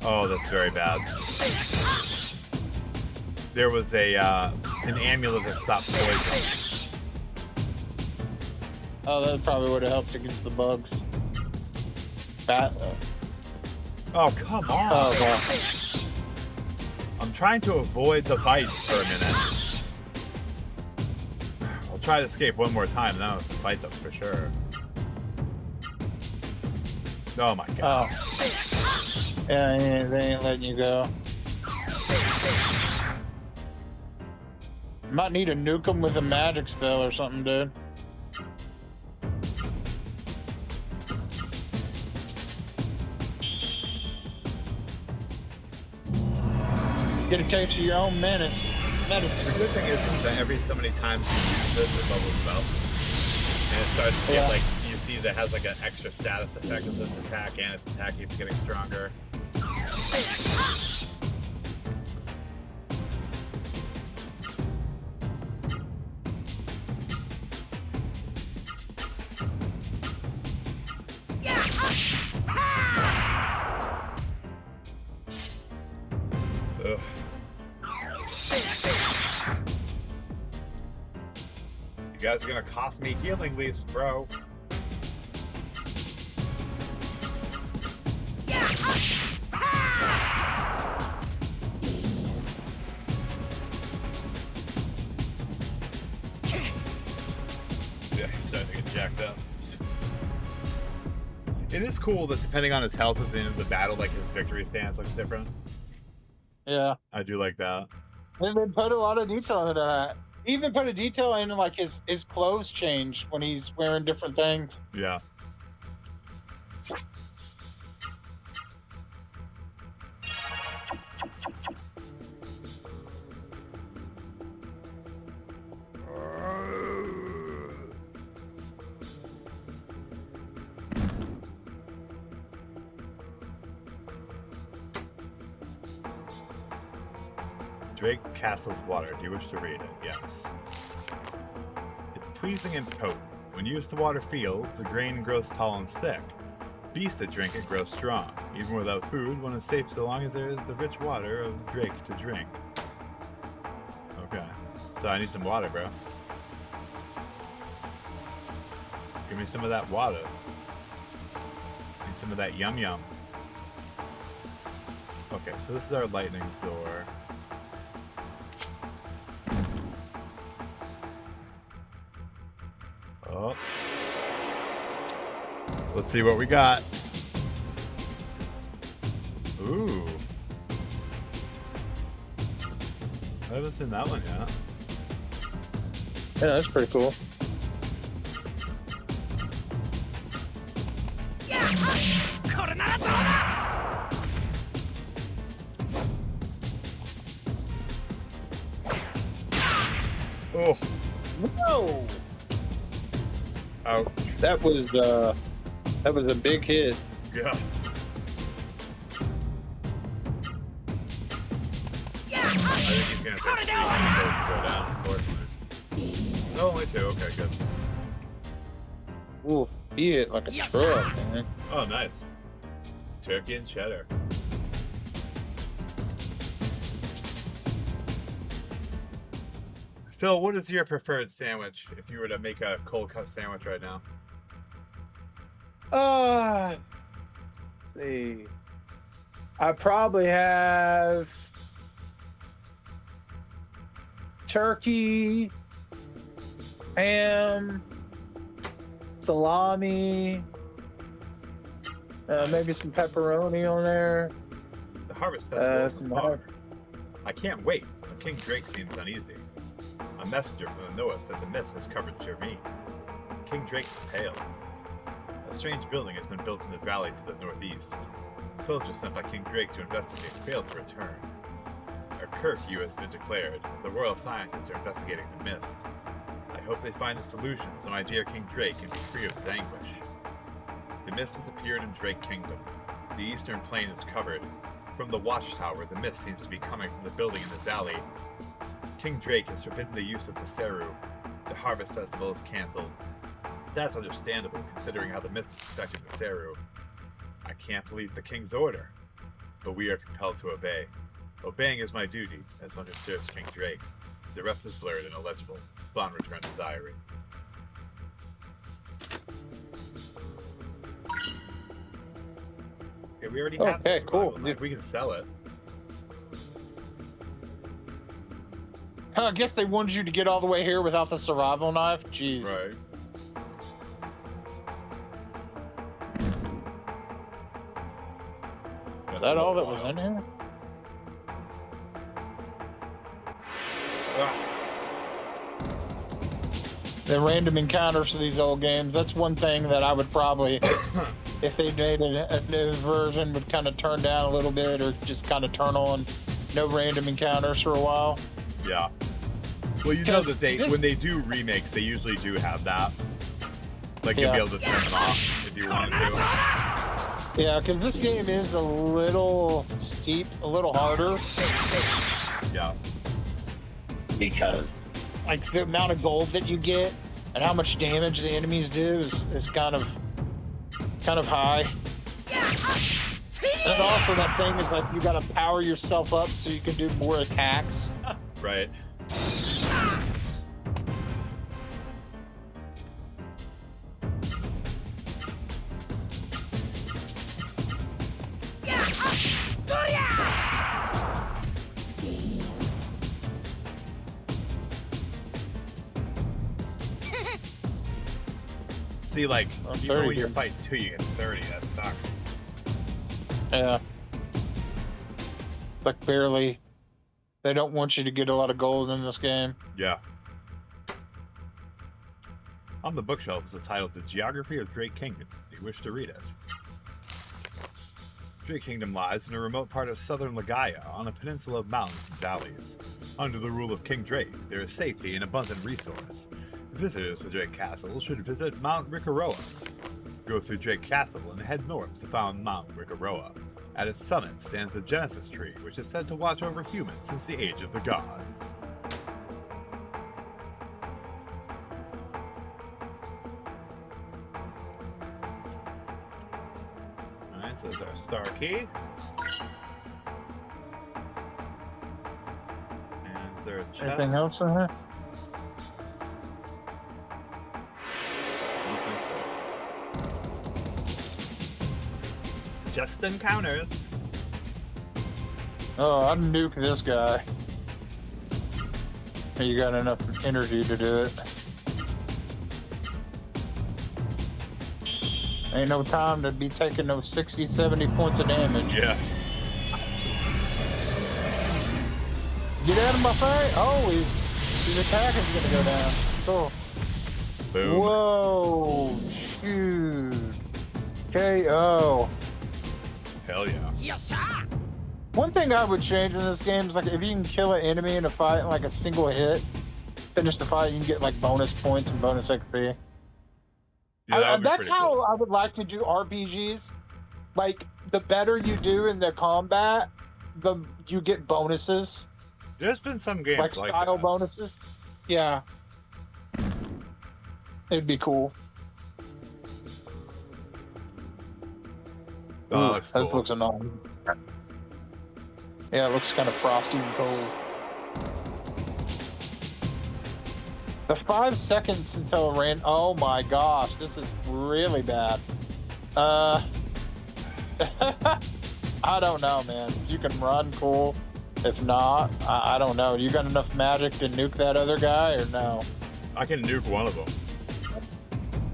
Oh, that's very bad. There was a an amulet that stopped poison. Oh, that probably would have helped against the bugs. Oh, come on. Oh, wow. I'm trying to avoid the bites for a minute. I'll try to escape one more time, and then I'll fight them for sure. Oh my god. Oh. Yeah, they ain't letting you go. Might need to nuke them with a magic spell or something, dude. Get a taste of your own medicine. The good thing is that every so many times you use this, it levels up. And it starts to get like, you see that has like an extra status effect of this attack, and its attack keeps getting stronger. Ugh. You guys are gonna cost me healing leaves, bro. Yeah, he's starting to get jacked up. It is cool that depending on his health at the end of the battle, like his victory stance looks different. Yeah. I do like that. And they put a lot of detail into that. Even put a detail in like his clothes change when he's wearing different things. Yeah. Drake Castle's Water. Do you wish to read it? Yes. It's pleasing and potent. When used to water fields, the grain grows tall and thick. Beasts that drink it grow strong. Even without food, one is safe so long as there is the rich water of Drake to drink. Okay. So I need some water, bro. Give me some of that water. Need some of that yum yum. Okay, so this is our lightning door. Oh. Let's see what we got. Ooh. I haven't seen that one yet. Yeah, that's pretty cool. Oh. Whoa! Oh. That was a big hit. Yeah. I think he's gonna take 3 kills to go down, unfortunately. No, only 2. Okay, good. Ooh, he hit like a truck, man. Oh, nice. Turkey and cheddar. Phil, what is your preferred sandwich if you were to make a cold cut sandwich right now? Let's see. I probably have turkey, ham, salami, maybe some pepperoni on there. The Harvest Festival is some fun. I can't wait. King Drake seems uneasy. A messenger from the north said the mist has covered Jermaine. King Drake is pale. A strange building has been built in the valley to the northeast. Soldiers sent by King Drake to investigate failed to return. A curfew has been declared. The royal scientists are investigating the mist. I hope they find a solution so my dear King Drake can be free of his anguish. The mist has appeared in Drake Kingdom. The eastern plain is covered. From the watchtower, the mist seems to be coming from the building in the valley. King Drake has forbidden the use of the Seru. The Harvest Festival is cancelled. That's understandable, considering how the mist is affecting the Seru. I can't believe the King's order, but we are compelled to obey. Obeying is my duty, as under serves King Drake. The rest is blurred and illegible. Bond returns to diary. Okay, we already have Okay, the cool. survival knife. We can sell it. I guess they wanted you to get all the way here without the survival knife. Jeez. Right. Is that all that was in here? The random encounters of these old games, that's one thing that I would probably, if they made a new version, would kind of turn down a little bit or just kind of turn on no random encounters for a while. Yeah. Well, you know that when they do remakes, they usually do have that. Like, you'll be able to turn them off if you wanted to. Yeah, because this game is a little steep, a little harder. Yeah. Because, like, the amount of gold that you get and how much damage the enemies do is kind of high. And also that thing is like you gotta power yourself up so you can do more attacks. Right. See, like, even when you're fighting 2, you get 30. That sucks. Yeah. Like, barely. They don't want you to get a lot of gold in this game. Yeah. On the bookshelf is the title The Geography of Drake Kingdom. If you wish to read it. Drake Kingdom lies in a remote part of southern Legaia, on a peninsula of mountains and valleys. Under the rule of King Drake, there is safety and abundant resource. Visitors to Drake Castle should visit Mount Rikaroa. Go through Drake Castle and head north to find Mount Rikaroa. At its summit stands the Genesis Tree, which is said to watch over humans since the Age of the Gods. Alright, so there's our star key. And is there a chest? Anything else in here? Just encounters. Oh, I'd nuke this guy. You got enough energy to do it. Ain't no time to be taking those 60, 70 points of damage. Yeah. Get out of my face! Oh, his attack is gonna go down. Cool. Boom. Whoa! Shoot! KO. Hell yeah. One thing I would change in this game is like if you can kill an enemy in a fight in like a single hit, finish the fight, you can get like bonus points and bonus XP. Yeah, That's how cool. I would like to do RPGs. Like the better you do in the combat, you get bonuses. There's been some games like style that. bonuses. Yeah, it'd be cool. Oh, Ooh, that looks annoying. Yeah, it looks kind of frosty and cold. The 5 seconds until it ran. Oh my gosh, this is really bad. I don't know, man. If you can run, cool. If not, I don't know. You got enough magic to nuke that other guy, or no? I can nuke one of them.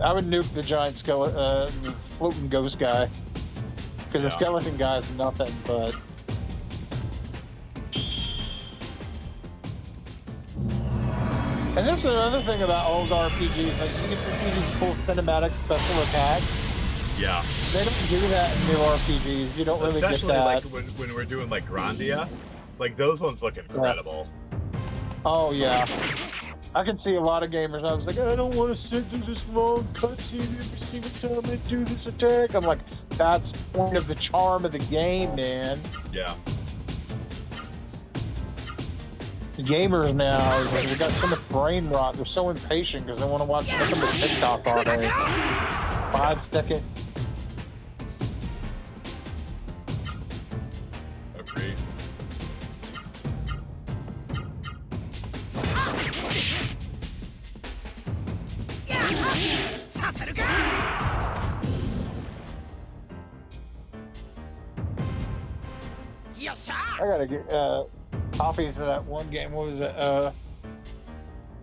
I would nuke the giant skeleton, floating ghost guy. Because the skeleton guy is nothing but. And this is another thing about old RPGs. Like, you get to see these cool cinematic special attacks. Yeah. They don't do that in new RPGs. You don't really get Especially that. like when we're doing like Grandia. Like those ones look incredible. Yeah. Oh, yeah. I can see a lot of gamers. I was like, I don't want to sit through this long cutscene every single time I do this attack. I'm like, that's part of the charm of the game, man. Yeah. The gamers now is like, they got so much brain rot. They're so impatient because they want to watch nothing but TikTok all day. 5 second. Agreed. I gotta get copies of that one game. What was it?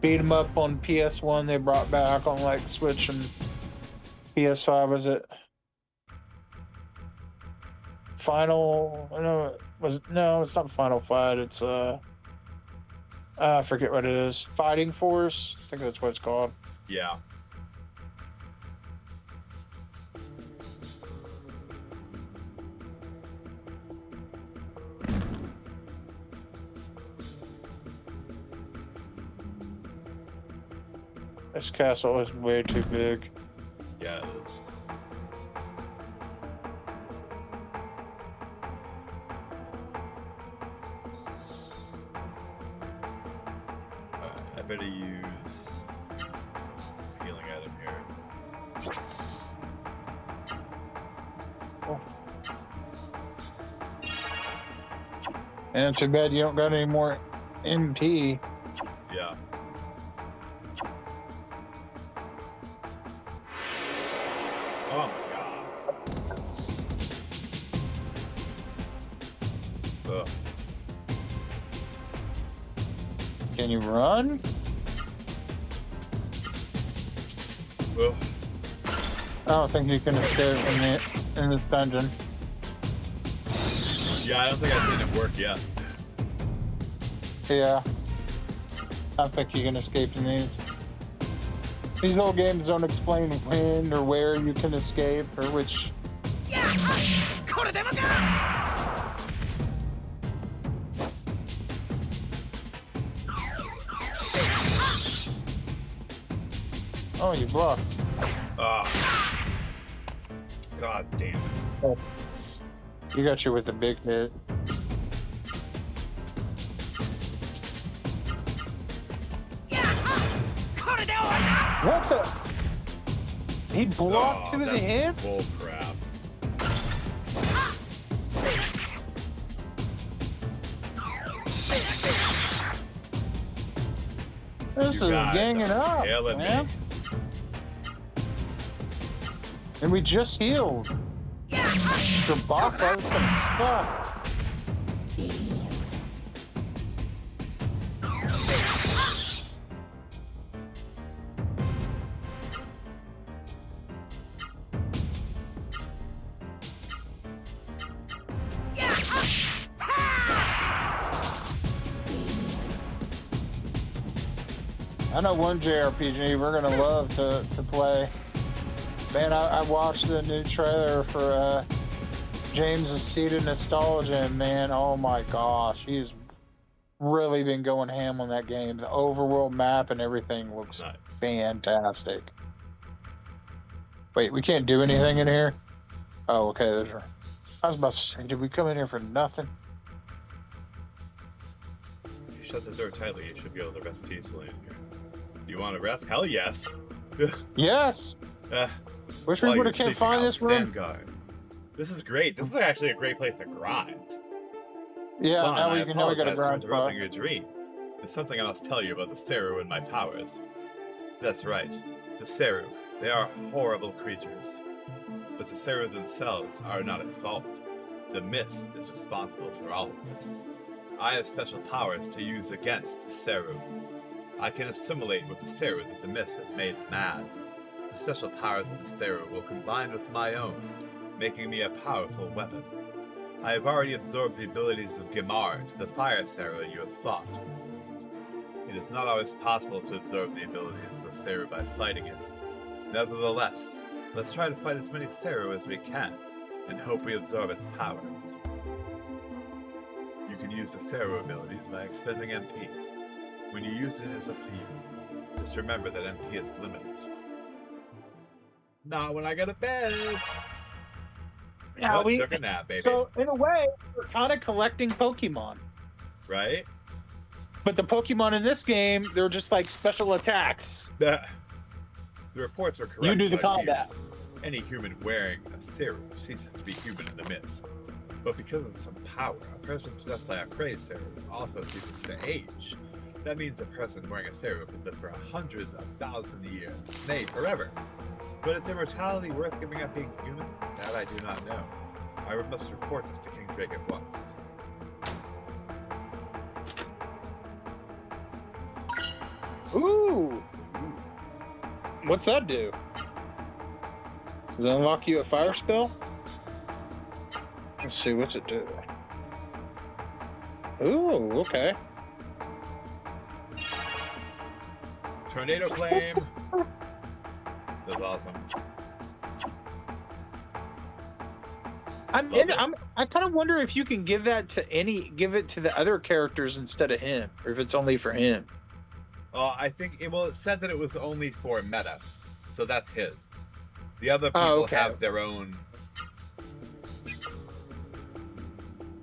Beat 'em up on PS1. They brought back on like Switch and PS5. Was it Final? No, it's not Final Fight. It's I forget what it is. Fighting Force. I think that's what it's called. Yeah. This castle is way too big. Yeah, it is. I better use healing item here. Oh. And too bad you don't got any more MP. Yeah. Oh my god. Ugh. Can you run? Ugh. I don't think you can escape in this dungeon. Yeah, I don't think I've seen it work yet. Yeah. I don't think you can escape in these. These old games don't explain when or where you can escape or which. Oh, you blocked. Ah. God damn it. Oh. You got you with a big hit. What the? He blocked 2 of the hits? Bull crap. This is ganging up, man. And we just healed. The boss fight was gonna suck. I know one JRPG we're gonna love to play. Man, I watched the new trailer for James' Seed of Nostalgia, and man, oh my gosh, he's really been going ham on that game. The overworld map and everything looks Nice. fantastic. Wait, we can't do anything in here? Oh, okay. I was about to say, did we come in here for nothing? If you shut the door tightly, you should be able to rest peacefully in here. Do you want to rest? Hell yes. Yes. Wish we While would you're have can't sleeping, find I'll this room. stand guard. This is great. This is actually a great place to grind. Yeah, Vaughn, now I we got a apologize for grind spot. interrupting your dream. There's something I must tell you about the Seru and my powers. That's right. The Seru. They are horrible creatures. But the Seru themselves are not at fault. The mist is responsible for all of this. I have special powers to use against the Seru. I can assimilate with the Seru that the mist has made mad. The special powers of the Seru will combine with my own, making me a powerful weapon. I have already absorbed the abilities of Gimard, the fire Seru you have fought. It is not always possible to absorb the abilities of the Seru by fighting it. Nevertheless, let's try to fight as many Seru as we can, and hope we absorb its powers. You can use the Seru abilities by expending MP. When you use it, it's up to you. Just remember that MP is limited. Not when I go to bed! Yeah, Oh, took a nap, baby. So in a way, we're kind of collecting Pokemon. Right? But the Pokemon in this game, they're just like special attacks. The reports are correct. You do the but combat. Any human wearing a serum ceases to be human in the mist. But because of some power, a person possessed by a crazed serum also ceases to age. That means a person wearing a serum could live for hundreds of thousands of years, nay, forever. But is immortality worth giving up being human? That I do not know. I must report this to King Drake at once. Ooh! What's that do? Does it unlock you a fire spell? Let's see, what's it do? Ooh, okay. Tornado flame! That's awesome. I kind of wonder if you can give that to give it to the other characters instead of him, or if it's only for him. I think it said that it was only for meta, so that's his. The other people have their own.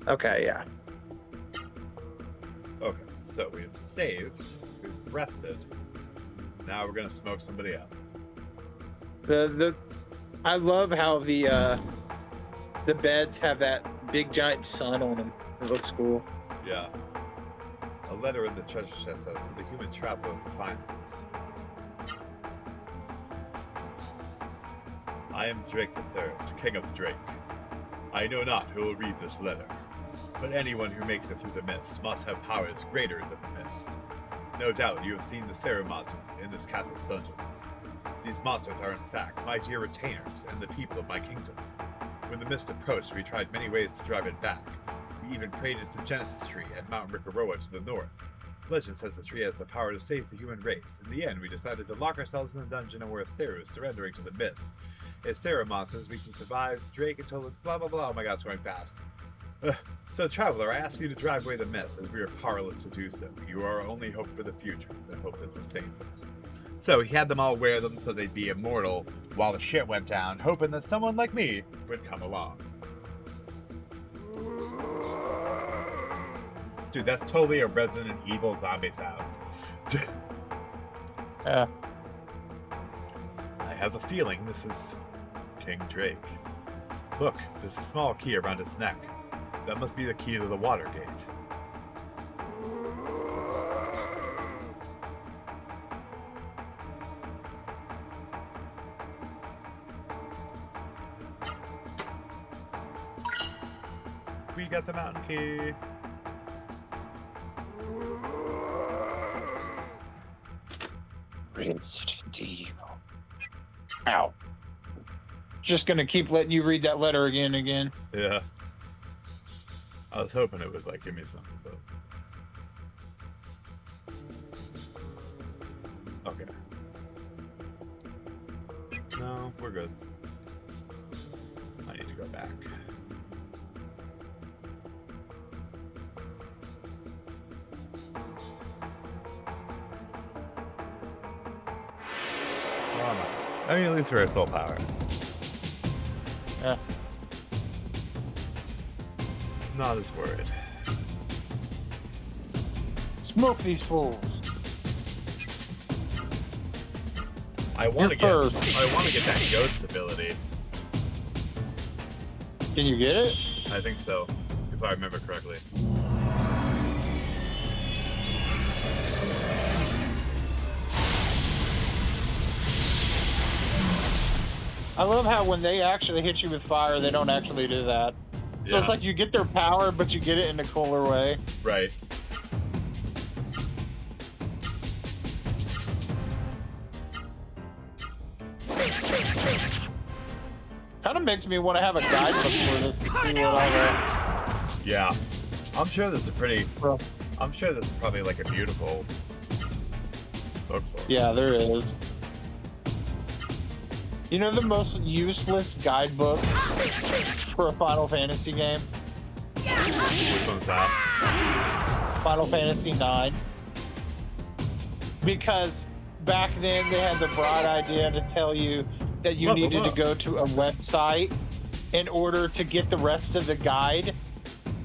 Okay, yeah. Okay, so we have saved, we've rested. Now we're gonna smoke somebody up. I love how the beds have that big giant sun on them. It looks cool. Yeah. A letter in the treasure chest says, so the human traveler finds this. I am Drake III, King of Drake. I know not who will read this letter, but anyone who makes it through the mist must have powers greater than the mist. No doubt you have seen the Seru monsters in this castle's dungeons. These monsters are in fact my dear retainers and the people of my kingdom. When the mist approached, we tried many ways to drive it back. We even prayed to the Genesis tree at Mount Rikaroa to the north. Legend says the tree has the power to save the human race. In the end, we decided to lock ourselves in the dungeon and we're Seru, surrendering to the mist. As Seru monsters, we can survive Drake until the blah blah blah. Oh my god, it's going fast. So, Traveler, I ask you to drive away the mist, as we are powerless to do so. You are our only hope for the future, the hope that sustains us. So he had them all wear them so they'd be immortal while the shit went down, hoping that someone like me would come along. Dude, that's totally a Resident Evil zombie sound. Yeah. I have a feeling this is King Drake. Look, there's a small key around his neck. That must be the key to the water gate. We got the mountain key. Resident Evil. Ow. Just gonna keep letting you read that letter again and again. Yeah. I was hoping it would give me something, but We're good. I need to go back. I mean, at least we're at full power. Yeah. Not as worried. Smoke these fools. I want to You're get. first. I want to get that ghost ability. Can you get it? I think so, if I remember correctly. I love how when they actually hit you with fire, they don't actually do that. So it's Yeah. like you get their power, but you get it in a cooler way. Right. Kind of makes me want to have a guidebook for this to see what all the... Yeah. I'm sure this is a pretty. Well, I'm sure this is probably like a beautiful book for it. yeah, there is. You know the most useless guidebook for a Final Fantasy game? Which one's that? Final Fantasy IX. Because back then they had the broad idea to tell you that you needed to go to a website in order to get the rest of the guide.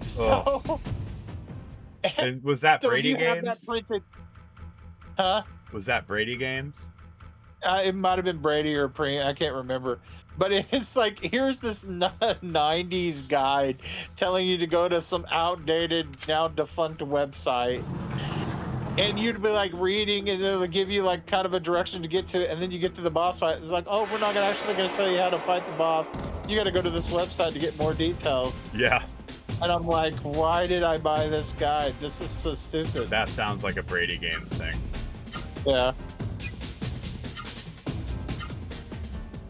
So, And was that so Brady you have Games? that printed. Huh? Was that Brady Games? It might have been Brady or Pre. I can't remember. But it's like, here's this 90s guide telling you to go to some outdated, now defunct website. And you'd be like reading, and it'll give you like kind of a direction to get to it. And then you get to the boss fight. It's like, oh, we're not actually going to tell you how to fight the boss. You got to go to this website to get more details. Yeah. And I'm like, why did I buy this guide? This is so stupid. That sounds like a Brady Games thing. Yeah.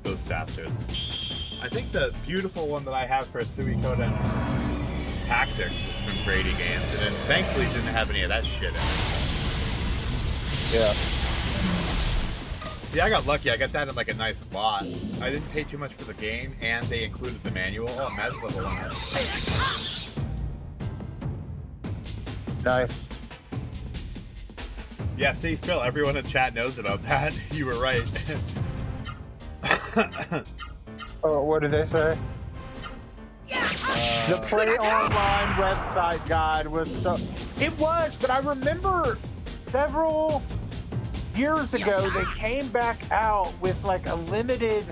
Those bastards. I think the beautiful one that I have for Suikoden Tactics is from Brady Games, and then thankfully didn't have any of that shit in it. Yeah. See, I got lucky. I got that in like a nice lot. I didn't pay too much for the game, and they included the manual. Oh, magic level 1. Nice. Yeah, see, Phil, everyone in chat knows about that. You were right. Oh, what did they say? The Play Online website guide was so... It was, but I remember several years ago they came back out with like a limited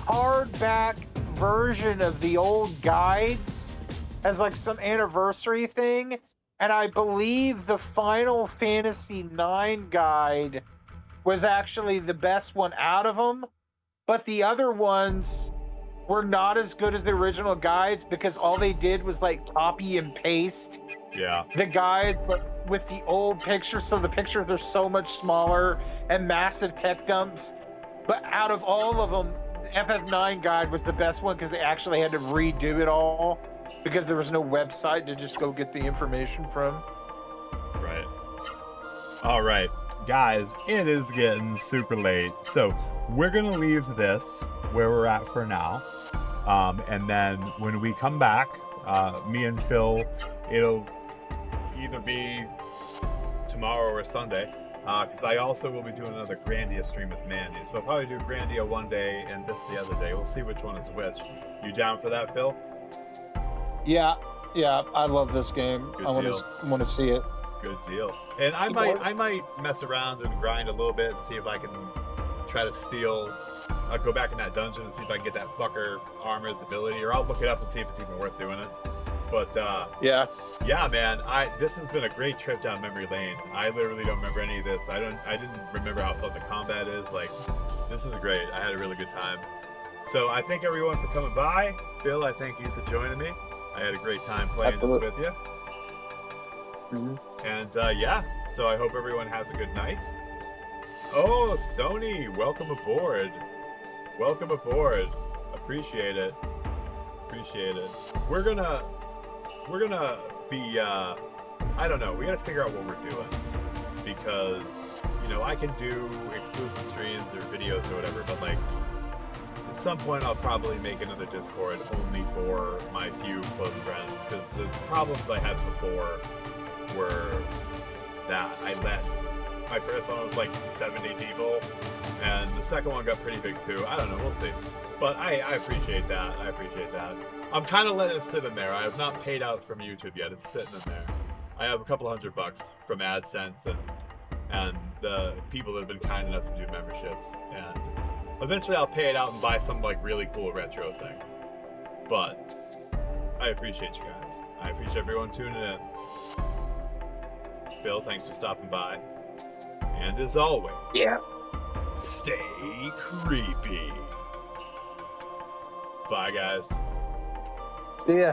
hardback version of the old guides as like some anniversary thing. And I believe the Final Fantasy IX guide was actually the best one out of them. But the other ones were not as good as the original guides because all they did was like copy and paste Yeah. the guides, but with the old pictures. So the pictures are so much smaller and massive tech dumps. But out of all of them, the FF9 guide was the best one because they actually had to redo it all because there was no website to just go get the information from. Right. All right, guys, it is getting super late. So we're going to leave this where we're at for now. And then when we come back, me and Phil, it'll either be tomorrow or Sunday. Because I also will be doing another Grandia stream with Mandy. So I'll probably do Grandia one day and this the other day. We'll see which one is which. You down for that, Phil? Yeah, I love this game. Good I want to see it. Good deal. And I might mess around and grind a little bit and see if I can try to steal. I'll go back in that dungeon and see if I can get that fucker armor's ability, or I'll look it up and see if it's even worth doing it. But Yeah. yeah, man, this has been a great trip down memory lane. I literally don't remember any of this. I didn't remember how fun the combat is. Like, this is great. I had a really good time. So I thank everyone for coming by. Phil, I thank you for joining me. I had a great time playing Absolutely. this with you. Mm-hmm. And yeah, so I hope everyone has a good night. Oh, Stony, welcome aboard. Welcome aboard. Appreciate it. Appreciate it. We're gonna be I don't know, we gotta figure out what we're doing. Because, you know, I can do exclusive streams or videos or whatever, but like some point I'll probably make another Discord only for my few close friends, because the problems I had before were that I let my first one was like 70 people, and the second one got pretty big too. I don't know, we'll see. But I appreciate that. I appreciate that. I'm kind of letting it sit in there. I have not paid out from YouTube yet. It's sitting in there. I have a couple $100 from AdSense and the people that have been kind enough to do memberships, and eventually I'll pay it out and buy some like really cool retro thing. But I appreciate you guys. I appreciate everyone tuning in. Phil, thanks for stopping by. And as always, stay creepy. Bye, guys. See ya.